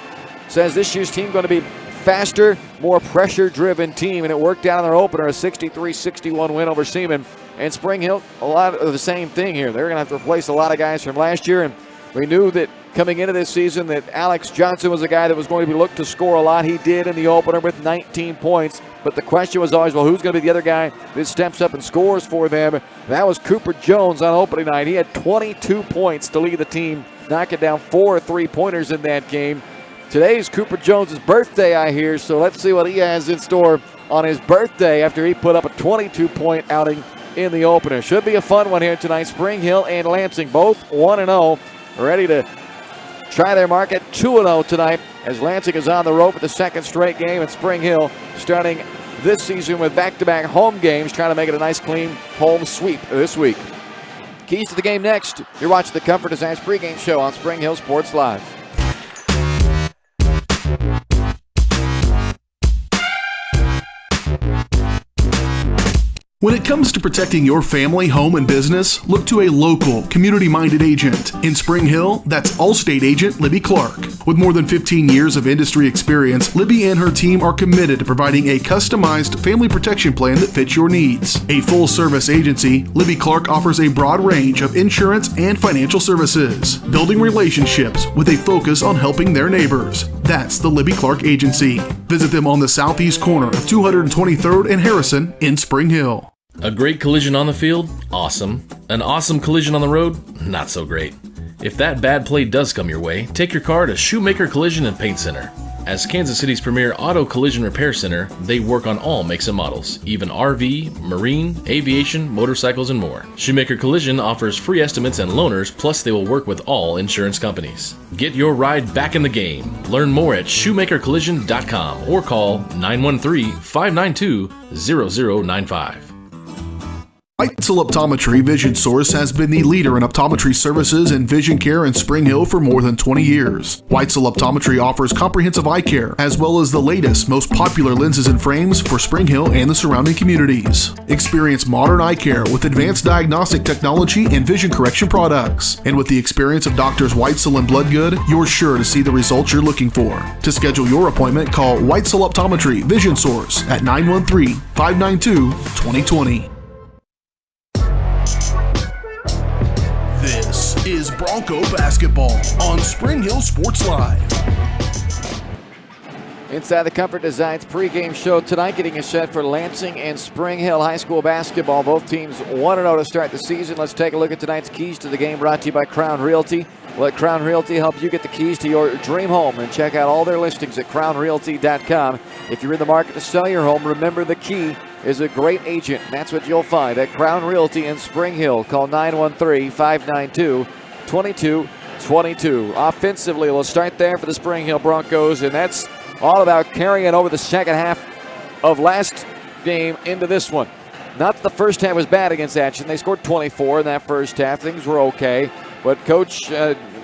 Speaker 3: says this year's team going to be faster, more pressure-driven team, and it worked out in their opener, a 63-61 win over Seaman. And Spring Hill, a lot of the same thing here. They're going to have to replace a lot of guys from last year, and we knew that coming into this season that Alex Johnson was a guy that was going to be looked to score a lot. He did in the opener with 19 points, but the question was always, well, who's going to be the other guy that steps up and scores for them? That was Cooper Jones on opening night. He had 22 points to lead the team, knocking down 4 3-pointers in that game. Today's Cooper Jones' birthday, I hear, so let's see what he has in store on his birthday after he put up a 22-point outing in the opener. Should be a fun one here tonight. Spring Hill and Lansing both 1-0, ready to try their mark at 2-0 tonight as Lansing is on the road for the second straight game, and Spring Hill starting this season with back-to-back home games, trying to make it a nice, clean home sweep this week. Keys to the game next. You're watching the Comfort Designs pregame show on Spring Hill Sports Live.
Speaker 1: When it comes to protecting your family, home, and business, look to a local, community-minded agent. In Spring Hill, that's Allstate agent Libby Clark. With more than 15 years of industry experience, Libby and her team are committed to providing a customized family protection plan that fits your needs. A full-service agency, Libby Clark offers a broad range of insurance and financial services, building relationships with a focus on helping their neighbors. That's the Libby Clark Agency. Visit them on the southeast corner of 223rd and Harrison in Spring Hill.
Speaker 5: A great collision on the field? Awesome. An awesome collision on the road? Not so great. If that bad play does come your way, take your car to Shoemaker Collision and Paint Center. As Kansas City's premier auto collision repair center, they work on all makes and models, even RV, marine, aviation, motorcycles, and more. Shoemaker Collision offers free estimates and loaners, plus they will work with all insurance companies. Get your ride back in the game. Learn more at shoemakercollision.com or call 913-592-0095.
Speaker 1: Weitzel Optometry Vision Source has been the leader in optometry services and vision care in Spring Hill for more than 20 years. Weitzel Optometry offers comprehensive eye care, as well as the latest, most popular lenses and frames for Spring Hill and the surrounding communities. Experience modern eye care with advanced diagnostic technology and vision correction products. And with the experience of Doctors Weitzel and Bloodgood, you're sure to see the results you're looking for. To schedule your appointment, call Weitzel Optometry Vision Source at 913-592-2020. This is Bronco basketball on Spring Hill Sports Live.
Speaker 3: Inside the Comfort Designs pregame show tonight, getting a set for Lansing and Spring Hill High School basketball. Both teams 1-0 to start the season. Let's take a look at tonight's keys to the game, brought to you by Crown Realty. Let Crown Realty help you get the keys to your dream home, and check out all their listings at crownrealty.com. If you're in the market to sell your home, remember the key is a great agent. That's what you'll find at Crown Realty in Spring Hill. Call 913-592-2222. Offensively, we'll start there for the Spring Hill Broncos, and that's all about carrying over the second half of last game into this one. Not that the first half was bad against Atchison. They scored 24 in that first half. Things were okay. But Coach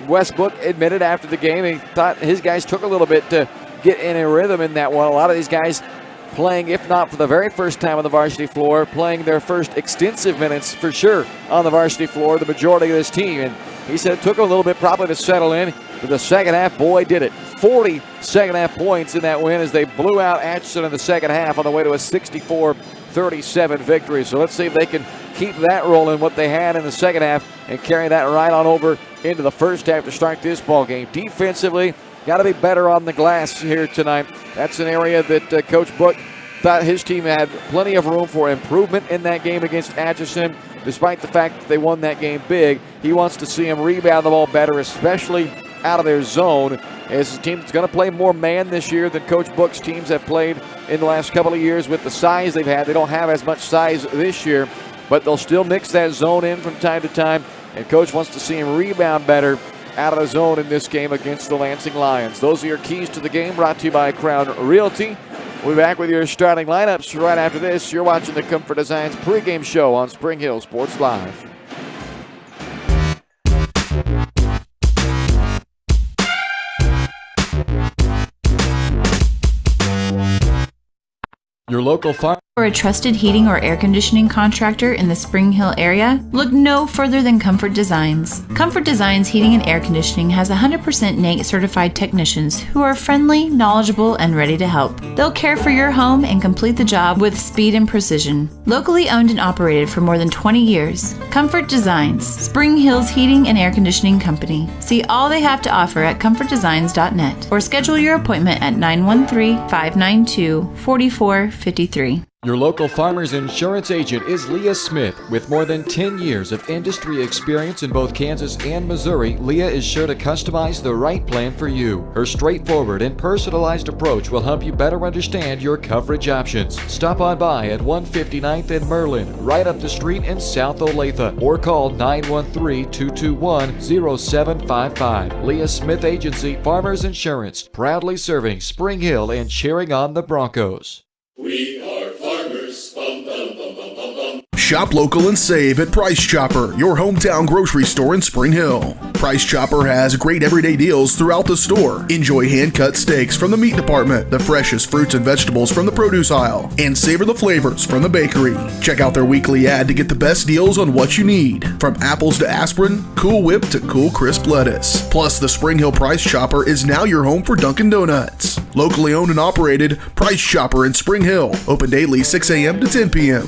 Speaker 3: Westbrook admitted after the game he thought his guys took a little bit to get in a rhythm in that one. A lot of these guys playing, if not for the very first time on the varsity floor, playing their first extensive minutes for sure on the varsity floor, the majority of this team. And he said it took a little bit probably to settle in. But the second half, boy, did it. 40 second half points in that win as they blew out Atchison in the second half on the way to a 64-37 victory. So let's see if they can keep that rolling, what they had in the second half, and carry that right on over into the first half to start this ball game. Defensively, got to be better on the glass here tonight. That's an area that Coach Book thought his team had plenty of room for improvement in that game against Atchison. Despite the fact that they won that game big, he wants to see them rebound the ball better, especially out of their zone, as the team's going to play more man this year than Coach Book's teams have played in the last couple of years with the size they've had. They don't have as much size this year, but they'll still mix that zone in from time to time, and Coach wants to see him rebound better out of the zone in this game against the Lansing Lions. Those are your keys to the game, brought to you by Crown Realty. We'll be back with your starting lineups right after this. You're watching the Comfort Designs pregame show on Spring Hill Sports Live.
Speaker 7: Your local farm.
Speaker 4: For a trusted heating or air conditioning contractor in the Spring Hill area, look no further than Comfort Designs. Comfort Designs Heating and Air Conditioning has 100% NATE certified technicians who are friendly, knowledgeable, and ready to help. They'll care for your home and complete the job with speed and precision. Locally owned and operated for more than 20 years, Comfort Designs, Spring Hill's heating and air conditioning company. See all they have to offer at comfortdesigns.net or schedule your appointment at 913-592-4453.
Speaker 7: Your local farmer's insurance agent is Leah Smith. With more than 10 years of industry experience in both Kansas and Missouri, Leah is sure to customize the right plan for you. Her straightforward and personalized approach will help you better understand your coverage options. Stop on by at 159th and Merlin, right up the street in South Olathe, or call 913-221-0755. Leah Smith Agency, Farmers Insurance, proudly serving Spring Hill and cheering on the Broncos.
Speaker 6: We are farmers. Bum, bum, bum, bum, bum, bum.
Speaker 1: Shop local and save at Price Chopper, your hometown grocery store in Spring Hill. Price Chopper has great everyday deals throughout the store. Enjoy hand-cut steaks from the meat department, the freshest fruits and vegetables from the produce aisle, and savor the flavors from the bakery. Check out their weekly ad to get the best deals on what you need, from apples to aspirin, Cool Whip to cool crisp lettuce. Plus, the Spring Hill Price Chopper is now your home for Dunkin' Donuts. Locally owned and operated, Price Chopper in Spring Hill. Open daily 6 a.m. to 10 p.m.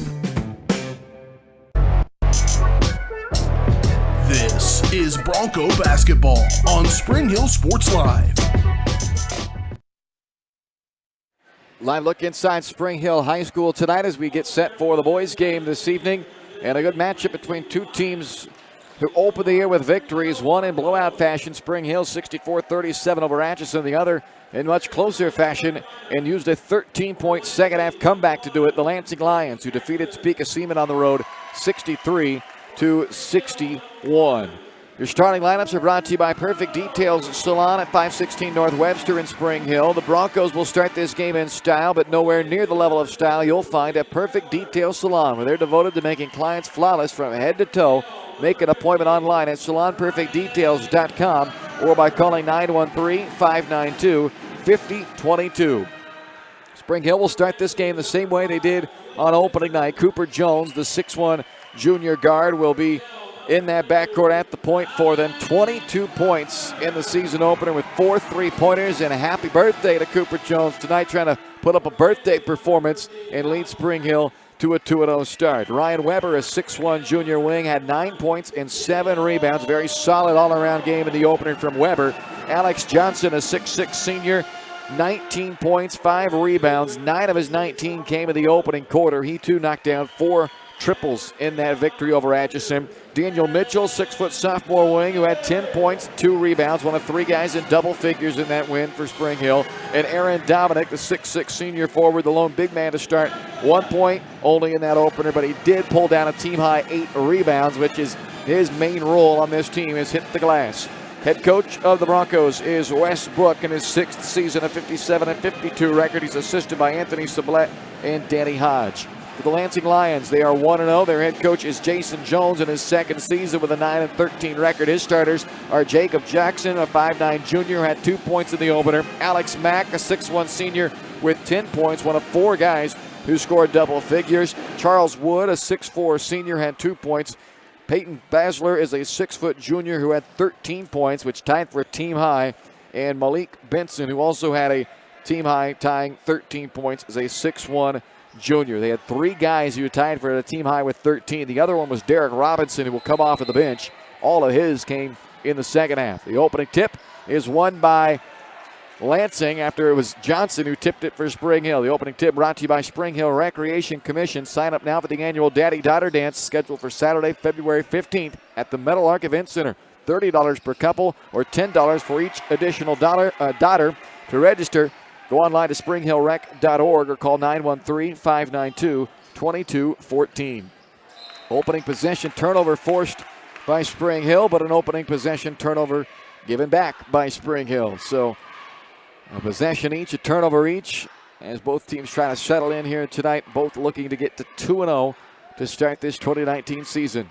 Speaker 1: This is Bronco basketball on Spring Hill Sports Live.
Speaker 3: Live look inside Spring Hill High School tonight as we get set for the boys' game this evening. And a good matchup between two teams who open the year with victories. One in blowout fashion, Spring Hill 64-37 over Atchison. The other in much closer fashion and used a 13-point second-half comeback to do it. The Lansing Lions, who defeated Topeka Seaman on the road 63-61. Your starting lineups are brought to you by Perfect Details Salon at 516 North Webster in Spring Hill. The Broncos will start this game in style, but nowhere near the level of style you'll find at Perfect Details Salon, where they're devoted to making clients flawless from head to toe. Make an appointment online at salonperfectdetails.com or by calling 913-592-5022. Spring Hill will start this game the same way they did on opening night. Cooper Jones, the 6'1 junior guard, will be in that backcourt at the point for them. 22 points in the season opener with 4 3-pointers, and a happy birthday to Cooper Jones tonight, trying to put up a birthday performance and lead Spring Hill to a 2-0 start. Ryan Weber, a 6'1 junior wing, had 9 points and 7 rebounds. Very solid all-around game in the opener from Weber. Alex Johnson, a 6'6 senior, 19 points, 5 rebounds. 9 of his 19 came in the opening quarter. He too knocked down 4 triples in that victory over Atchison. Daniel Mitchell, 6' sophomore wing, who had 10 points, 2 rebounds, one of 3 guys in double figures in that win for Spring Hill. And Aaron Dominic, the 6'6 senior forward, the lone big man to start, 1 point only in that opener, but he did pull down a team-high 8 rebounds, which is his main role on this team, is hit the glass. Head coach of the Broncos is Wes Brook in his 6th season, a 57-52 record. He's assisted by Anthony Sublette and Danny Hodge. For the Lansing Lions, they are 1-0. Their head coach is Jason Jones in his 2nd season with a 9-13 record. His starters are Jacob Jackson, a 5'9 junior, who had 2 points in the opener. Alex Mack, a 6'1 senior with 10 points, one of 4 guys who scored double figures. Charles Wood, a 6'4 senior, had 2 points. Peyton Basler is a 6' junior who had 13 points, which tied for a team high. And Malik Benson, who also had a team high, tying 13 points, is a 6'1 junior. They had 3 guys who tied for a team high with 13. The other one was Derek Robinson, who will come off of the bench. All of his came in the second half. The opening tip is won by Lansing after it was Johnson who tipped it for Spring Hill. The opening tip brought to you by Spring Hill Recreation Commission. Sign up now for the annual Daddy-Daughter Dance scheduled for Saturday, February 15th at the Metal Arc Event Center. $30 per couple or $10 for each additional daughter. To register, go online to springhillrec.org or call 913-592-2214. Opening possession turnover forced by Spring Hill, but an opening possession turnover given back by Spring Hill. So a possession each, a turnover each, as both teams try to settle in here tonight, both looking to get to 2-0 to start this 2019 season.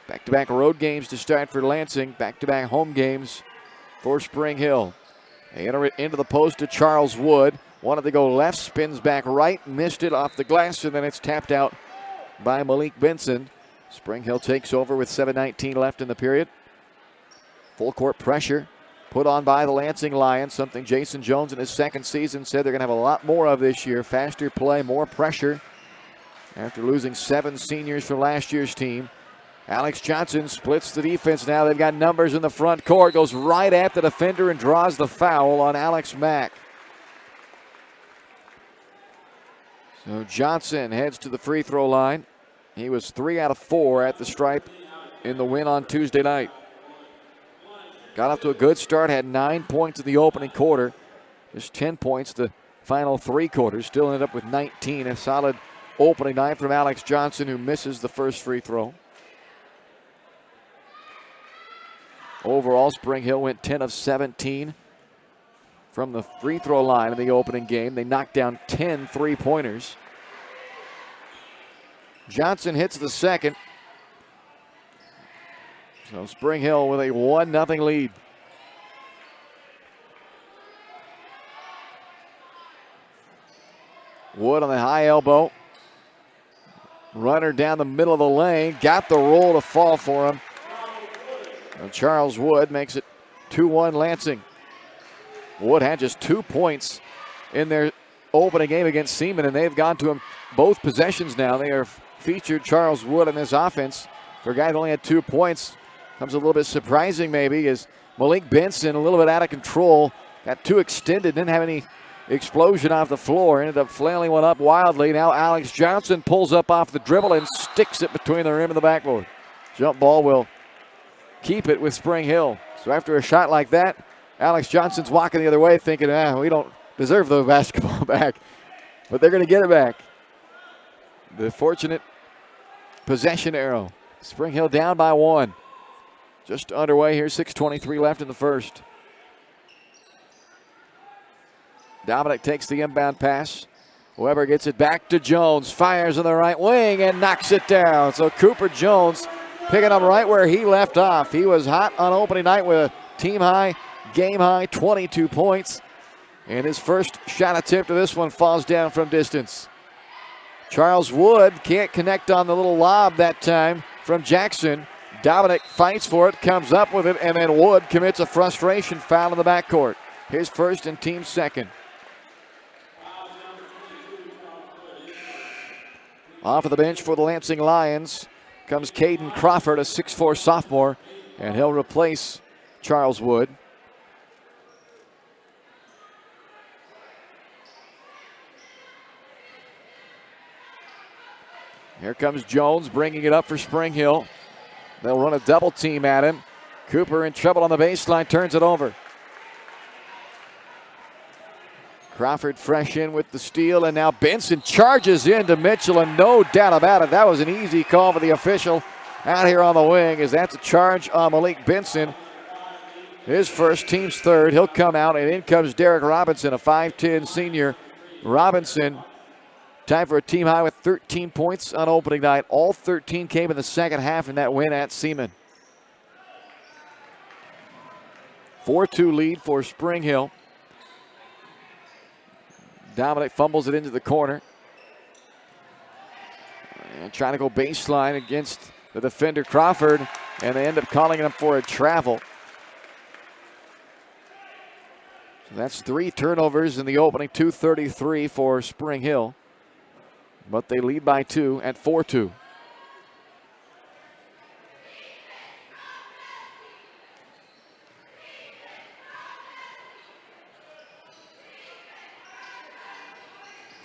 Speaker 3: Back-to-back road games to start for Lansing, back-to-back home games for Spring Hill. They enter it into the post to Charles Wood. Wanted to go left, spins back right, missed it off the glass, and then it's tapped out by Malik Benson. Spring Hill takes over with 7:19 left in the period. Full court pressure put on by the Lansing Lions, something Jason Jones in his second season said they're going to have a lot more of this year. Faster play, more pressure after losing 7 seniors from last year's team. Alex Johnson splits the defense now. They've got numbers in the front court, goes right at the defender and draws the foul on Alex Mack. So Johnson heads to the free throw line. He was 3 out of 4 at the stripe in the win on Tuesday night. Got off to a good start, had 9 points in the opening quarter. Just 10 points the final 3 quarters. Still ended up with 19. A solid opening night from Alex Johnson, who misses the first free throw. Overall, Spring Hill went 10 of 17 from the free throw line in the opening game. They knocked down 10 three-pointers. Johnson hits the second. So Spring Hill with a 1-0 lead. Wood on the high elbow. Runner down the middle of the lane. Got the roll to fall for him. And Charles Wood makes it 2-1 Lansing. Wood had just 2 points in their opening game against Seaman, and they've gone to him both possessions now. They are featured Charles Wood in this offense. For a guy that only had 2 points, comes a little bit surprising maybe, as Malik Benson a little bit out of control. Got too extended, didn't have any explosion off the floor. Ended up flailing one up wildly. Now Alex Johnson pulls up off the dribble and sticks it between the rim and the backboard. Jump ball will keep it with Spring Hill. So after a shot like that, Alex Johnson's walking the other way thinking, we don't deserve the basketball back. But they're going to get it back. The fortunate possession arrow. Spring Hill down by 1. Just underway here, 6:23 left in the first. Dominic takes the inbound pass. Weber gets it back to Jones. Fires on the right wing and knocks it down. So Cooper Jones picking up right where he left off. He was hot on opening night with a team high, game high, 22 points. And his first shot attempt to this one falls down from distance. Charles Wood can't connect on the little lob that time from Jackson. Dominic fights for it, comes up with it, and then Wood commits a frustration foul in the backcourt. His first and team second. Off of the bench for the Lansing Lions comes Caden Crawford, a 6'4 sophomore, and he'll replace Charles Wood. Here comes Jones bringing it up for Spring Hill. They'll run a double team at him. Cooper in trouble on the baseline, turns it over. Crawford fresh in with the steal, and now Benson charges into Mitchell, and no doubt about it, that was an easy call for the official out here on the wing, as that's a charge on Malik Benson. His first, team's third. He'll come out, and in comes Derek Robinson, a 5'10 senior. Robinson, time for a team high with 13 points on opening night. All 13 came in the second half in that win at Seaman. 4-2 lead for Spring Hill. Dominic fumbles it into the corner. And trying to go baseline against the defender Crawford, and they end up calling him for a travel. So that's 3 turnovers in the opening, 2:33 for Spring Hill. But they lead by 2 at 4-2.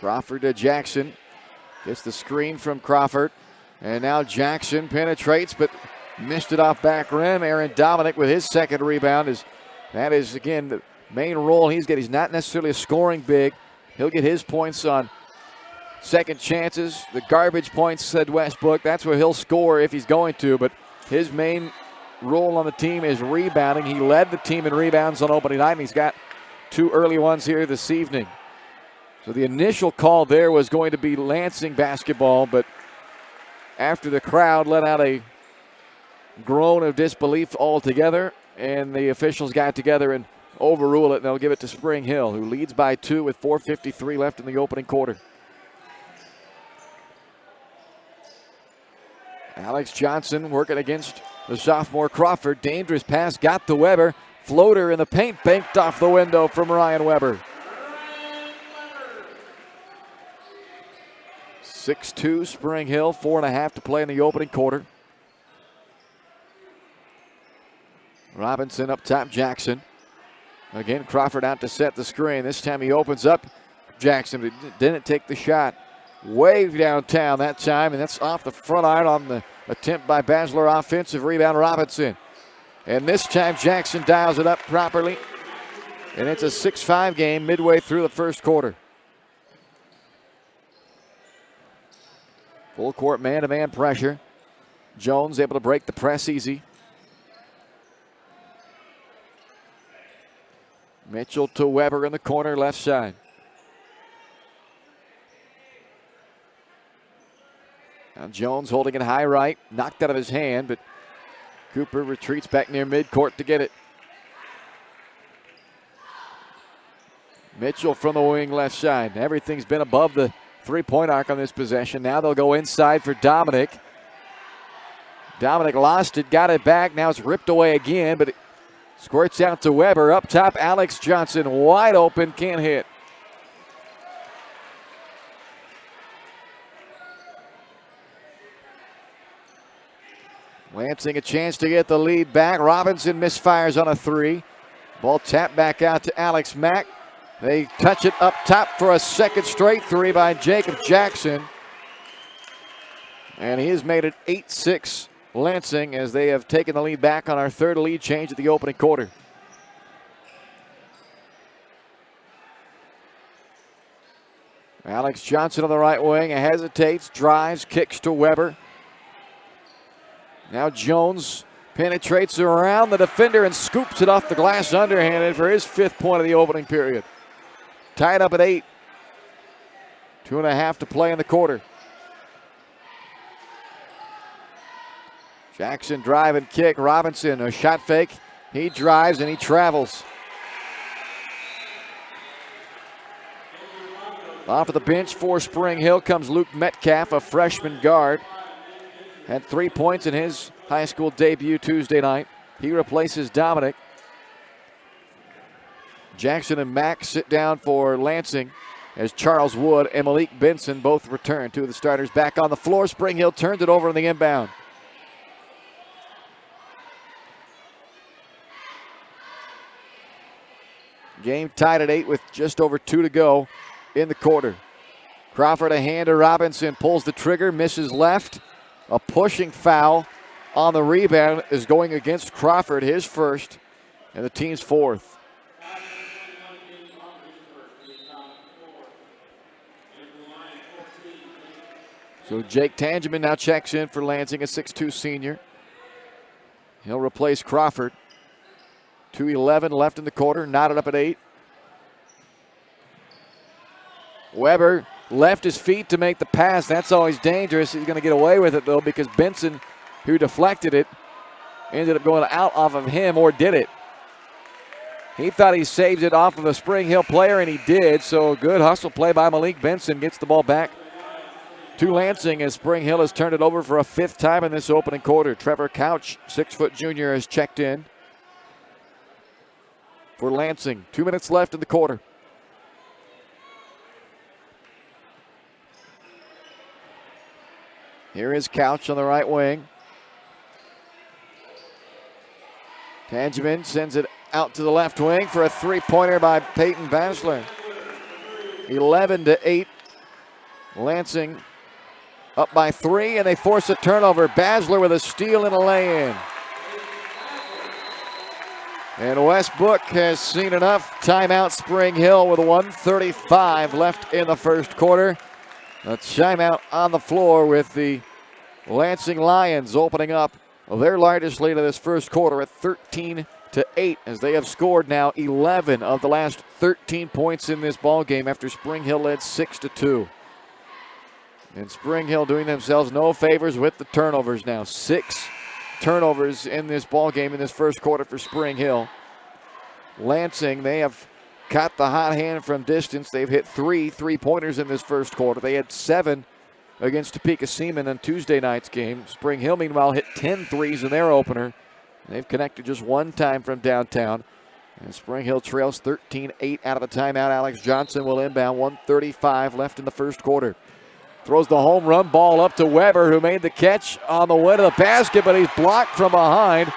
Speaker 3: Crawford to Jackson. Gets the screen from Crawford. And now Jackson penetrates, but missed it off back rim. Aaron Dominic with his second rebound. That is, again, the main role he's getting. He's not necessarily a scoring big. He'll get his points on second chances. The garbage points, said Westbrook. That's where he'll score if he's going to. But his main role on the team is rebounding. He led the team in rebounds on opening night, and he's got 2 early ones here this evening. So the initial call there was going to be Lansing basketball, but after the crowd let out a groan of disbelief altogether, and the officials got together and overrule it, and they'll give it to Spring Hill, who leads by 2 with 4:53 left in the opening quarter. Alex Johnson working against the sophomore Crawford. Dangerous pass, got to Weber. Floater in the paint, banked off the window from Ryan Weber. 6-2 Spring Hill, 4.5 to play in the opening quarter. Robinson up top, Jackson. Again, Crawford out to set the screen. This time he opens up. Jackson didn't take the shot. Way downtown that time, and that's off the front iron on the attempt by Basler. Offensive rebound, Robinson. And this time Jackson dials it up properly. And it's a 6-5 game midway through the first quarter. Full court man-to-man pressure. Jones able to break the press easy. Mitchell to Weber in the corner, left side. Now Jones holding it high right, knocked out of his hand, but Cooper retreats back near midcourt to get it. Mitchell from the wing, left side. Everything's been above the three-point arc on this possession. Now they'll go inside for Dominic. Dominic lost it, got it back. Now it's ripped away again, but it squirts out to Weber. Up top, Alex Johnson, wide open, can't hit. Lansing a chance to get the lead back. Robinson misfires on a three. Ball tapped back out to Alex Mack. They touch it up top for a second straight three by Jacob Jackson. And he has made it 8-6 Lansing as they have taken the lead back on our third lead change at the opening quarter. Alex Johnson on the right wing, hesitates, drives, kicks to Weber. Now Jones penetrates around the defender and scoops it off the glass underhanded for his 5th point of the opening period. Tied up at 8. 2.5 to play in the quarter. Jackson drive and kick. Robinson, a shot fake. He drives and he travels. Off of the bench for Spring Hill comes Luke Metcalf, a freshman guard. Had 3 points in his high school debut Tuesday night. He replaces Dominic. Jackson and Mack sit down for Lansing as Charles Wood and Malik Benson both return. 2 of the starters back on the floor. Spring Hill turns it over on the inbound. Game tied at 8 with just over 2 to go in the quarter. Crawford a hand to Robinson, pulls the trigger, misses left. A pushing foul on the rebound is going against Crawford, his first, and the team's 4th. So Jake Tangeman now checks in for Lansing, a 6'2 senior. He'll replace Crawford. 2:11 left in the quarter, knotted up at 8. Weber left his feet to make the pass. That's always dangerous. He's going to get away with it, though, because Benson, who deflected it, ended up going out off of him, or did it. He thought he saved it off of a Spring Hill player, and he did. So a good hustle play by Malik Benson. Gets the ball back to Lansing as Spring Hill has turned it over for a 5th time in this opening quarter. Trevor Couch, 6' junior, has checked in for Lansing. 2 minutes left in the quarter. Here is Couch on the right wing. Tangeman sends it out to the left wing for a 3-pointer by Peyton Basler. 11-8. Lansing up by 3, and they force a turnover. Basler with a steal and a lay-in. And Westbrook has seen enough. Timeout Spring Hill with 1:35 left in the first quarter. A timeout on the floor with the Lansing Lions opening up their largest lead of this first quarter at 13 as they have scored now 11 of the last 13 points in this ball game after Spring Hill led 6-2. And Spring Hill doing themselves no favors with the turnovers now. 6 turnovers in this ball game in this first quarter for Spring Hill. Lansing, they have caught the hot hand from distance. They've hit 3 3-pointers in this first quarter. They had 7 against Topeka Seaman on Tuesday night's game. Spring Hill, meanwhile, hit 10 threes in their opener. They've connected just one time from downtown. And Spring Hill trails 13-8 out of the timeout. Alex Johnson will inbound. 1:35 left in the first quarter. Throws the home run ball up to Weber, who made the catch on the way to the basket, but he's blocked from behind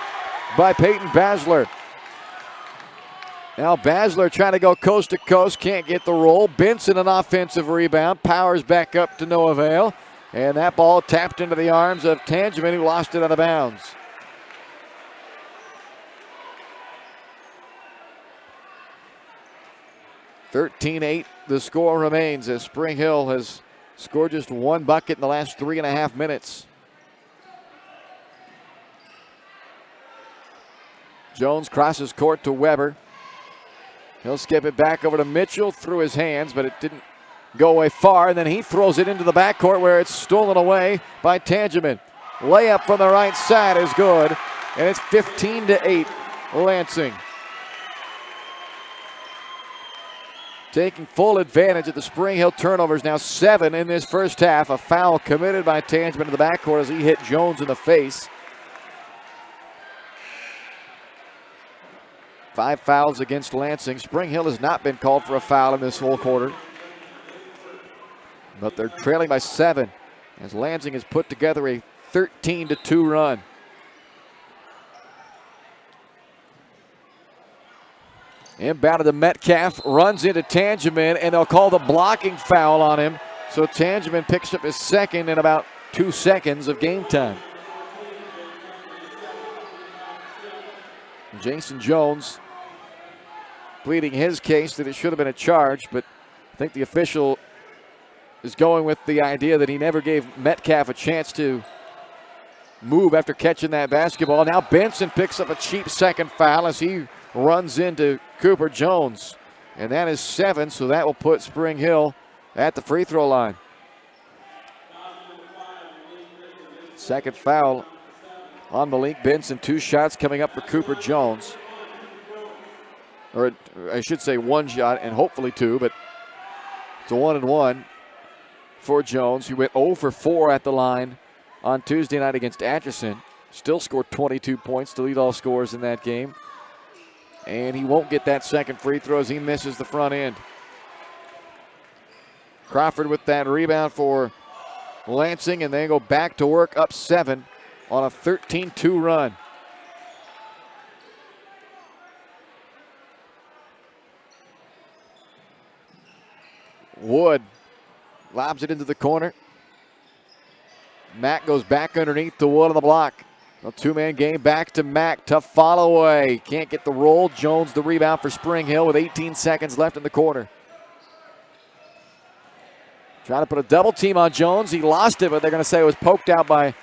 Speaker 3: by Peyton Basler. Now Basler trying to go coast to coast, can't get the roll. Benson an offensive rebound, powers back up to no avail. And that ball tapped into the arms of Tangeman, who lost it out of bounds. (13-8) the score remains as Spring Hill has scored just one bucket in the last 3.5 minutes. Jones crosses court to Weber. He'll skip it back over to Mitchell through his hands, but it didn't go away far. And then he throws it into the backcourt where it's stolen away by Tangeman. Layup from the right side is good, and it's 15-8 Lansing. Taking full advantage of the Spring Hill turnovers, now 7 in this first half. A foul committed by Tangeman to the backcourt as he hit Jones in the face. 5 fouls against Lansing. Spring Hill has not been called for a foul in this whole quarter. But they're trailing by 7 as Lansing has put together a 13-2 run. Inbounded to Metcalf, runs into Tangeman, and they'll call the blocking foul on him. So Tangeman picks up his second in about 2 seconds of game time. Jason Jones pleading his case that it should have been a charge, but I think the official is going with the idea that he never gave Metcalf a chance to move after catching that basketball. Now Benson picks up a cheap second foul as he runs into Cooper Jones. And that is 7, so that will put Spring Hill at the free throw line. Second foul on Malik Benson. 2 shots coming up for Cooper Jones. Or I should say 1 shot and hopefully 2, but it's a 1-and-1 for Jones, who went 0 for 4 at the line on Tuesday night against Atchison. Still scored 22 points to lead all scorers in that game. And he won't get that second free throw as he misses the front end. Crawford with that rebound for Lansing, and they go back to work up 7 on a 13-2 run. Wood lobs it into the corner. Mack goes back underneath to Wood on the block. A 2-man game back to Mack. Tough follow away. Can't get the roll. Jones the rebound for Spring Hill with 18 seconds left in the quarter. Trying to put a double team on Jones. He lost it, but they're going to say it was poked out by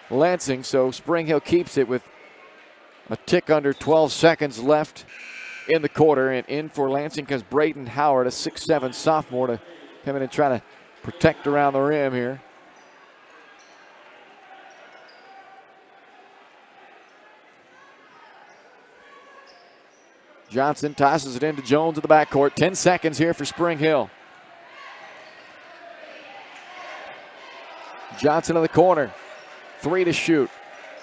Speaker 3: Lansing. So Spring Hill keeps it with a tick under 12 seconds left in the quarter. And in for Lansing because Braden Howard, a 6'7 sophomore, to come in and try to protect around the rim here. Johnson tosses it into Jones at the backcourt. 10 seconds here for Spring Hill. Johnson in the corner. 3 to shoot.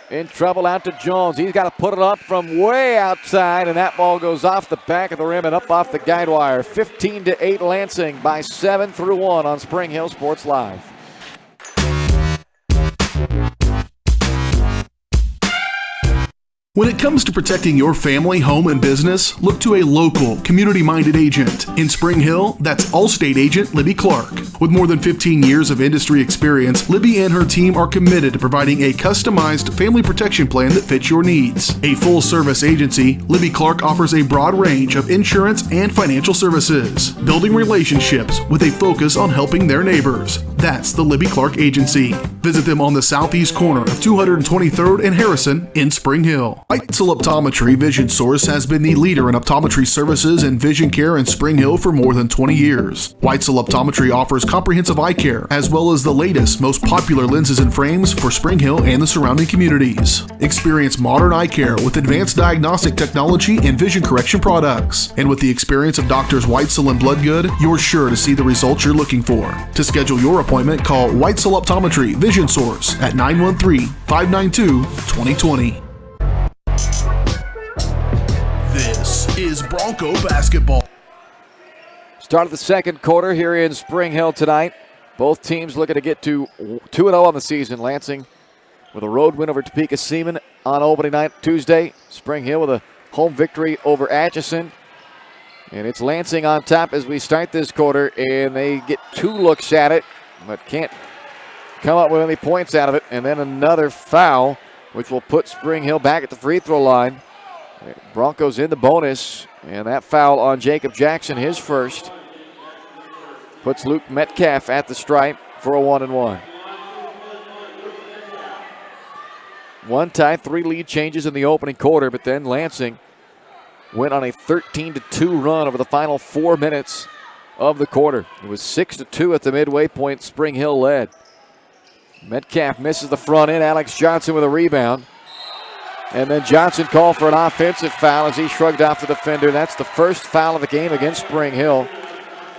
Speaker 3: In trouble out to Jones. He's got to put it up from way outside, and that ball goes off the back of the rim and up off the guide wire. 15-8 Lansing by 7-1 on Spring Hill Sports Live.
Speaker 1: When it comes to protecting your family, home, and business, look to a local, community-minded agent. In Spring Hill, that's Allstate agent Libby Clark. With more than 15 years of industry experience, Libby and her team are committed to providing a customized family protection plan that fits your needs. A full-service agency, Libby Clark offers a broad range of insurance and financial services, building relationships with a focus on helping their neighbors. That's the Libby Clark Agency. Visit them on the southeast corner of 223rd and Harrison in Spring Hill. Weitzel Optometry Vision Source has been the leader in optometry services and vision care in Spring Hill for more than 20 years. Weitzel Optometry offers comprehensive eye care, as well as the latest, most popular lenses and frames for Spring Hill and the surrounding communities. Experience modern eye care with advanced diagnostic technology and vision correction products. And with the experience of Doctors Weitzel and Bloodgood, you're sure to see the results you're looking for. To schedule your appointment, call Weitzel Optometry Vision Source at 913-592-2020. This is Bronco basketball.
Speaker 3: Start of the second quarter here in Spring Hill tonight. Both teams looking to get to 2-0 on the season. Lansing with a road win over Topeka Seaman on opening night Tuesday. Spring Hill with a home victory over Atchison. And it's Lansing on top as we start this quarter, and they get 2 looks at it, but can't come up with any points out of it. And then another foul, which will put Spring Hill back at the free throw line. Broncos in the bonus, and that foul on Jacob Jackson, his first, puts Luke Metcalf at the stripe for a 1-and-1. One tie, 3 lead changes in the opening quarter, but then Lansing went on a 13-2 run over the final 4 minutes of the quarter. It was 6-2 at the midway point. Spring Hill led. Metcalf misses the front end. Alex Johnson with a rebound. And then Johnson called for an offensive foul as he shrugged off the defender. That's the first foul of the game against Spring Hill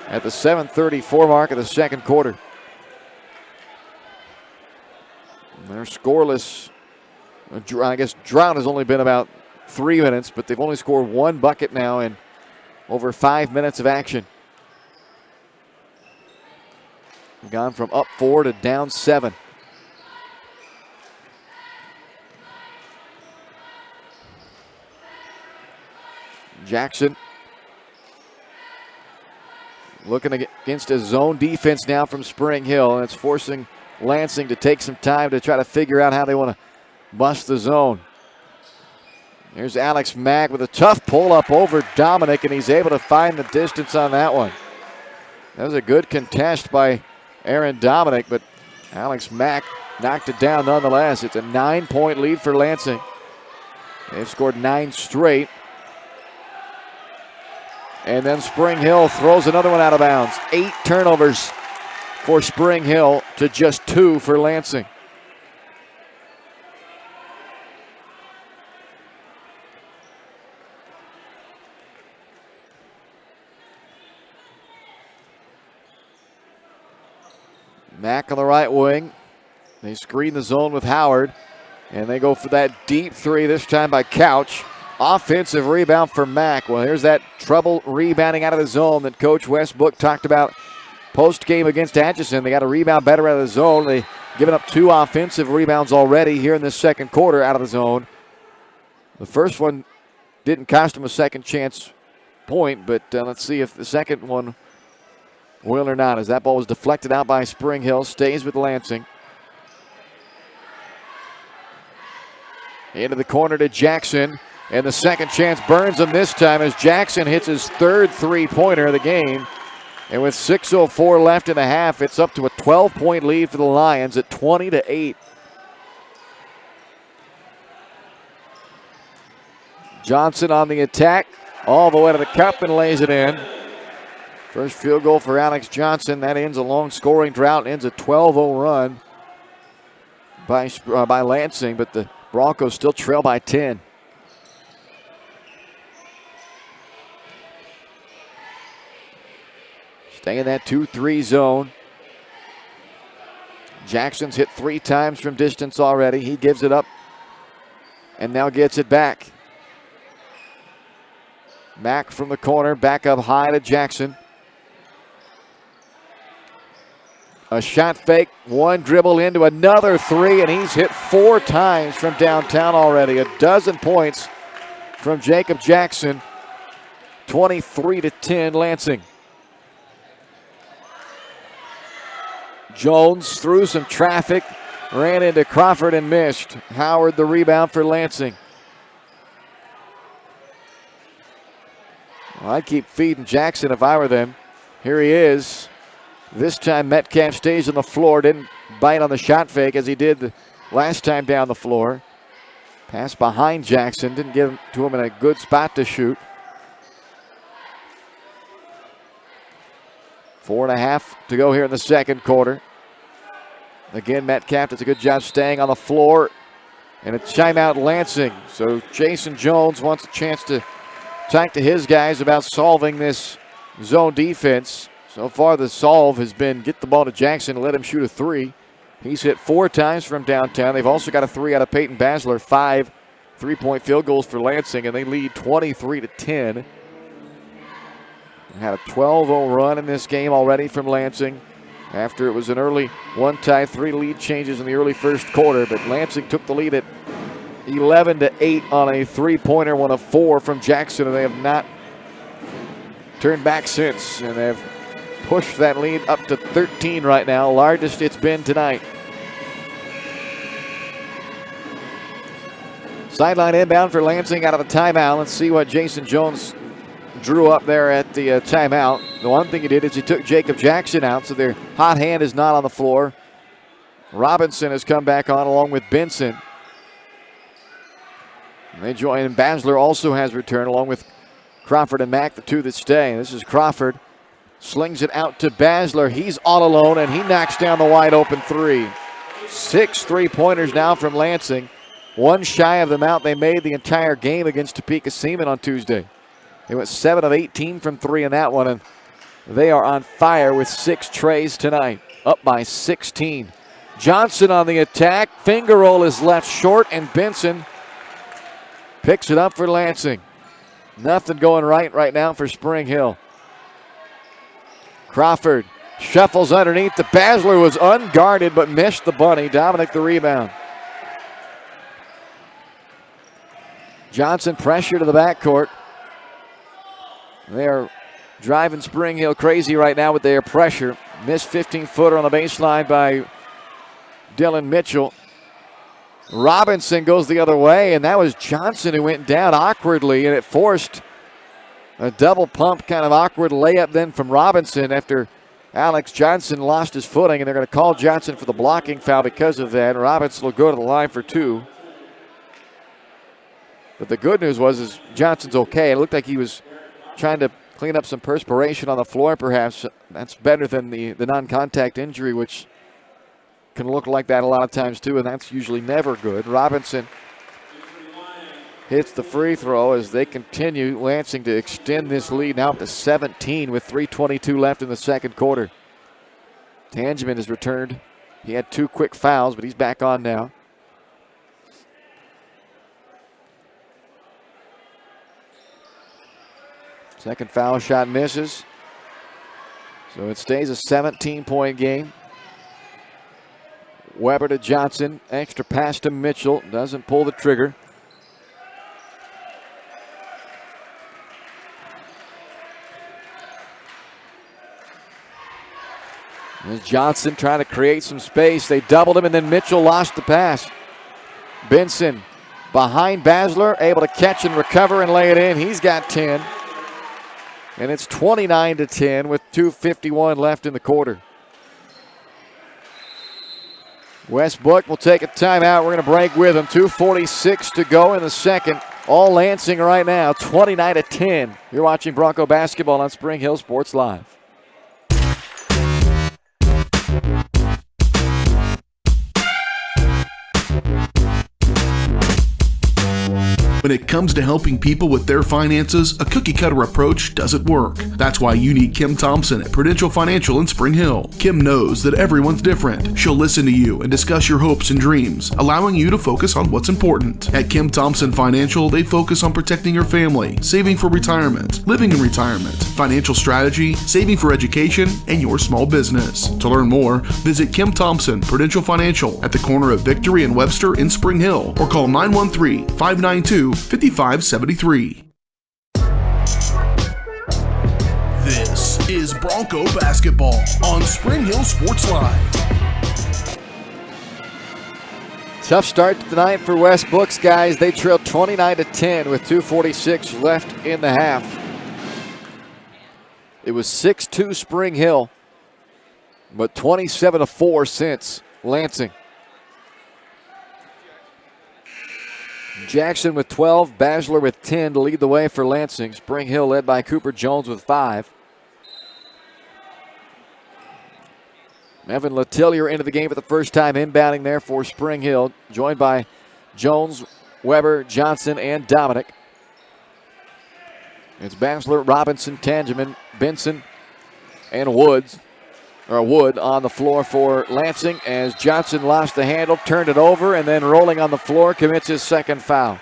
Speaker 3: at the 7:34 mark of the second quarter. And they're scoreless. I guess drought has only been about 3 minutes, but they've only scored 1 bucket now in over 5 minutes of action. We've gone from up 4 to down 7. Jackson looking against a zone defense now from Spring Hill, and it's forcing Lansing to take some time to try to figure out how they want to bust the zone. Here's Alex Mack with a tough pull-up over Dominic, and he's able to find the distance on that one. That was a good contest by Aaron Dominic, but Alex Mack knocked it down nonetheless. It's a 9-point lead for Lansing. They've scored 9 straight. And then Spring Hill throws another one out of bounds. 8 turnovers for Spring Hill to just 2 for Lansing. Mack on the right wing. They screen the zone with Howard. And they go for that deep 3, this time by Couch. Offensive rebound for Mack. Well, here's that trouble rebounding out of the zone that Coach Westbrook talked about post-game against Atchison. They got to rebound better out of the zone. They've given up 2 offensive rebounds already here in this second quarter out of the zone. The first one didn't cost them a second chance point, but let's see if the second one will or not, as that ball was deflected out by Spring Hill. Stays with Lansing. Into the corner to Jackson. And the second chance burns him this time as Jackson hits his 3rd three-pointer of the game. And with 6:04 left in the half, it's up to a 12-point lead for the Lions at 20-8. Johnson on the attack, all the way to the cup and lays it in. First field goal for Alex Johnson. That ends a long scoring drought, ends a 12-0 run by Lansing, but the Broncos still trail by 10. Stay in that 2-3 zone. Jackson's hit 3 times from distance already. He gives it up and now gets it back. Mack from the corner, back up high to Jackson. A shot fake, 1 dribble into another 3, and he's hit 4 times from downtown already. 12 points from Jacob Jackson. 23-10 Lansing. Jones through some traffic, ran into Crawford and missed. Howard the rebound for Lansing. Well, I'd keep feeding Jackson if I were them. Here he is. This time Metcalf stays on the floor, didn't bite on the shot fake as he did the last time down the floor. Pass behind Jackson. Didn't get to him in a good spot to shoot. 4.5 to go here in the second quarter. Again, Metcalf does a good job staying on the floor. And a timeout Lansing. So Jason Jones wants a chance to talk to his guys about solving this zone defense. So far the solve has been get the ball to Jackson and let him shoot a three. He's hit 4 times from downtown. They've also got a 3 out of Peyton Basler. 5 3-point field goals for Lansing, and they lead 23-10. They had a 12-0 run in this game already from Lansing after it was an early 1-tie, 3 lead changes in the early first quarter. But Lansing took the lead at 11-8 on a 3-pointer, 1 of 4 from Jackson, and they have not turned back since. And they've pushed that lead up to 13 right now, largest it's been tonight. Sideline inbound for Lansing out of the timeout. Let's see what Jason Jones drew up there at the timeout. The one thing he did is he took Jacob Jackson out, so their hot hand is not on the floor. Robinson has come back on along with Benson. And they join, and Basler also has returned along with Crawford and Mack, the 2 that stay. This is Crawford. Slings it out to Basler. He's all alone, and he knocks down the wide open 3. 6 3-pointers now from Lansing. 1 shy of the amount they made the entire game against Topeka Seaman on Tuesday. They went 7 of 18 from 3 in that one, and they are on fire with 6 trays tonight, up by 16. Johnson on the attack. Finger roll is left short, and Benson picks it up for Lansing. Nothing going right now for Spring Hill. Crawford shuffles underneath. The Basler was unguarded but missed the bunny. Dominic the rebound. Johnson pressure to the backcourt. They are driving Spring Hill crazy right now with their pressure. Missed 15-footer on the baseline by Dylan Mitchell. Robinson goes the other way, and that was Johnson who went down awkwardly, and it forced a double pump kind of awkward layup then from Robinson after Alex Johnson lost his footing, and they're going to call Johnson for the blocking foul because of that. Robinson will go to the line for 2. But the good news is Johnson's okay. It looked like he was trying to clean up some perspiration on the floor perhaps. That's better than the non-contact injury, which can look like that a lot of times too, and that's usually never good. Robinson hits the free throw as they continue, Lansing, to extend this lead now up to 17 with 3:22 left in the second quarter. Tangeman has returned. He had 2 quick fouls, but he's back on now. Second foul shot misses. So it stays a 17-point game. Weber to Johnson. Extra pass to Mitchell. Doesn't pull the trigger. There's Johnson trying to create some space. They doubled him, and then Mitchell lost the pass. Benson behind Basler, able to catch and recover and lay it in. He's got 10. And it's 29-10 with 2:51 left in the quarter. Westbrook will take a timeout. We're going to break with him. 2:46 to go in the second. All Lansing right now, 29-10. You're watching Bronco basketball on Spring Hill Sports Live.
Speaker 1: When it comes to helping people with their finances, a cookie-cutter approach doesn't work. That's why you need Kim Thompson at Prudential Financial in Spring Hill. Kim knows that everyone's different. She'll listen to you and discuss your hopes and dreams, allowing you to focus on what's important. At Kim Thompson Financial, they focus on protecting your family, saving for retirement, living in retirement, financial strategy, saving for education, and your small business. To learn more, visit Kim Thompson Prudential Financial at the corner of Victory and Webster in Spring Hill, or call 913-592-5573. This is Bronco basketball on Spring Hill Sports Live.
Speaker 3: Tough start to the night for Westbrook's guys. They trailed 29-10 with 2:46 left in the half. It was 6-2 Spring Hill, but 27-4 since Lansing. Jackson with 12, Basler with 10 to lead the way for Lansing. Spring Hill led by Cooper Jones with 5. Evan Letellier into the game for the first time, inbounding there for Spring Hill, joined by Jones, Weber, Johnson, and Dominic. It's Basler, Robinson, Tangeman, Benson, and Wood on the floor for Lansing as Johnson lost the handle, turned it over, and then rolling on the floor commits his second foul.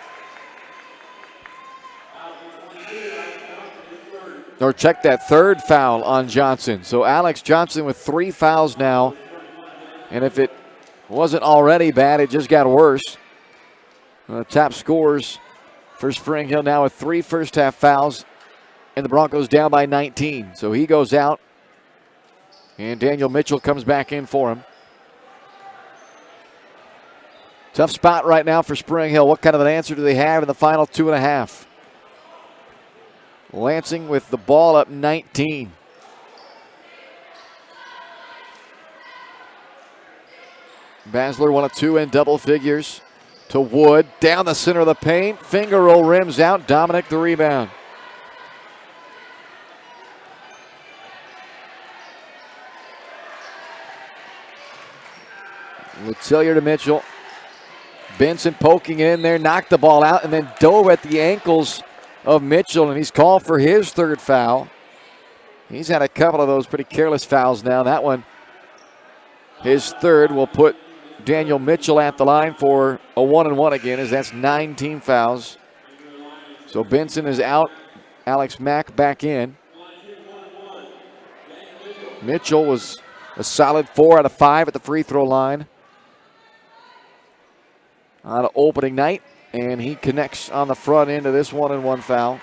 Speaker 3: Or check that, third foul on Johnson. So Alex Johnson with 3 fouls now. And if it wasn't already bad, it just got worse. The top scorers for Spring Hill now with 3 first-half fouls. And the Broncos down by 19. So he goes out. And Daniel Mitchell comes back in for him. Tough spot right now for Spring Hill. What kind of an answer do they have in the final 2.5? Lansing with the ball up 19. Basler 1 of 2 in double figures to Wood. Down the center of the paint. Finger roll rims out. Dominic the rebound. Letellier to Mitchell. Benson poking it in there. Knocked the ball out and then dove at the ankles of Mitchell, and he's called for his third foul. He's had a couple of those pretty careless fouls now. That one, his third, will put Daniel Mitchell at the line for a 1-and-1 again, as that's 9 team fouls. So Benson is out. Alex Mack back in. Mitchell was a solid 4 out of 5 at the free throw line on opening night. And he connects on the front end of this 1-and-1 foul.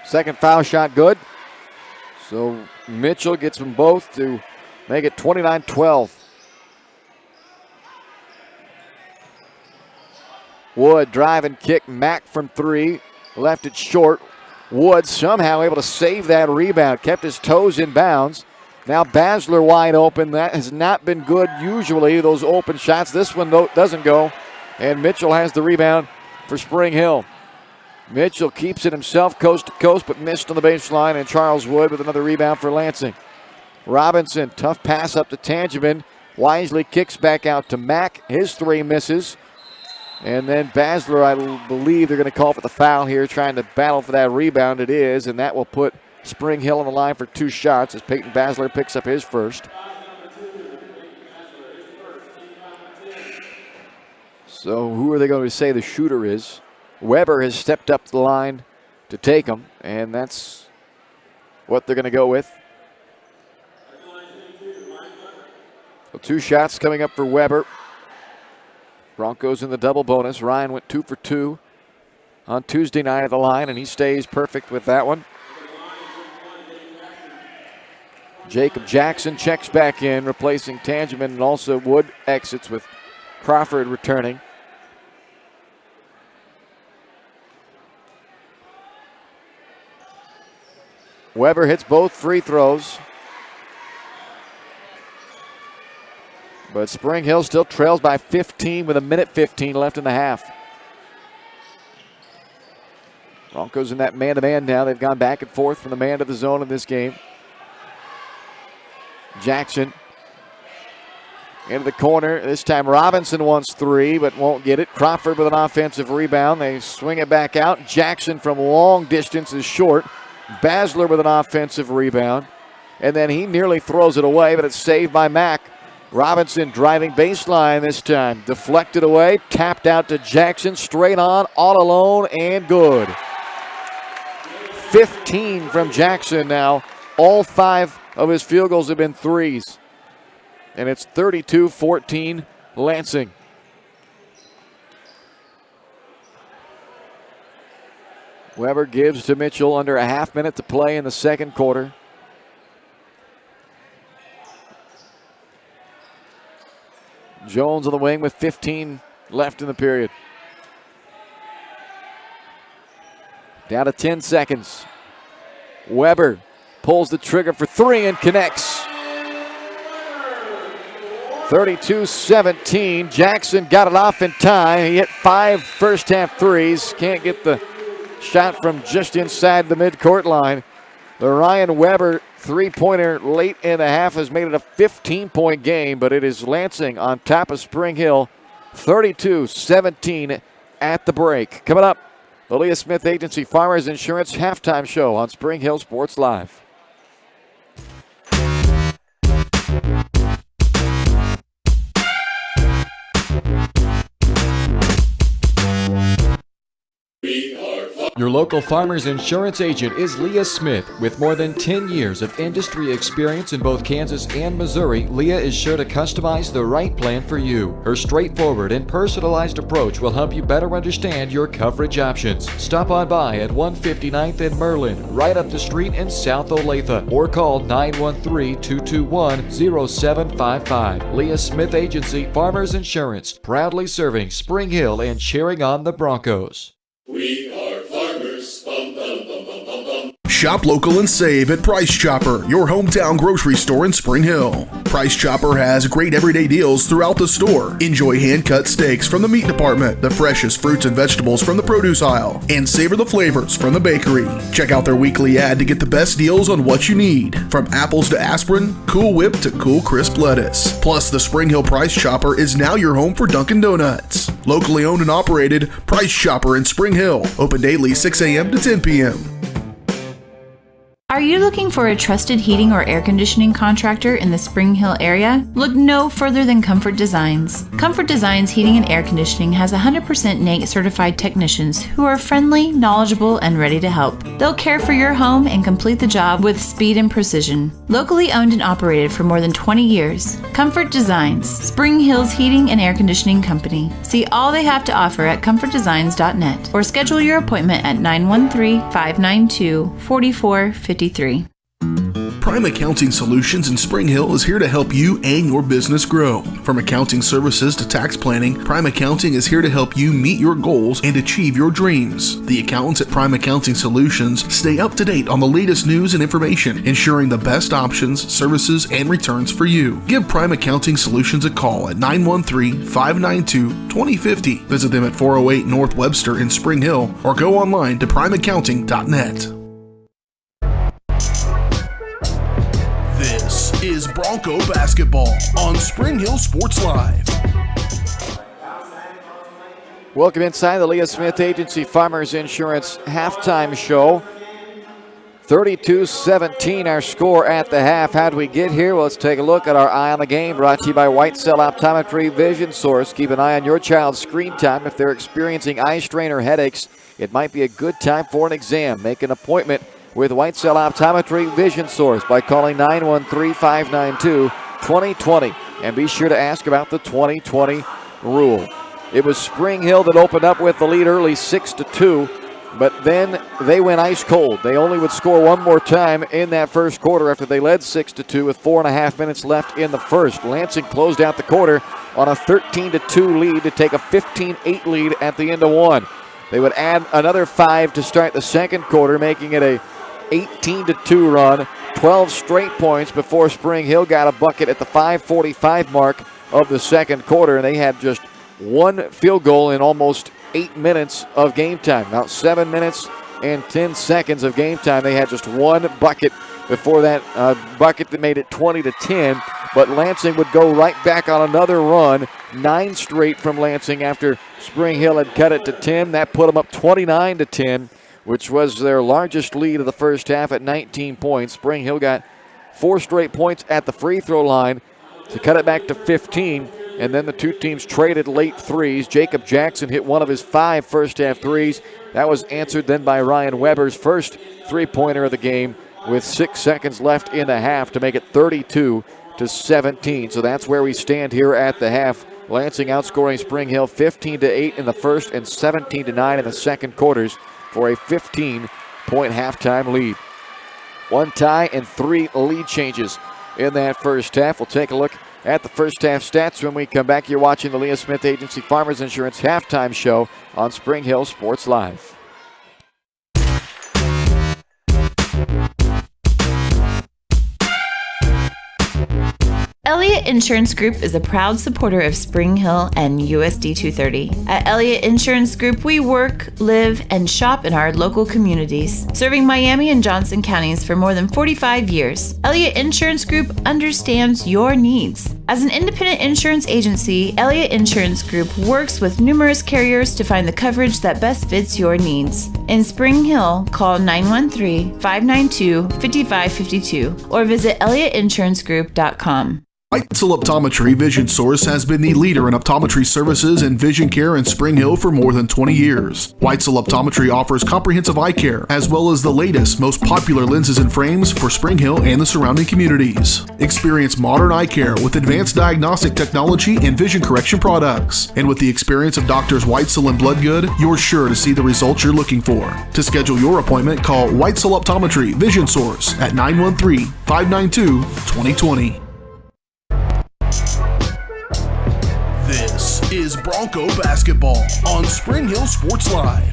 Speaker 3: Second foul shot good. So Mitchell gets them both to make it 29-12. Wood drive and kick. Mack from 3. Left it short. Wood somehow able to save that rebound. Kept his toes in bounds. Now Basler wide open. That has not been good usually, those open shots. This one doesn't go. And Mitchell has the rebound for Spring Hill. Mitchell keeps it himself coast to coast, but missed on the baseline. And Charles Wood with another rebound for Lansing. Robinson, tough pass up to Tangeman. Wisely kicks back out to Mack. His 3 misses. And then Basler, I believe they're going to call for the foul here, trying to battle for that rebound. It is, and that will put Spring Hill on the line for 2 shots as Peyton Basler picks up his first. So who are they going to say the shooter is? Weber has stepped up the line to take him, and that's what they're going to go with. So 2 shots coming up for Weber. Broncos in the double bonus. Ryan went 2 for 2 on Tuesday night at the line, and he stays perfect with that one. Jacob Jackson checks back in, replacing Tangeman, and also Wood exits with Crawford returning. Weber hits both free throws. But Spring Hill still trails by 15 with 1:15 left in the half. Broncos in that man-to-man now. They've gone back and forth from the man to the zone in this game. Jackson into the corner. This time Robinson wants 3 but won't get it. Crawford with an offensive rebound. They swing it back out. Jackson from long distance is short. Basler with an offensive rebound. And then he nearly throws it away, but it's saved by Mack. Robinson driving baseline this time. Deflected away, tapped out to Jackson, straight on, all alone, and good. 15 from Jackson now. All 5 of his field goals have been threes. And it's 32-14 Lansing. Weber gives to Mitchell under a half minute to play in the second quarter. Jones on the wing with 15 left in the period. Down to 10 seconds. Weber pulls the trigger for three and connects. 32-17. Jackson got it off in time. He hit 5 first-half threes. Can't get the shot from just inside the midcourt line. The Ryan Weber three-pointer late in the half has made it a 15-point game, but it is Lansing on top of Spring Hill, 32-17 at the break. Coming up, the Leah Smith Agency Farmers Insurance Halftime Show on Spring Hill Sports Live.
Speaker 7: Your local Farmers Insurance agent is Leah Smith. With more than 10 years of industry experience in both Kansas and Missouri, Leah is sure to customize the right plan for you. Her straightforward and personalized approach will help you better understand your coverage options. Stop on by at 159th and Merlin, right up the street in South Olathe, or call 913-221-0755. Leah Smith Agency Farmers Insurance, proudly serving Spring Hill and cheering on the Broncos.
Speaker 6: We are farmers. Bum, bum, bum, bum, bum, bum.
Speaker 1: Shop local and save at Price Chopper, your hometown grocery store in Spring Hill. Price Chopper has great everyday deals throughout the store. Enjoy hand-cut steaks from the meat department, the freshest fruits and vegetables from the produce aisle, and savor the flavors from the bakery. Check out their weekly ad to get the best deals on what you need, from apples to aspirin, Cool Whip to Cool Crisp lettuce. Plus, the Spring Hill Price Chopper is now your home for Dunkin' Donuts. Locally owned and operated, Price Chopper in Spring Hill. Open daily 6 a.m. to 10 p.m.
Speaker 4: Are you looking for a trusted heating or air conditioning contractor in the Spring Hill area? Look no further than Comfort Designs. Comfort Designs Heating and Air Conditioning has 100% NAIC certified technicians who are friendly, knowledgeable, and ready to help. They'll care for your home and complete the job with speed and precision. Locally owned and operated for more than 20 years, Comfort Designs, Spring Hill's heating and air conditioning company. See all they have to offer at comfortdesigns.net or schedule your appointment at 913-592-4453.
Speaker 1: Prime Accounting Solutions in Spring Hill is here to help you and your business grow. From accounting services to tax planning, Prime Accounting is here to help you meet your goals and achieve your dreams. The accountants at Prime Accounting Solutions stay up to date on the latest news and information, ensuring the best options, services, and returns for you. Give Prime Accounting Solutions a call at 913-592-2050. Visit them at 408 North Webster in Spring Hill or go online to primeaccounting.net. This is Bronco basketball on Spring Hill Sports Live.
Speaker 3: Welcome inside the Leah Smith Agency Farmers Insurance Halftime Show. 32-17 our score at the half. How'd we get here? Well, let's take a look at our Eye on the Game, brought to you by White Cell Optometry Vision Source. Keep an eye on your child's screen time. If they're experiencing eye strain or headaches, it might be a good time for an exam. Make an appointment with White Cell Optometry Vision Source by calling 913-592-2020. And be sure to ask about the 2020 rule. It was Spring Hill that opened up with the lead early, 6-2, but then they went ice cold. They only would score one more time in that first quarter after they led 6-2 with 4.5 minutes left in the first. Lansing closed out the quarter on a 13-2 lead to take a 15-8 lead at the end of one. They would add another 5 to start the second quarter, making it a 18-2 run, 12 straight points before Spring Hill got a bucket at the 5:45 mark of the second quarter, and they had just one field goal in almost 8 minutes of game time. About 7 minutes and 10 seconds of game time, they had just one bucket before that bucket that made it 20-10, but Lansing would go right back on another run, 9 straight from Lansing after Spring Hill had cut it to 10. That put them up 29-10. Which was their largest lead of the first half at 19 points. Spring Hill got 4 straight points at the free throw line to cut it back to 15, and then the two teams traded late threes. Jacob Jackson hit one of his 5 first-half threes. That was answered then by Ryan Weber's first three-pointer of the game with 6 seconds left in the half to make it 32-17. So that's where we stand here at the half. Lansing outscoring Spring Hill 15-8 in the first and 17-9 in the second quarters for a 15-point halftime lead. 1 tie and 3 lead changes in that first half. We'll take a look at the first half stats when we come back. You're watching the Leah Smith Agency Farmers Insurance Halftime Show on Spring Hill Sports Live.
Speaker 4: Elliott Insurance Group is a proud supporter of Spring Hill and USD 230. At Elliott Insurance Group, we work, live, and shop in our local communities, serving Miami and Johnson counties for more than 45 years. Elliott Insurance Group understands your needs. As an independent insurance agency, Elliott Insurance Group works with numerous carriers to find the coverage that best fits your needs. In Spring Hill, call 913-592-5552 or visit elliottInsuranceGroup.com.
Speaker 1: Weitzel Optometry Vision Source has been the leader in optometry services and vision care in Spring Hill for more than 20 years. Weitzel Optometry offers comprehensive eye care, as well as the latest, most popular lenses and frames for Spring Hill and the surrounding communities. Experience modern eye care with advanced diagnostic technology and vision correction products. And with the experience of Doctors Weitzel and Bloodgood, you're sure to see the results you're looking for. To schedule your appointment, call Weitzel Optometry Vision Source at 913-592-2020. This is Bronco basketball on Spring Hill Sports Live.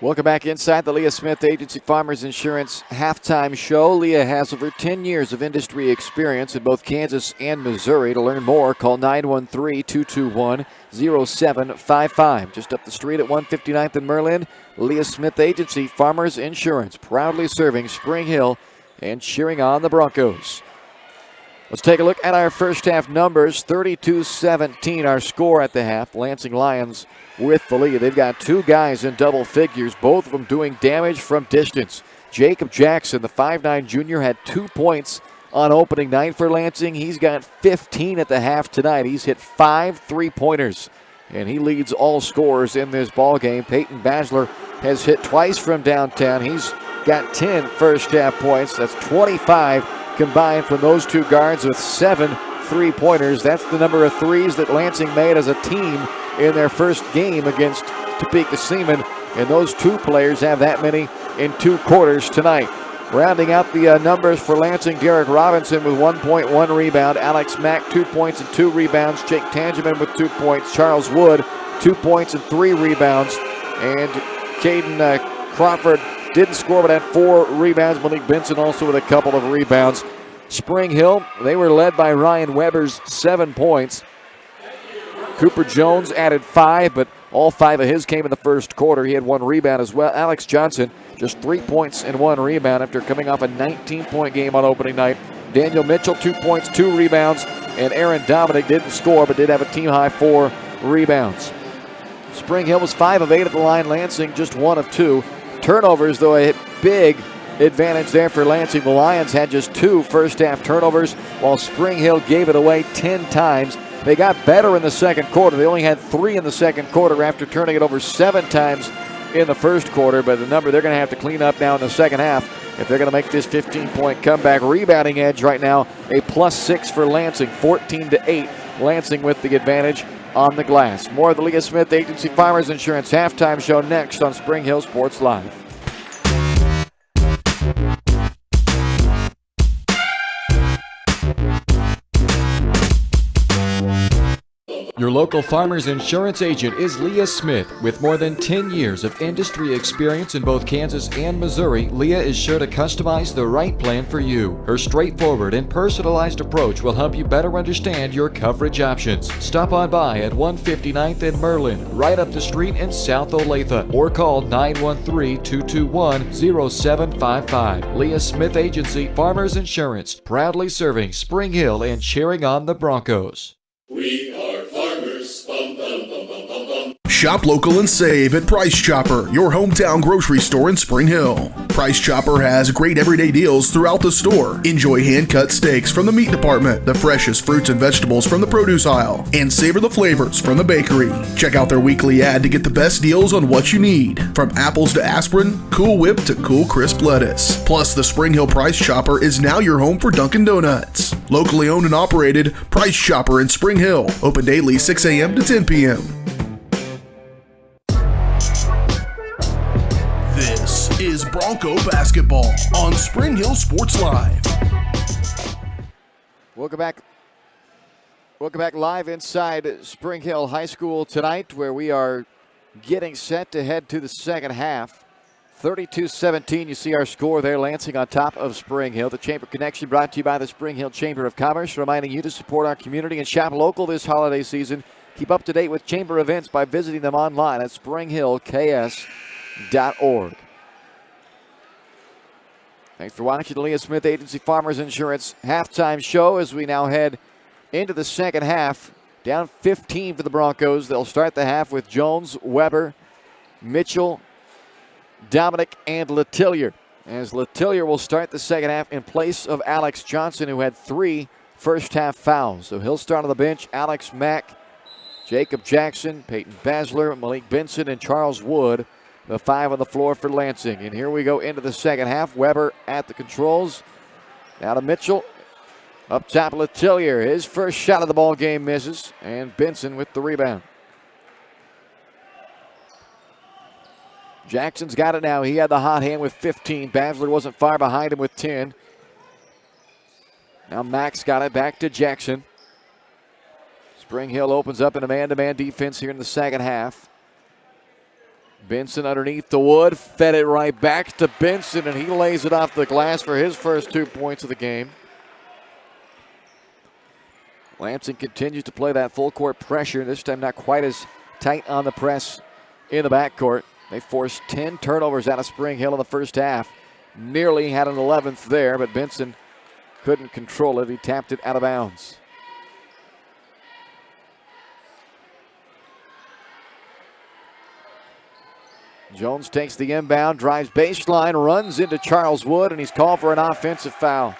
Speaker 3: Welcome back inside the Leah Smith Agency Farmers Insurance halftime show. Leah has over 10 years of industry experience in both Kansas and Missouri. To learn more, call 913-221-0755. Just up the street at 159th and Merlin, Leah Smith Agency Farmers Insurance, proudly serving Spring Hill and cheering on the Broncos. Let's take a look at our first half numbers. 32-17 our score at the half. Lansing Lions with the lead. They've got two guys in double figures, both of them doing damage from distance. Jacob Jackson, the 5'9 junior, had 2 points on opening night for Lansing. He's got 15 at the half tonight. He's hit 5 3-pointers, and he leads all scorers in this ball game. Peyton Bachelor has hit twice from downtown. He's got 10 first half points. That's 25 combined from those two guards with 7 3-pointers. That's the number of threes that Lansing made as a team in their first game against Topeka Seaman, and those two players have that many in 2 quarters tonight. Rounding out the numbers for Lansing, Derek Robinson with 1 point, 1 rebound. Alex Mack, 2 points and 2 rebounds. Jake Tangeman with 2 points. Charles Wood, 2 points and 3 rebounds. And Caden Crawford didn't score, but had 4 rebounds. Malik Benson also with a couple of rebounds. Spring Hill, they were led by Ryan Weber's 7 points. Cooper Jones added 5, but all 5 of his came in the first quarter. He had 1 rebound as well. Alex Johnson, just 3 points and 1 rebound after coming off a 19-point game on opening night. Daniel Mitchell, 2 points, 2 rebounds. And Aaron Dominic didn't score, but did have a team-high 4 rebounds. Spring Hill was 5 of 8 at the line. Lansing just 1 of 2. Turnovers, though, a big advantage there for Lansing. The Lions had just 2 first-half turnovers, while Spring Hill gave it away 10 times. They got better in the second quarter. They only had 3 in the second quarter after turning it over 7 times in the first quarter, but the number they're going to have to clean up now in the second half if they're going to make this 15-point comeback. Rebounding edge right now, a +6 for Lansing, 14-8. Lansing with the advantage on the glass. More of the Leah Smith Agency Farmers Insurance halftime show next on Spring Hill Sports Live.
Speaker 7: Your local Farmers Insurance agent is Leah Smith. With more than 10 years of industry experience in both Kansas and Missouri, Leah is sure to customize the right plan for you. Her straightforward and personalized approach will help you better understand your coverage options. Stop on by at 159th and Merlin, right up the street in South Olathe, or call 913-221-0755. Leah Smith Agency Farmers Insurance, proudly serving Spring Hill and cheering on the Broncos.
Speaker 6: We are farmers. Bum, bum, bum, bum, bum, bum.
Speaker 1: Shop local and save at Price Chopper, your hometown grocery store in Spring Hill. Price Chopper has great everyday deals throughout the store. Enjoy hand-cut steaks from the meat department, the freshest fruits and vegetables from the produce aisle, and savor the flavors from the bakery. Check out their weekly ad to get the best deals on what you need, from apples to aspirin, Cool Whip to Cool Crisp lettuce. Plus, the Spring Hill Price Chopper is now your home for Dunkin' Donuts. Locally owned and operated, Price Chopper in Spring Hill. Open daily 6 a.m. to 10 p.m. This is Bronco basketball on Spring Hill Sports Live.
Speaker 3: Welcome back live inside Spring Hill High School tonight, where we are getting set to head to the second half. 32-17, you see our score there. Lansing on top of Spring Hill. The Chamber Connection brought to you by the Spring Hill Chamber of Commerce, reminding you to support our community and shop local this holiday season. Keep up to date with Chamber events by visiting them online at springhillks.org. Thanks for watching the Leah Smith Agency Farmers Insurance halftime show as we now head into the second half. Down 15 for the Broncos. They'll start the half with Jones, Weber, Mitchell, Dominic, and Letillier. As Letillier will start the second half in place of Alex Johnson, who had 3 first-half fouls. So he'll start on the bench. Alex Mack, Jacob Jackson, Peyton Basler, Malik Benson, and Charles Wood, the 5 on the floor for Lansing. And here we go into the second half. Weber at the controls. Now to Mitchell. Up top, Letillier. His first shot of the ball game misses. And Benson with the rebound. Jackson's got it now. He had the hot hand with 15. Basler wasn't far behind him with 10. Now Max got it back to Jackson. Spring Hill opens up in a man-to-man defense here in the second half. Benson underneath the wood, fed it right back to Benson, and he lays it off the glass for his first 2 points of the game. Lansing continues to play that full court pressure, this time not quite as tight on the press in the backcourt. They forced 10 turnovers out of Spring Hill in the first half. Nearly had an 11th there, but Benson couldn't control it. He tapped it out of bounds. Jones takes the inbound, drives baseline, runs into Charles Wood, and he's called for an offensive foul.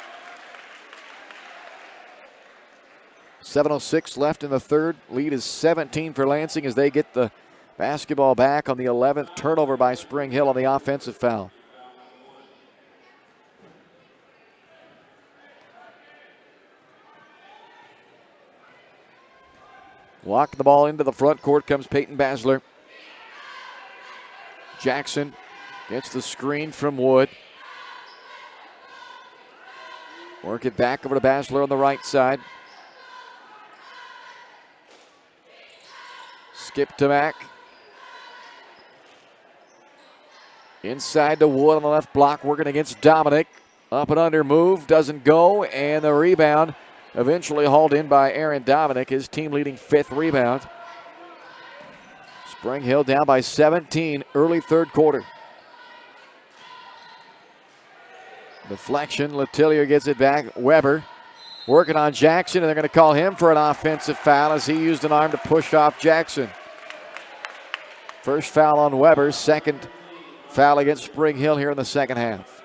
Speaker 3: 7:06 left in the third. Lead is 17 for Lansing as they get the basketball back on the 11th turnover by Spring Hill on the offensive foul. Walking the ball into the front court comes Peyton Basler. Jackson gets the screen from Wood. Work it back over to Basler on the right side. Skip to Mack. Inside to Wood on the left block, working against Dominic. Up and under move, doesn't go, and the rebound eventually hauled in by Aaron Dominic, his team leading 5th rebound. Spring Hill down by 17, early third quarter. Deflection, Letillier gets it back. Weber working on Jackson, and they're going to call him for an offensive foul as he used an arm to push off Jackson. First foul on Weber, second foul against Spring Hill here in the second half.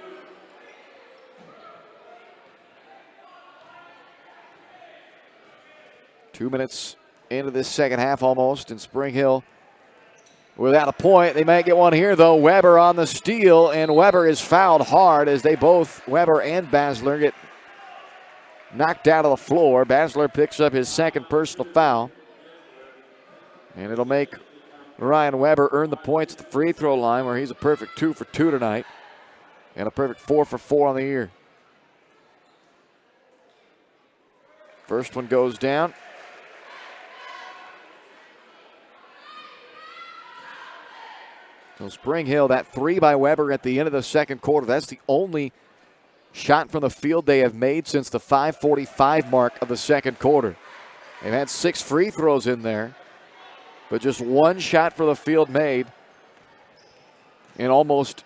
Speaker 3: Two minutes into this second half almost, and Spring Hill without a point. They might get one here, though. Weber on the steal, and Weber is fouled hard as they both, Weber and Basler, get knocked out of the floor. Basler picks up his second personal foul, and it'll make Ryan Weber earn the points at the free throw line, where he's a perfect 2 for 2 tonight and a perfect 4 for 4 on the year. First one goes down. So Spring Hill, that 3 by Weber at the end of the second quarter, that's the only shot from the field they have made since the 5:45 mark of the second quarter. They've had 6 free throws in there, but just 1 shot for the field made in almost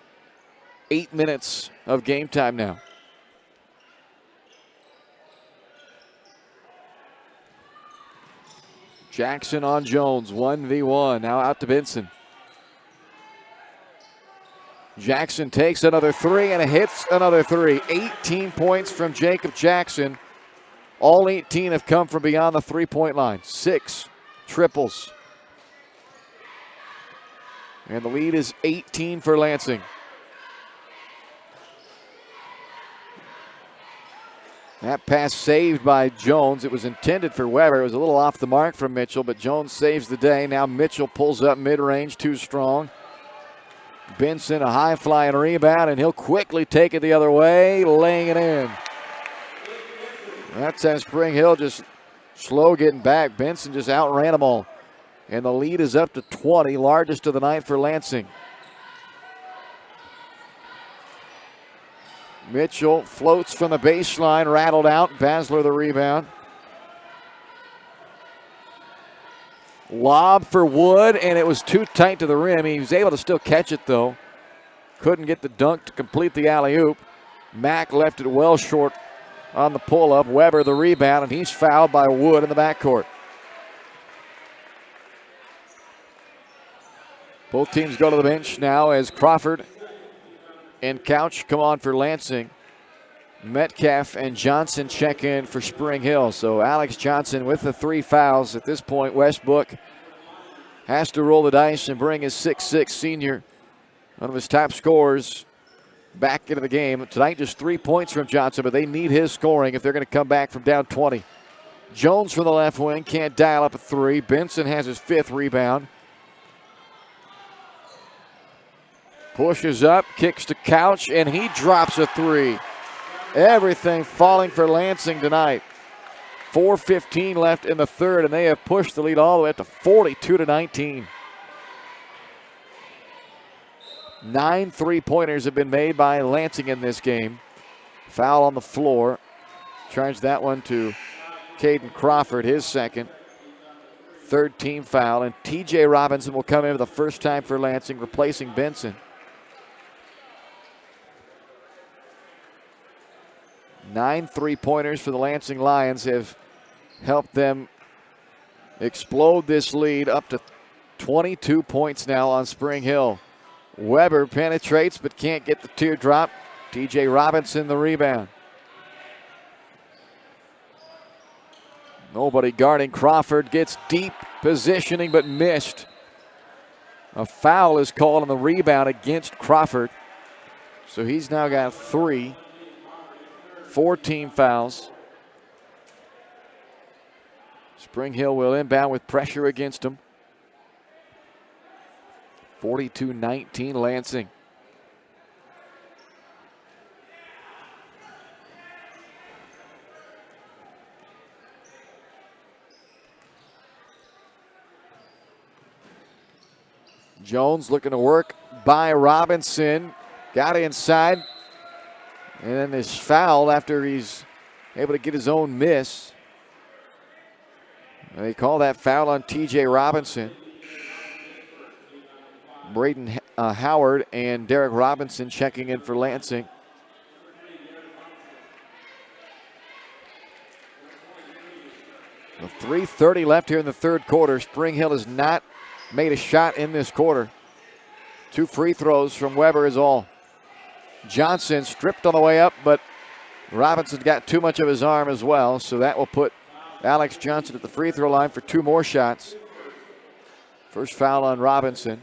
Speaker 3: 8 minutes of game time now. Jackson on Jones, 1v1, now out to Benson. Jackson takes another 3 and hits another 3. 18 points from Jacob Jackson. All 18 have come from beyond the three-point line. 6 triples. And the lead is 18 for Lansing. That pass saved by Jones. It was intended for Weber. It was a little off the mark from Mitchell, but Jones saves the day. Now Mitchell pulls up mid-range, too strong. Benson, a high-flying rebound, and he'll quickly take it the other way, laying it in. That's as Spring Hill just slow getting back. Benson just outran them all. And the lead is up to 20, largest of the night for Lansing. Mitchell floats from the baseline, rattled out. Basler the rebound. Lob for Wood, and it was too tight to the rim. He was able to still catch it, though. Couldn't get the dunk to complete the alley-oop. Mack left it well short on the pull-up. Weber the rebound, and he's fouled by Wood in the backcourt. Both teams go to the bench now as Crawford and Couch come on for Lansing. Metcalf and Johnson check in for Spring Hill. So Alex Johnson with the 3 fouls. At this point, Westbrook has to roll the dice and bring his 6'6" senior, one of his top scorers, back into the game. Tonight, just 3 points from Johnson, but they need his scoring if they're going to come back from down 20. Jones from the left wing can't dial up a 3. Benson has his 5th rebound. Pushes up, kicks to Couch, and he drops a 3. Everything falling for Lansing tonight. 4:15 left in the third, and they have pushed the lead all the way up to 42-19. 9 3-pointers have been made by Lansing in this game. Foul on the floor. Charged that one to Caden Crawford, his second. Third team foul, and TJ Robinson will come in for the first time for Lansing, replacing Benson. 9 3-pointers for the Lansing Lions have helped them explode this lead up to 22 points now on Spring Hill. Weber penetrates but can't get the teardrop. TJ Robinson the rebound. Nobody guarding Crawford. Gets deep positioning but missed. A foul is called on the rebound against Crawford. So he's now got 3. 4 team fouls. Spring Hill will inbound with pressure against him. 42-19 Lansing. Jones looking to work by Robinson. Got inside. And then is fouled after he's able to get his own miss. They call that foul on TJ Robinson. Braden Howard and Derek Robinson checking in for Lansing. With 3:30 left here in the third quarter, Spring Hill has not made a shot in this quarter. 2 free throws from Weber is all. Johnson stripped on the way up, but Robinson got too much of his arm as well, so that will put Alex Johnson at the free throw line for 2 more shots. First foul on Robinson.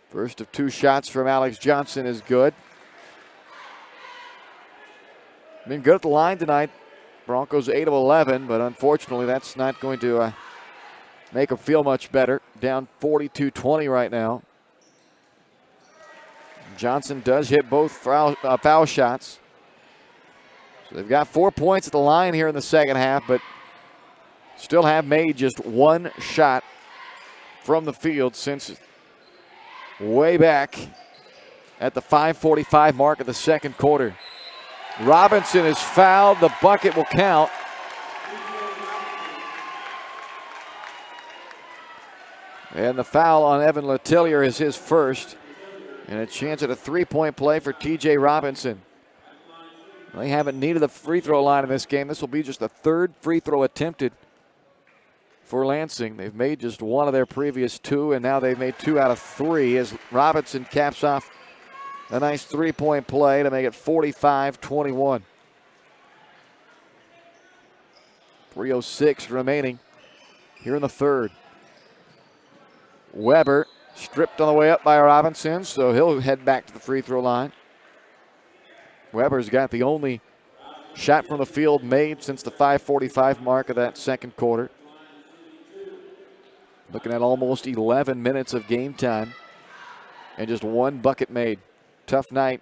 Speaker 3: First of 2 shots from Alex Johnson is good. Been good at the line tonight. Broncos 8 of 11, but unfortunately that's not going to make them feel much better. Down 42-20 right now. Johnson does hit both foul shots. So they've got 4 points at the line here in the second half, but still have made just 1 shot from the field since way back at the 5:45 mark of the second quarter. Robinson is fouled. The bucket will count. And the foul on Evan Letellier is his first. And a chance at a 3-point play for TJ Robinson. They haven't needed the free throw line in this game. This will be just the 3rd free throw attempted for Lansing. They've made just 1 of their previous 2, and now they've made 2 out of 3 as Robinson caps off a nice 3-point play to make it 45-21. 3:06 remaining here in the third. Weber stripped on the way up by Robinson, so he'll head back to the free throw line. Weber's got the only shot from the field made since the 5:45 mark of that second quarter. Looking at almost 11 minutes of game time and just 1 bucket made. Tough night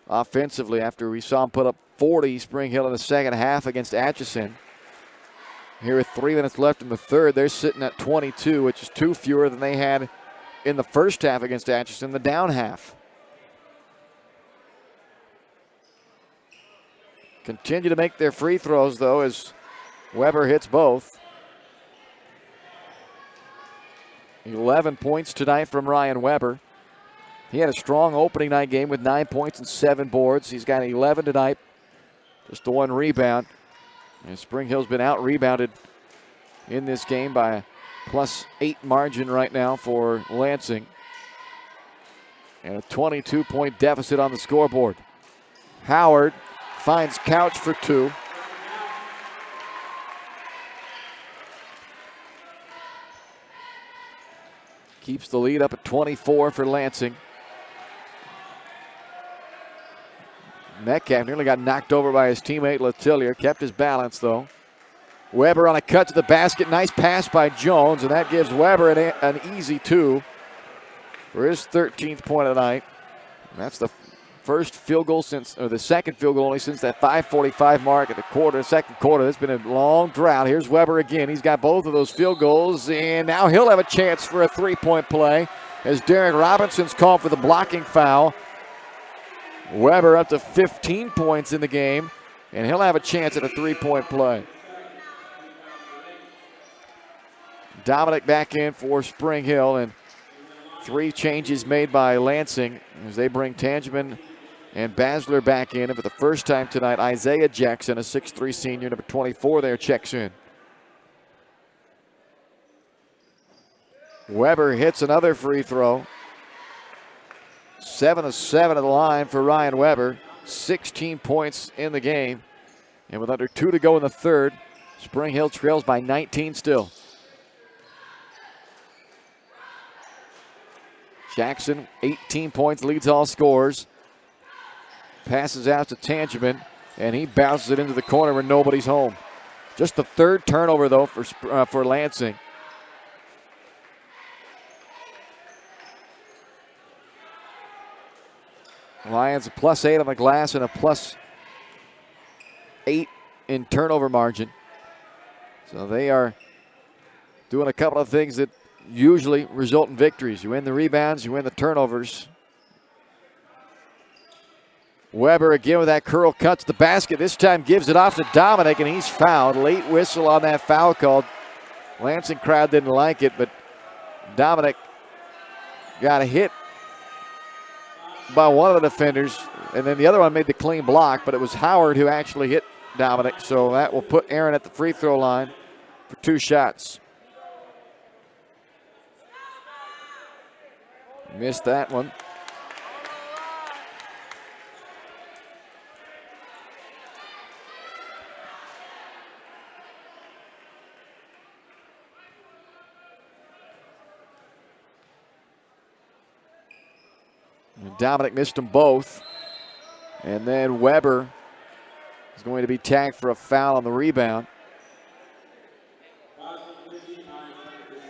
Speaker 3: offensively after we saw him put up 40 Spring Hill in the second half against Atchison. Here with 3 minutes left in the third, they're sitting at 22, which is 2 fewer than they had in the first half against Atchison, the down half. Continue to make their free throws, though, as Weber hits both. 11 points tonight from Ryan Weber. He had a strong opening night game with 9 points and 7 boards. He's got 11 tonight, just the 1 rebound. And Spring Hill's been out-rebounded in this game by a +8 margin right now for Lansing. And a 22-point deficit on the scoreboard. Howard finds Couch for 2. Keeps the lead up at 24 for Lansing. Metcalf nearly got knocked over by his teammate Letellier. Kept his balance, though. Weber on a cut to the basket. Nice pass by Jones, and that gives Weber an easy 2 for his 13th point of the night. And that's the first field goal since, or the second field goal only since that 5:45 mark at the second quarter. It's been a long drought. Here's Weber again. He's got both of those field goals, and now he'll have a chance for a 3-point play as Derek Robinson's called for the blocking foul. Weber up to 15 points in the game, and he'll have a chance at a 3-point play. Dominic back in for Spring Hill, and 3 changes made by Lansing as they bring Tangeman and Basler back in. And for the first time tonight, Isaiah Jackson, a 6'3 senior, number 24 there, checks in. Weber hits another free throw. 7 of 7 at the line for Ryan Weber. 16 points in the game. And with under 2 to go in the third, Spring Hill trails by 19 still. Jackson, 18 points, leads all scorers. Passes out to Tangeman, and he bounces it into the corner where nobody's home. Just the 3rd turnover, though, for Lansing. Lions a +8 on the glass and a +8 in turnover margin. So they are doing a couple of things that usually result in victories. You win the rebounds, you win the turnovers. Weber again with that curl, cuts the basket. This time gives it off to Dominic, and he's fouled. Late whistle on that foul called. Lansing crowd didn't like it, but Dominic got a hit by one of the defenders, and then the other one made the clean block, but it was Howard who actually hit Dominic, so that will put Aaron at the free throw line for 2 shots. Missed that one. And Dominic missed them both. And then Weber is going to be tagged for a foul on the rebound.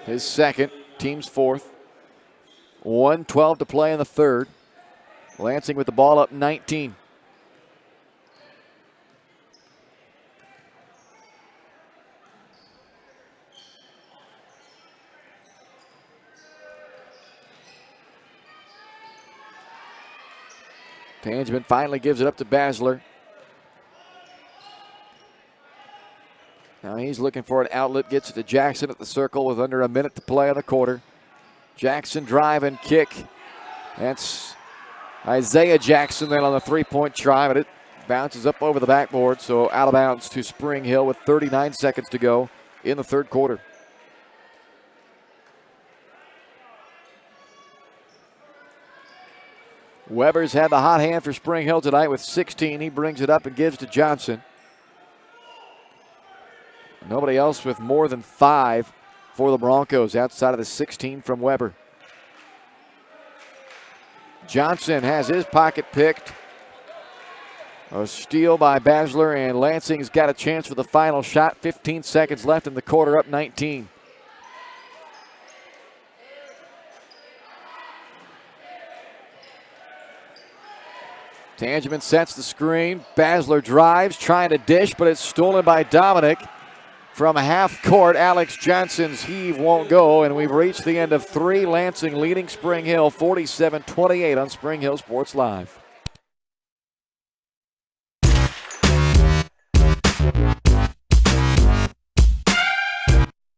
Speaker 3: His second, team's 4th. 1:12 to play in the third. Lansing with the ball up 19. Tangeman finally gives it up to Basler. Now he's looking for an outlet, gets it to Jackson at the circle with under a minute to play in the quarter. Jackson drive and kick. That's Isaiah Jackson then on the 3-point try, but it bounces up over the backboard, so out of bounds to Spring Hill with 39 seconds to go in the third quarter. Weber's had the hot hand for Spring Hill tonight with 16. He brings it up and gives to Johnson. Nobody else with more than 5 for the Broncos outside of the 16 from Weber. Johnson has his pocket picked. A steal by Basler, and Lansing's got a chance for the final shot. 15 seconds left in the quarter, up 19. Tangeman sets the screen. Basler drives, trying to dish, but it's stolen by Dominic. from half court. Alex Johnson's heave won't go, and we've reached the end of 3. Lansing leading Spring Hill 47-28 on Spring Hill Sports Live.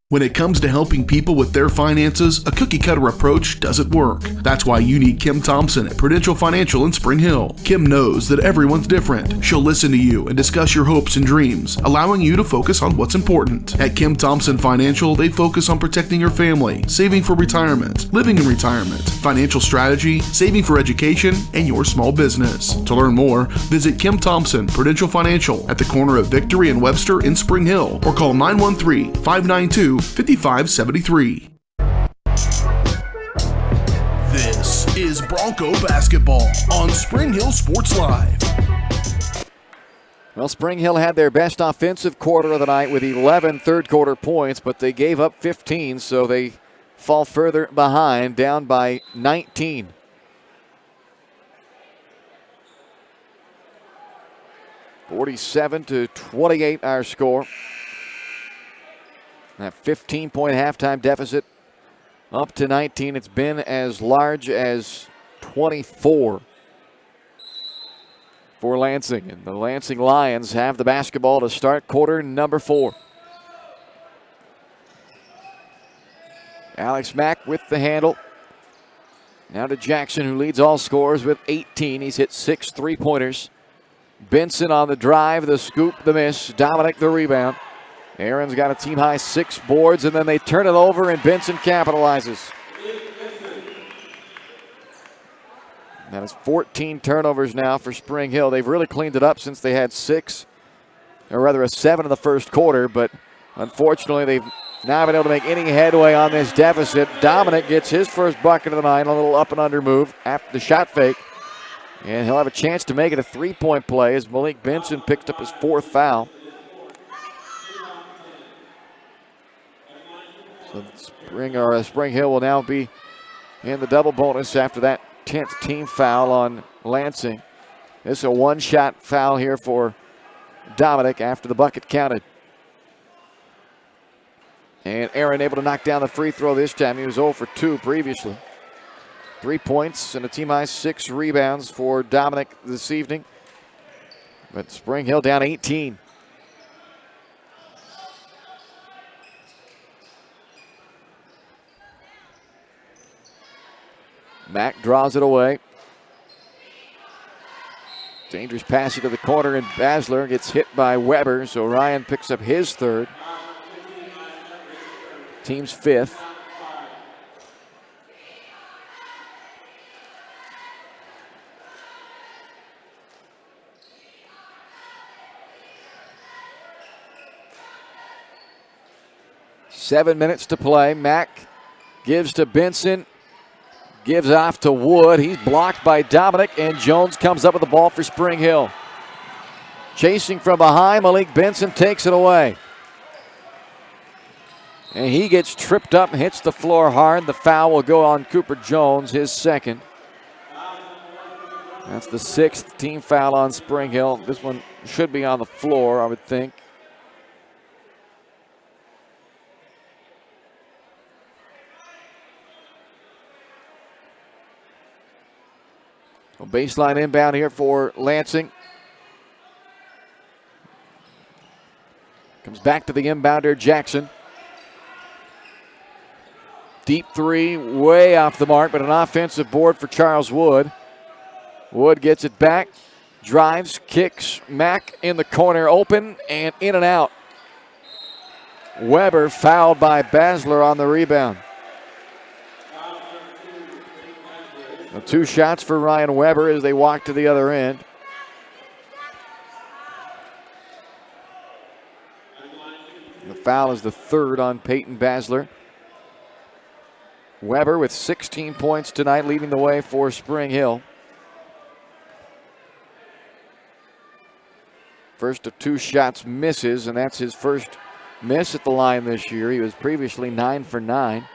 Speaker 1: When it comes to helping people with their finances, a cookie-cutter approach doesn't work. That's why you need Kim Thompson at Prudential Financial in Spring Hill. Kim knows that everyone's different. She'll listen to you and discuss your hopes and dreams, allowing you to focus on what's important. At Kim Thompson Financial, they focus on protecting your family, saving for retirement, living in retirement, financial strategy, saving for education, and your small business. To learn more, visit Kim Thompson Prudential Financial at the corner of Victory and Webster in Spring Hill, or call 913-592-5573. This is Bronco basketball on Spring Hill Sports Live.
Speaker 3: Well, Spring Hill had their best offensive quarter of the night with 11 third-quarter points, but they gave up 15, so they fall further behind, down by 19. (47-28) our score. That 15-point halftime deficit up to 19. It's been as large as 24 for Lansing. And the Lansing Lions have the basketball to start quarter number 4. Alex Mack with the handle. Now to Jackson, who leads all scorers with 18. He's hit 6 3-pointers. Benson on the drive, the scoop, the miss. Dominic the rebound. Aaron's got a team-high 6 boards, and then they turn it over, and Benson capitalizes. That is 14 turnovers now for Spring Hill. They've really cleaned it up since they had 7 in the first quarter, but unfortunately they've not been able to make any headway on this deficit. Dominic gets his first bucket of the night, a little up and under move after the shot fake, and he'll have a chance to make it a 3-point play as Malik Benson picks up his 4th foul. So Spring Hill will now be in the double bonus after that 10th team foul on Lansing. This is a 1-shot foul here for Dominic after the bucket counted. And Aaron able to knock down the free throw this time. He was 0 for 2 previously. 3 points and a team-high 6 rebounds for Dominic this evening. But Spring Hill down 18. Mack draws it away. Dangerous pass into the corner, and Basler gets hit by Weber, so Ryan picks up his 3rd. Team's 5th. Seven minutes to play. Mack gives to Benson. Gives off to Wood. He's blocked by Dominic, and Jones comes up with the ball for Spring Hill. Chasing from behind, Malik Benson takes it away. And he gets tripped up and hits the floor hard. The foul will go on Cooper Jones, his 2nd. That's the 6th team foul on Spring Hill. This one should be on the floor, I would think. Baseline inbound here for Lansing. Comes back to the inbounder, Jackson. Deep 3, way off the mark, but an offensive board for Charles Wood. Wood gets it back, drives, kicks. Mack in the corner, open, and in and out. Weber fouled by Basler on the rebound. 2 shots for Ryan Weber as they walk to the other end. The foul is the 3rd on Peyton Basler. Weber with 16 points tonight, leading the way for Spring Hill. First of 2 shots misses, and that's his first miss at the line this year. He was previously 9 for 9.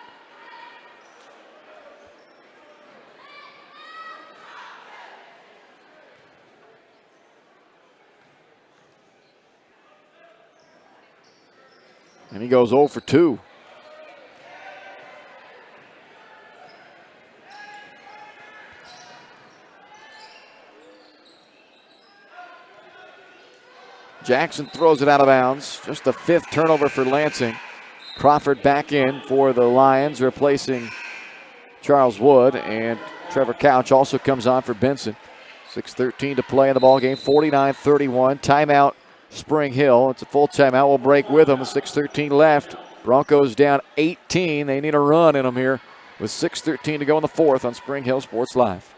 Speaker 3: And he goes 0 for 2. Jackson throws it out of bounds. Just the 5th turnover for Lansing. Crawford back in for the Lions, replacing Charles Wood. And Trevor Couch also comes on for Benson. 6:13 to play in the ball game. 49-31. Timeout, Spring Hill. It's a full timeout. We'll break with them. 6:13 left. Broncos down 18. They need a run in them here with 6:13 to go in the 4th on Spring Hill Sports Live.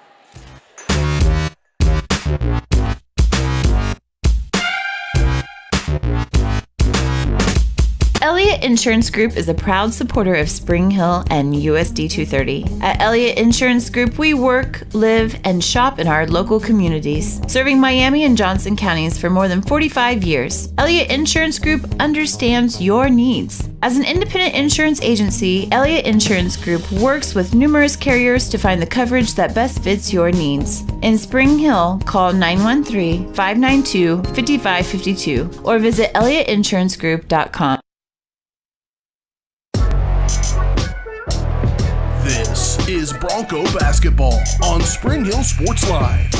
Speaker 4: Elliott Insurance Group is a proud supporter of Spring Hill and USD 230. At Elliott Insurance Group, we work, live, and shop in our local communities, serving Miami and Johnson counties for more than 45 years. Elliott Insurance Group understands your needs. As an independent insurance agency, Elliott Insurance Group works with numerous carriers to find the coverage that best fits your needs. In Spring Hill, call 913-592-5552 or visit elliottInsuranceGroup.com.
Speaker 1: This is Bronco basketball on Spring Hill Sports Live.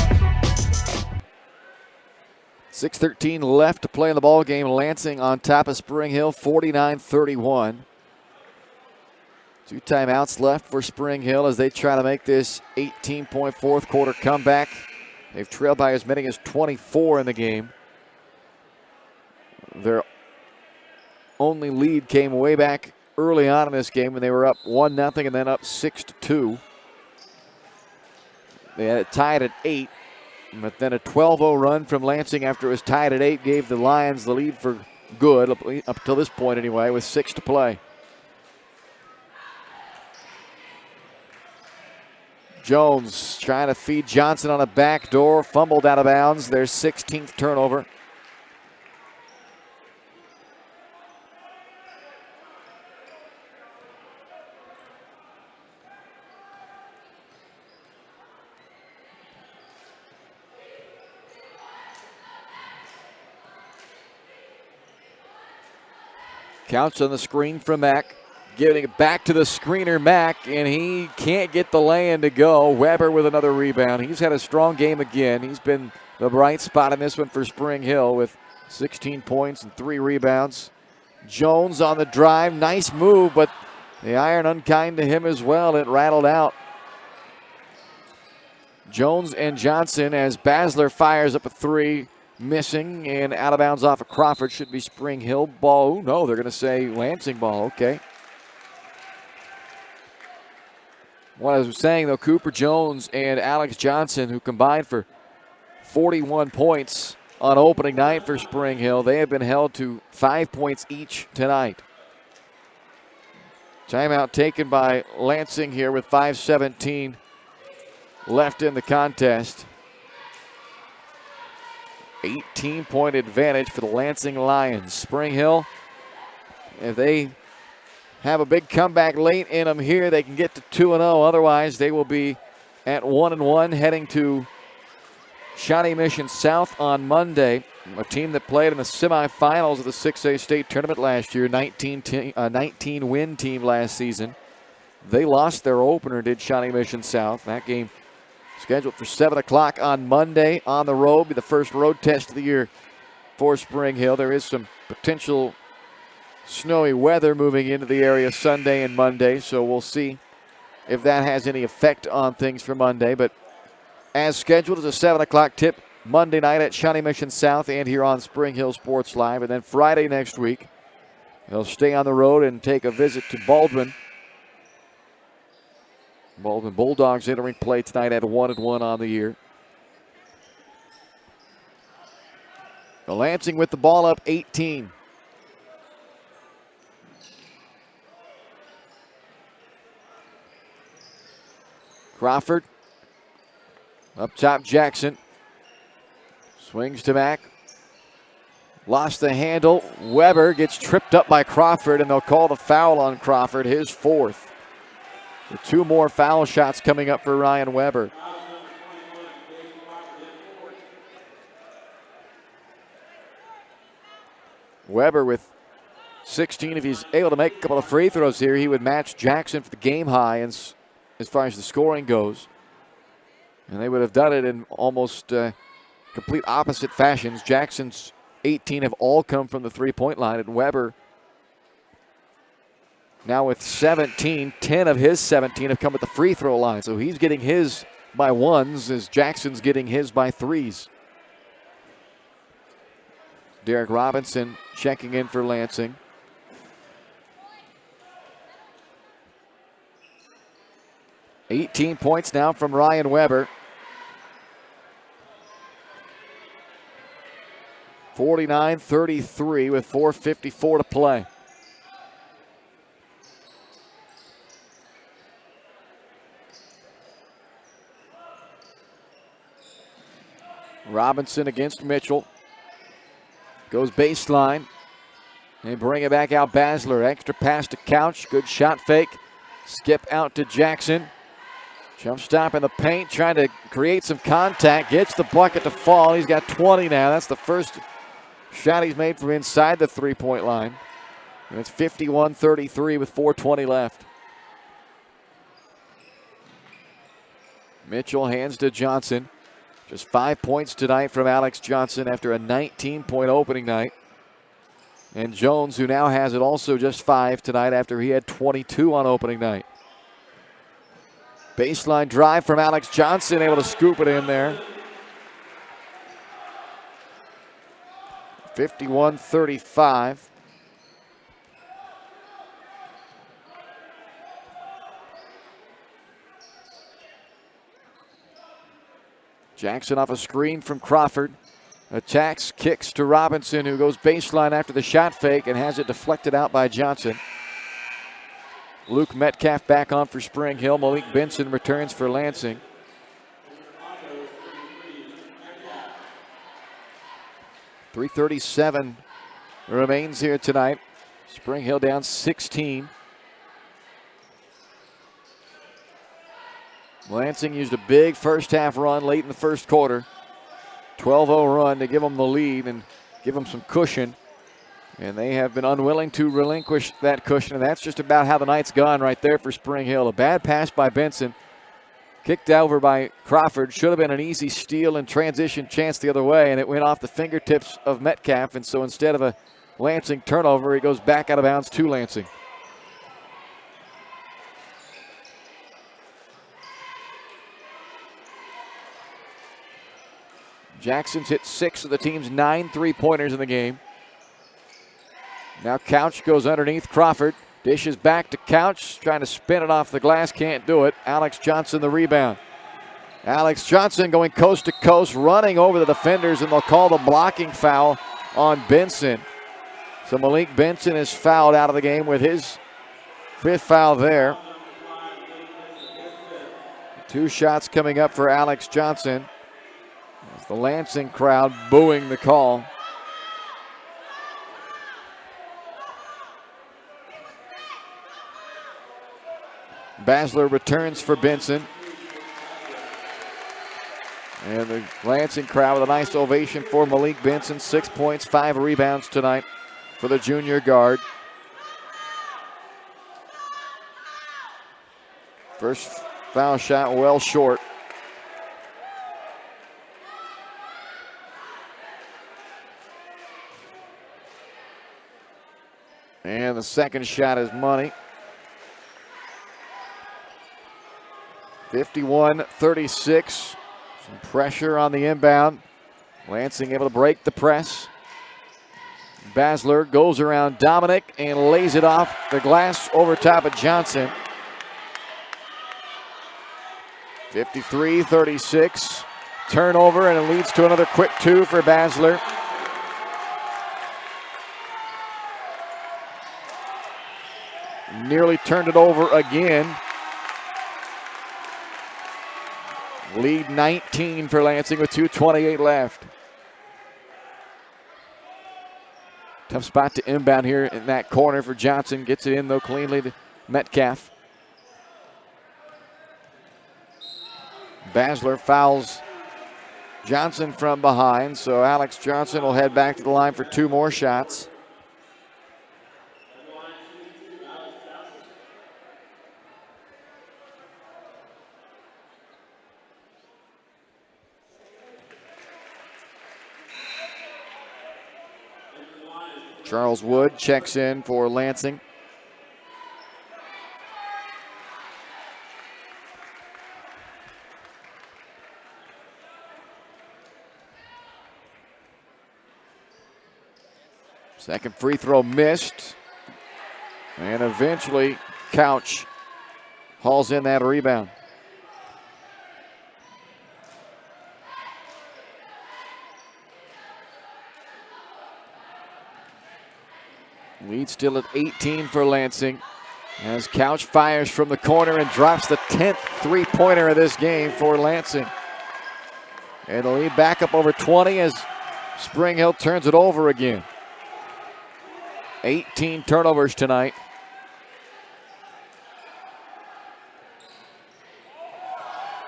Speaker 3: 6:13 left to play in the ball game. Lansing on top of Spring Hill, 49-31. 2 timeouts left for Spring Hill as they try to make this 18-point fourth quarter comeback. They've trailed by as many as 24 in the game. Their only lead came way back early on in this game when they were up 1-0 and then up 6-2. They had it tied at 8, but then a 12-0 run from Lansing after it was tied at 8 gave the Lions the lead for good, up till this point anyway, with 6 to play. Jones trying to feed Johnson on a back door, fumbled out of bounds, their 16th turnover. Counts on the screen from Mack. Giving it back to the screener, Mack, and he can't get the lay-in to go. Weber with another rebound. He's had a strong game again. He's been the bright spot in this one for Spring Hill with 16 points and 3 rebounds. Jones on the drive. Nice move, but the iron unkind to him as well. It rattled out. Jones and Johnson as Basler fires up a 3. Missing and out of bounds off of Crawford. Should be Spring Hill ball. Oh, no, they're going to say Lansing ball. Okay. What I was saying, though, Cooper Jones and Alex Johnson, who combined for 41 points on opening night for Spring Hill, they have been held to 5 points each tonight. Timeout taken by Lansing here with 5:17 left in the contest. 18-point advantage for the Lansing Lions. Spring Hill, if they have a big comeback late in them here, they can get to 2-0. Otherwise, they will be at 1-1 heading to Shawnee Mission South on Monday, a team that played in the semifinals of the 6A state tournament last year, 19-win team last season. They lost their opener, did Shawnee Mission South. That game scheduled for 7 o'clock on Monday on the road. Be the first road test of the year for Spring Hill. There is some potential snowy weather moving into the area Sunday and Monday, so we'll see if that has any effect on things for Monday. But as scheduled, is a 7 o'clock tip Monday night at Shawnee Mission South and here on Spring Hill Sports Live. And then Friday next week, they'll stay on the road and take a visit to Baldwin. Baldwin Bulldogs entering play tonight at 1-1 on the year. Lansing with the ball up 18. Crawford up top, Jackson swings to Mack. Lost the handle. Weber gets tripped up by Crawford, and they'll call the foul on Crawford, his 4th. So 2 more foul shots coming up for Ryan Weber. Weber with 16. If he's able to make a couple of free throws here, he would match Jackson for the game high as far as the scoring goes. And they would have done it in almost complete opposite fashions. Jackson's 18 have all come from the three-point line, and Weber now with 17. 10 of his 17 have come at the free throw line. So he's getting his by ones as Jackson's getting his by threes. Derek Robinson checking in for Lansing. $18 now from Ryan Weber. 49-33 with 4:54 to play. Robinson against Mitchell. Goes baseline. They bring it back out. Basler. Extra pass to Couch. Good shot fake. Skip out to Jackson. Jump stop in the paint. Trying to create some contact. Gets the bucket to fall. He's got 20 now. That's the first shot he's made from inside the three-point line. And it's 51-33 with 4:20 left. Mitchell hands to Johnson. Just 5 points tonight from Alex Johnson after a 19-point opening night. And Jones, who now has it, also just 5 tonight after he had 22 on opening night. Baseline drive from Alex Johnson, able to scoop it in there. 51-35. Jackson off a screen from Crawford. Attacks, kicks to Robinson, who goes baseline after the shot fake and has it deflected out by Johnson. Luke Metcalf back on for Spring Hill. Malik Benson returns for Lansing. .337 remains here tonight. Spring Hill down 16. Lansing used a big first half run late in the first quarter. 12-0 run to give them the lead and give them some cushion. And they have been unwilling to relinquish that cushion. And that's just about how the night's gone right there for Spring Hill. A bad pass by Benson. Kicked over by Crawford. Should have been an easy steal and transition chance the other way. And it went off the fingertips of Metcalf. And so instead of a Lansing turnover, he goes back out of bounds to Lansing. Jackson's hit 6 of the team's 9 3-pointers in the game. Now Couch goes underneath Crawford. Dishes back to Couch, trying to spin it off the glass, can't do it. Alex Johnson the rebound. Alex Johnson going coast to coast, running over the defenders, and they'll call the blocking foul on Benson. So Malik Benson is fouled out of the game with his 5th foul there. 2 shots coming up for Alex Johnson. The Lansing crowd booing the call. Basler returns for Benson. And the Lansing crowd with a nice ovation for Malik Benson. 6 points, 5 rebounds tonight for the junior guard. First foul shot well short. And the second shot is money. 51-36. Some pressure on the inbound. Lansing able to break the press. Basler goes around Dominic and lays it off the glass over top of Johnson. 53-36. Turnover, and it leads to another quick 2 for Basler. Nearly turned it over again. Lead 19 for Lansing with 2:28 left. Tough spot to inbound here in that corner for Johnson. Gets it in though cleanly to Metcalf. Basler fouls Johnson from behind, so Alex Johnson will head back to the line for 2 more shots. Charles Wood checks in for Lansing. Second free throw missed. And eventually Couch hauls in that rebound. Lead still at 18 for Lansing. As Couch fires from the corner and drops the 10th three-pointer of this game for Lansing. And the lead back up over 20 as Spring Hill turns it over again. 18 turnovers tonight.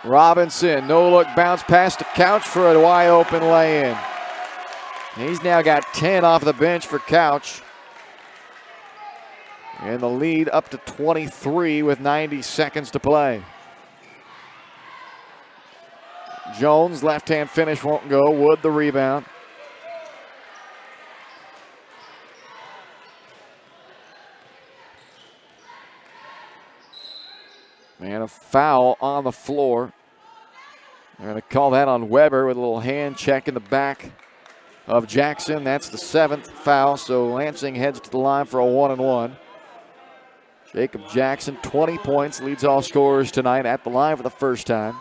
Speaker 3: Robinson, no-look bounce pass to Couch for a wide-open lay-in. He's now got 10 off the bench for Couch. And the lead up to 23 with 90 seconds to play. Jones, left-hand finish won't go. Wood the rebound. And a foul on the floor. They're going to call that on Weber with a little hand check in the back of Jackson. That's the 7th foul, so Lansing heads to the line for a 1-and-1. Jacob Jackson, 20 points, leads all scorers tonight at the line for the first time.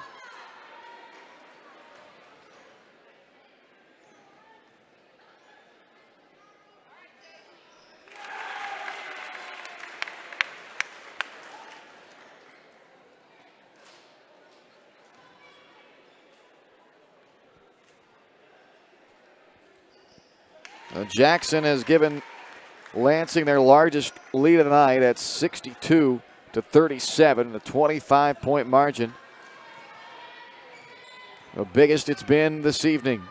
Speaker 3: Jackson has given Lansing their largest lead of the night at 62-37, a 25-point margin. The biggest it's been this evening.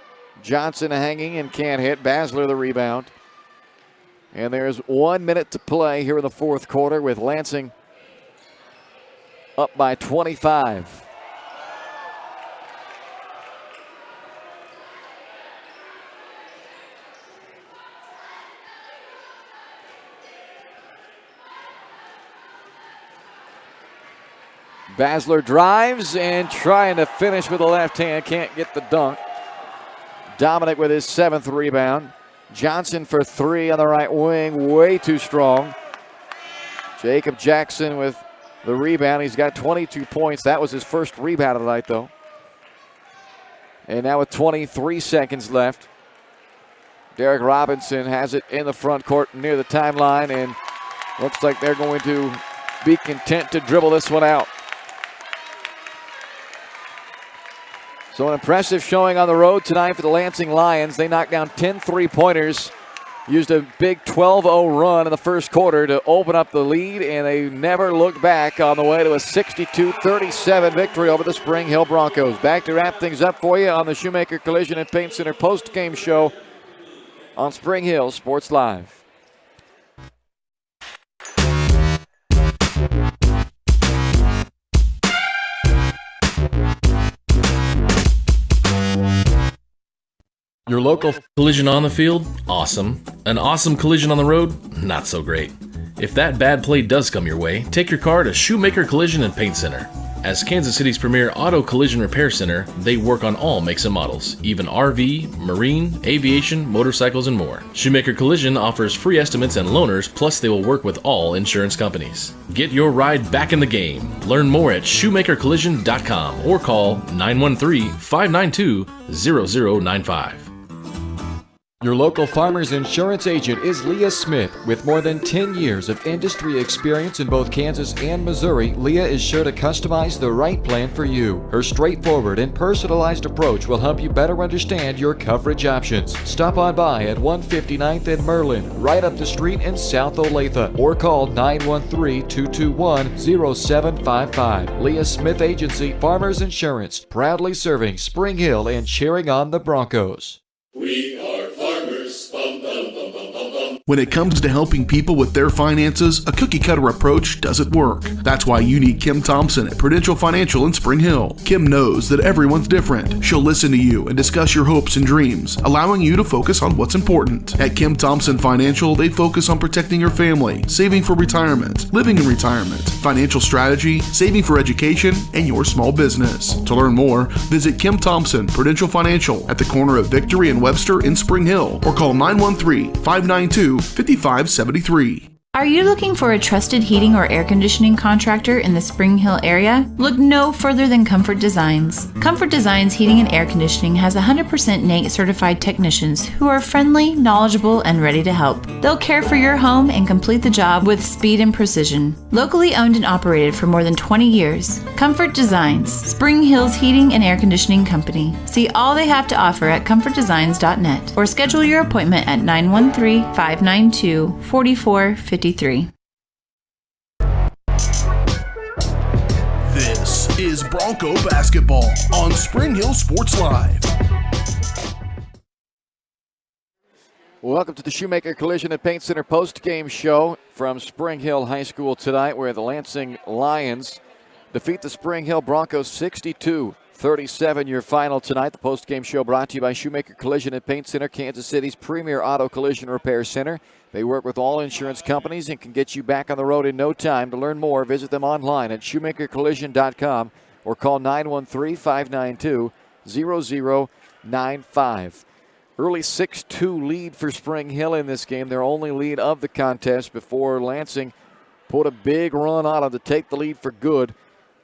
Speaker 3: Johnson hanging and can't hit. Basler the rebound. And there's 1 minute to play here in the fourth quarter with Lansing up by 25. Basler drives and trying to finish with the left hand. Can't get the dunk. Dominic with his 7th rebound. Johnson for 3 on the right wing. Way too strong. Jacob Jackson with the rebound. He's got 22 points. That was his first rebound of the night, though. And now with 23 seconds left, Derek Robinson has it in the front court near the timeline, and looks like they're going to be content to dribble this one out. So an impressive showing on the road tonight for the Lansing Lions. They knocked down 10 three-pointers, used a big 12-0 run in the first quarter to open up the lead, and they never looked back on the way to a 62-37 victory over the Spring Hill Broncos. Back to wrap things up for you on the Shoemaker Collision and Paint Center post-game show on Spring Hill Sports Live.
Speaker 7: Your local
Speaker 5: Collision on the field? Awesome. An awesome collision on the road? Not so great. If that bad play does come your way, take your car to Shoemaker Collision and Paint Center. As Kansas City's premier auto collision repair center, they work on all makes and models, even RV, marine, aviation, motorcycles, and more. Shoemaker Collision offers free estimates and loaners, plus they will work with all insurance companies. Get your ride back in the game. Learn more at shoemakercollision.com or call 913-592-0095.
Speaker 7: Your local Farmers Insurance agent is Leah Smith. With more than 10 years of industry experience in both Kansas and Missouri, Leah is sure to customize the right plan for you. Her straightforward and personalized approach will help you better understand your coverage options. Stop on by at 159th and Merlin, right up the street in South Olathe, or call 913-221-0755. Leah Smith Agency, Farmers Insurance, proudly serving Spring Hill and cheering on the Broncos.
Speaker 6: We are farmers. Bum, bum, bum, bum, bum, bum.
Speaker 1: When it comes to helping people with their finances, a cookie-cutter approach doesn't work. That's why you need Kim Thompson at Prudential Financial in Spring Hill. Kim knows that everyone's different. She'll listen to you and discuss your hopes and dreams, allowing you to focus on what's important. At Kim Thompson Financial, they focus on protecting your family, saving for retirement, living in retirement, financial strategy, saving for education, and your small business. To learn more, visit Kim Thompson Prudential Financial at the corner of Victory and Webster in Spring Hill, or call 913-592-5573.
Speaker 4: Are you looking for a trusted heating or air conditioning contractor in the Spring Hill area? Look no further than Comfort Designs. Comfort Designs Heating and Air Conditioning has 100% NATE certified technicians who are friendly, knowledgeable, and ready to help. They'll care for your home and complete the job with speed and precision. Locally owned and operated for more than 20 years, Comfort Designs, Spring Hill's heating and air conditioning company. See all they have to offer at comfortdesigns.net or schedule your appointment at 913-592-4453.
Speaker 1: This is Bronco basketball on Spring Hill Sports Live.
Speaker 3: Welcome to the Shoemaker Collision and Paint Center post-game show from Spring Hill High School tonight, where the Lansing Lions defeat the Spring Hill Broncos 62-37. Your final tonight. The post-game show brought to you by Shoemaker Collision and Paint Center, Kansas City's premier auto collision repair center. They work with all insurance companies and can get you back on the road in no time. To learn more, visit them online at shoemakercollision.com or call 913-592-0095. Early 6-2 lead for Spring Hill in this game, their only lead of the contest before Lansing put a big run on them to take the lead for good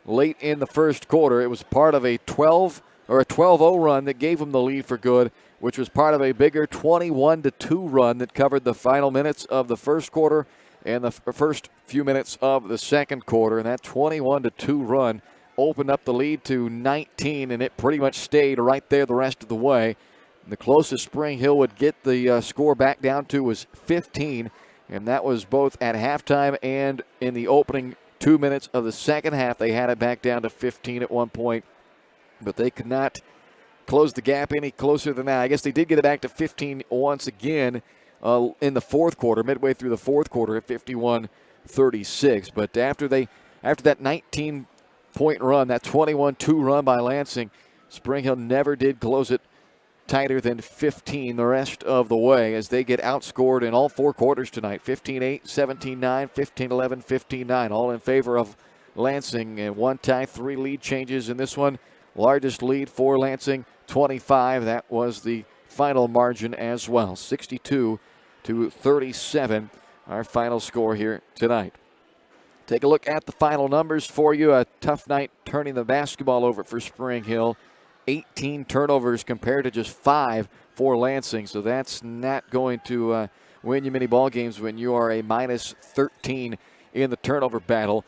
Speaker 3: late in the first quarter. It was part of a 12-0 run that gave them the lead for good, which was part of a bigger 21-2 run that covered the final minutes of the first quarter and the first few minutes of the second quarter. And that 21-2 run opened up the lead to 19, and it pretty much stayed right there the rest of the way. The closest Spring Hill would get the score back down to was 15, and that was both at halftime and in the opening 2 minutes of the second half. They had it back down to 15 at one point, but they could not close the gap any closer than that. I guess they did get it back to 15 once again in the fourth quarter, midway through the fourth quarter at 51-36. But after that 19-point run, that 21-2 run by Lansing, Spring Hill never did close it tighter than 15 the rest of the way as they get outscored in all four quarters tonight. 15-8, 17-9, 15-11, 15-9, all in favor of Lansing. And one tie, three lead changes in this one. Largest lead for Lansing, 25. That was the final margin as well. 62-37, our final score here tonight. Take a look at the final numbers for you. A tough night turning the basketball over for Spring Hill. 18 turnovers compared to just 5 for Lansing. So that's not going to win you many ball games when you are a minus 13 in the turnover battle.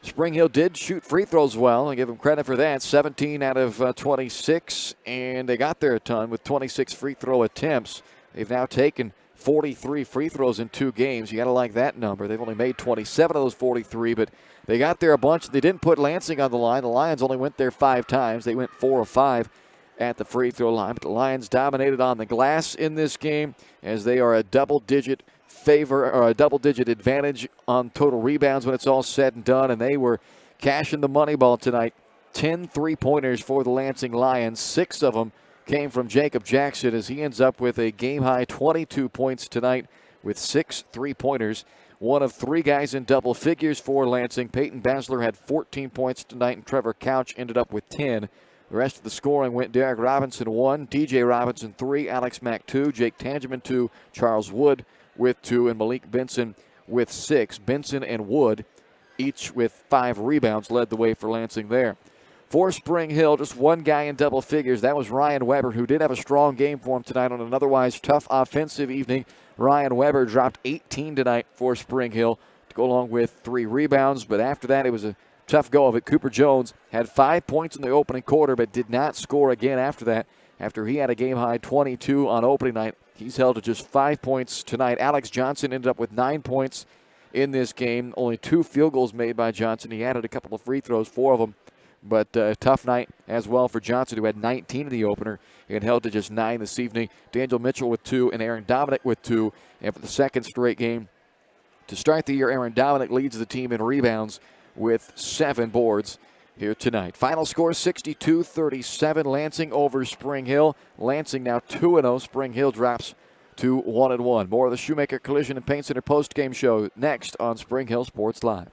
Speaker 3: Spring Hill did shoot free throws well. I give them credit for that. 17 out of 26, and they got there a ton with 26 free throw attempts. They've now taken 43 free throws in 2 games. You got to like that number. They've only made 27 of those 43, but they got there a bunch. They didn't put Lansing on the line. The Lions only went there 5 times. They went 4 of 5 at the free throw line. But the Lions dominated on the glass in this game as they are a double-digit favor or a double-digit advantage on total rebounds when it's all said and done, and they were cashing the money ball tonight. 10 3-pointers for the Lansing Lions. 6 of them came from Jacob Jackson as he ends up with a game-high 22 points tonight with 6 3-pointers. One of 3 guys in double figures for Lansing. Peyton Basler had 14 points tonight, and Trevor Couch ended up with 10. The rest of the scoring went Derek Robinson 1, DJ Robinson 3, Alex Mack 2, Jake Tangeman 2, Charles Wood with 2, and Malik Benson with 6. Benson and Wood, each with 5 rebounds, led the way for Lansing there. For Spring Hill, just one guy in double figures. That was Ryan Weber, who did have a strong game for him tonight on an otherwise tough offensive evening. Ryan Weber dropped 18 tonight for Spring Hill to go along with 3 rebounds. But after that, it was a tough go of it. Cooper Jones had 5 points in the opening quarter, but did not score again after that. After he had a game-high 22 on opening night, he's held to just 5 points tonight. Alex Johnson ended up with 9 points in this game. Only 2 field goals made by Johnson. He added a couple of free throws, 4 of them But a tough night as well for Johnson, who had 19 in the opener and held to just 9 this evening. Daniel Mitchell with 2 and Aaron Dominic with 2. And for the second straight game to start the year, Aaron Dominic leads the team in rebounds with 7 boards here tonight. Final score 62-37, Lansing over Spring Hill. Lansing now 2-0. Spring Hill drops to 1-1. More of the Shoemaker Collision and Paint Center post-game show next on Spring Hill Sports Live.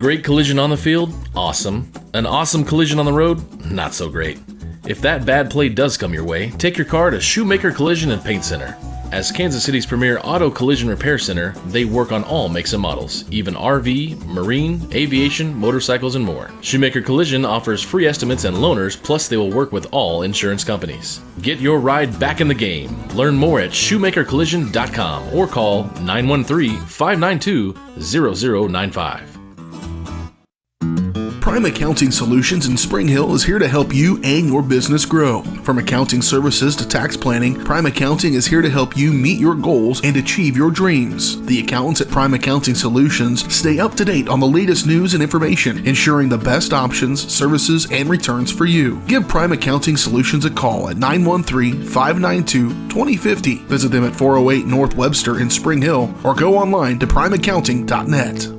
Speaker 5: Great collision on the field? Awesome. An awesome collision on the road? Not so great. If that bad play does come your way, take your car to Shoemaker Collision and Paint Center. As Kansas City's premier auto collision repair center, they work on all makes and models, even RV, marine, aviation, motorcycles, and more. Shoemaker Collision offers free estimates and loaners, plus they will work with all insurance companies. Get your ride back in the game. Learn more at shoemakercollision.com or call 913-592-0095.
Speaker 1: Prime Accounting Solutions in Spring Hill is here to help you and your business grow. From accounting services to tax planning, Prime Accounting is here to help you meet your goals and achieve your dreams. The accountants at Prime Accounting Solutions stay up to date on the latest news and information, ensuring the best options, services, and returns for you. Give Prime Accounting Solutions a call at 913-592-2050. Visit them at 408 North Webster in Spring Hill or go online to primeaccounting.net.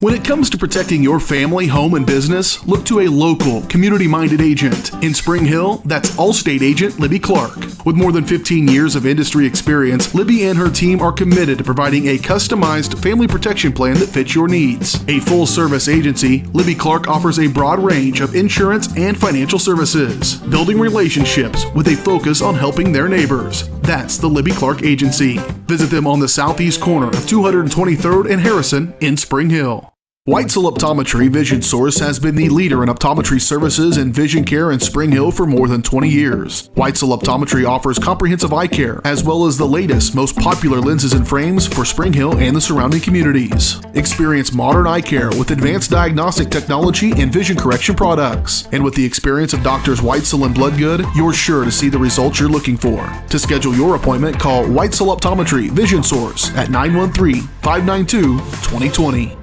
Speaker 1: When it comes to protecting your family, home, and business, look to a local, community-minded agent. In Spring Hill, that's Allstate agent Libby Clark. With more than 15 years of industry experience, Libby and her team are committed to providing a customized family protection plan that fits your needs. A full-service agency, Libby Clark offers a broad range of insurance and financial services, building relationships with a focus on helping their neighbors. That's the Libby Clark Agency. Visit them on the southeast corner of 223rd and Harrison in Spring Hill. Weitzel Optometry Vision Source has been the leader in optometry services and vision care in Spring Hill for more than 20 years. Weitzel Optometry offers comprehensive eye care, as well as the latest, most popular lenses and frames for Spring Hill and the surrounding communities. Experience modern eye care with advanced diagnostic technology and vision correction products. And with the experience of Doctors Weitzel and Bloodgood, you're sure to see the results you're looking for. To schedule your appointment, call Weitzel Optometry Vision Source at 913-592-2020.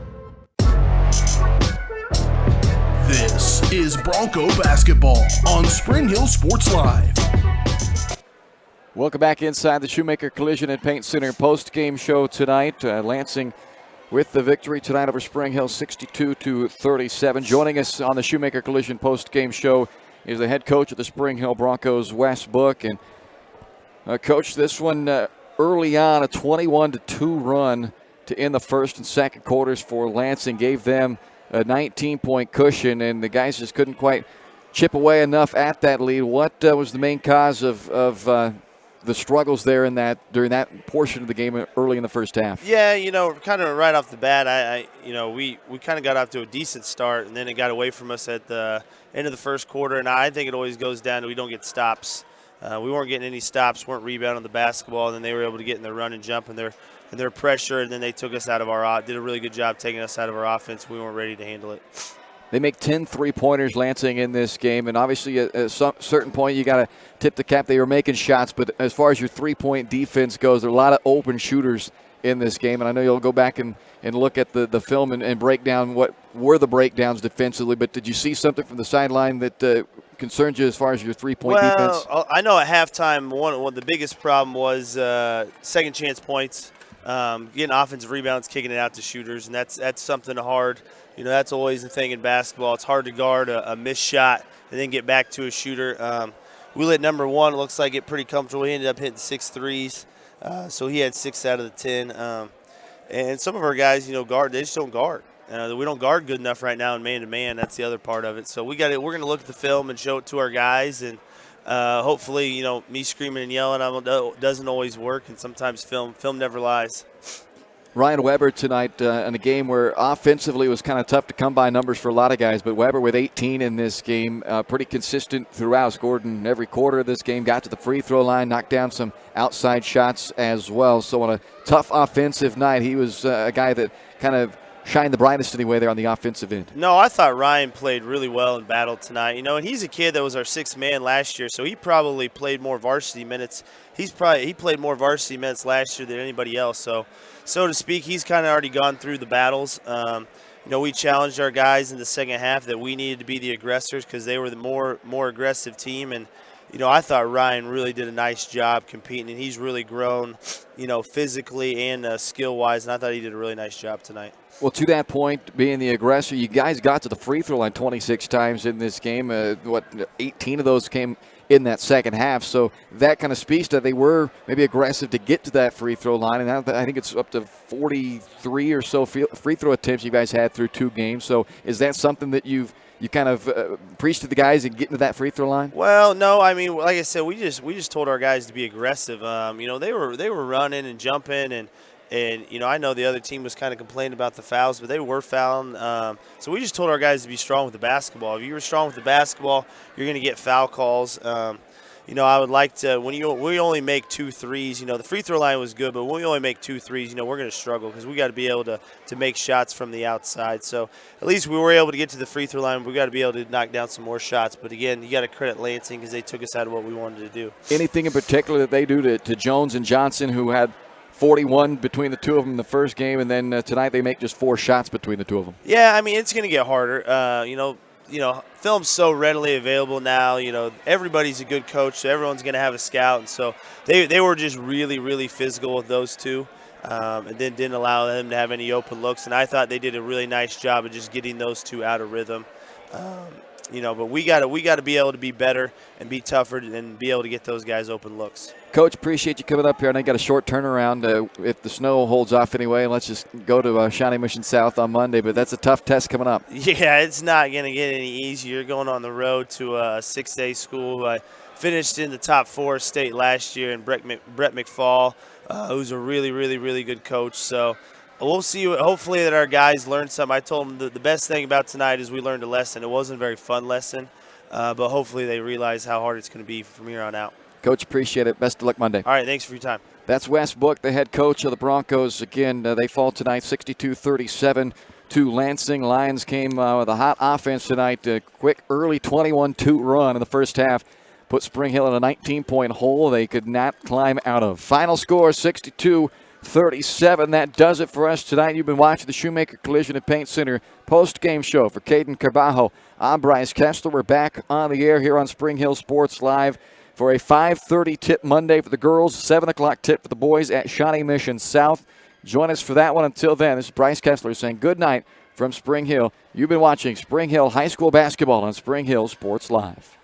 Speaker 1: This is Bronco basketball on Spring Hill Sports Live.
Speaker 3: Welcome back inside the Shoemaker Collision and Paint Center post-game show tonight. Lansing with the victory tonight over Spring Hill, 62-37. Joining us on the Shoemaker Collision post-game show is the head coach of the Spring Hill Broncos, Wes Book. And Coach, this one early on, a 21-2 run to end the first and second quarters for Lansing, gave them a 19-point cushion, and the guys just couldn't quite chip away enough at that lead. What was the main cause of the struggles there during that portion of the game early in the first half?
Speaker 8: Yeah, kind of right off the bat, we kind of got off to a decent start, and then it got away from us at the end of the first quarter, and I think it always goes down to we don't get stops. We weren't getting any stops, weren't rebounding the basketball, and then they were able to get in their run and jump and their pressure, and then they took us out of did a really good job taking us out of our offense. We weren't ready to handle it.
Speaker 3: They make 10 three-pointers, Lansing, in this game, and obviously at some certain point you got to tip the cap. They were making shots, but as far as your three-point defense goes, there are a lot of open shooters in this game, and I know you'll go back and look at the film and break down what were the breakdowns defensively, but did you see something from the sideline that concerns you as far as your three-point defense?
Speaker 8: I know at halftime one of the biggest problem was second chance points. Getting offensive rebounds, kicking it out to shooters, and that's something hard. That's always the thing in basketball. It's hard to guard a missed shot and then get back to a shooter. We let number one, it looks like, get pretty comfortable. He ended up hitting 6 threes, so he had 6 out of the 10. And some of our guys, guard. They just don't guard. We don't guard good enough right now in man-to-man. That's the other part of it. So we're going to look at the film and show it to our guys, and hopefully, me screaming and yelling doesn't always work, and sometimes film never lies.
Speaker 3: Ryan Weber tonight in a game where offensively it was kind of tough to come by numbers for a lot of guys, but Weber with 18 in this game, pretty consistent throughout, scored in every quarter of this game, got to the free throw line, knocked down some outside shots as well. So on a tough offensive night, he was a guy that kind of shine the brightest anyway there on the offensive end?
Speaker 8: No, I thought Ryan played really well in battle tonight. You know, and he's a kid that was our sixth man last year, so he probably played more varsity minutes. He played more varsity minutes last year than anybody else. So to speak, he's kind of already gone through the battles. You know, we challenged our guys in the second half that we needed to be the aggressors because they were the more aggressive team. And, you know, I thought Ryan really did a nice job competing, and he's really grown, you know, physically and skill-wise, and I thought he did a really nice job tonight.
Speaker 3: Well, to that point, being the aggressor, you guys got to the free throw line 26 times in this game. 18 of those came in that second half. So that kind of speaks to they were maybe aggressive to get to that free throw line. And I think it's up to 43 or so free throw attempts you guys had through 2 games. So is that something that you kind of preached to the guys and getting to that free throw line?
Speaker 8: Well, no, I mean, like I said, we just told our guys to be aggressive. You know, they were running and jumping and you know, I know the other team was kind of complaining about the fouls, but they were fouling. So we just told our guys to be strong with the basketball. If you were strong with the basketball, you're going to get foul calls. You know, I would like to, we only make 2 threes, you know, the free throw line was good, but when we only make 2 threes, you know, we're going to struggle because we got to be able to make shots from the outside. So at least we were able to get to the free throw line. We got to be able to knock down some more shots. But again, you got to credit Lansing because they took us out of what we wanted to do.
Speaker 3: Anything in particular that they do to Jones and Johnson, who had 41 between the two of them in the first game, and then tonight they make just 4 shots between the two of them?
Speaker 8: Yeah, I mean, it's going to get harder. You know, film's so readily available now. You know, everybody's a good coach, so everyone's going to have a scout. And so they were just really, really physical with those two, and then didn't allow them to have any open looks. And I thought they did a really nice job of just getting those two out of rhythm. You know, but we got to be able to be better and be tougher and be able to get those guys open looks.
Speaker 3: Coach, appreciate you coming up here. I know you got a short turnaround if the snow holds off anyway. Let's just go to Shawnee Mission South on Monday, but that's a tough test coming up.
Speaker 8: Yeah, it's not going to get any easier. Going on the road to a 6A school who I finished in the top 4 state last year, and Brett McFall, who's a really, really, really good coach. So we'll see. Hopefully that our guys learned something. I told them the best thing about tonight is we learned a lesson. It wasn't a very fun lesson, but hopefully they realize how hard it's going to be from here on out.
Speaker 3: Coach, appreciate it. Best of luck Monday.
Speaker 8: All right, thanks for your time.
Speaker 3: That's Wes Book, the head coach of the Broncos. Again, they fall tonight 62-37 to Lansing. Lions came with a hot offense tonight. A quick early 21-2 run in the first half put Spring Hill in a 19-point hole they could not climb out of. Final score 62-37. That does it for us tonight. You've been watching the Shoemaker Collision and Paint Center post-game show for Caden Carbajo. I'm Bryce Kessler. We're back on the air here on Spring Hill Sports Live for a 5:30 tip Monday for the girls, 7 o'clock tip for the boys at Shawnee Mission South. Join us for that one. Until then, this is Bryce Kessler saying good night from Spring Hill. You've been watching Spring Hill High School basketball on Spring Hill Sports Live.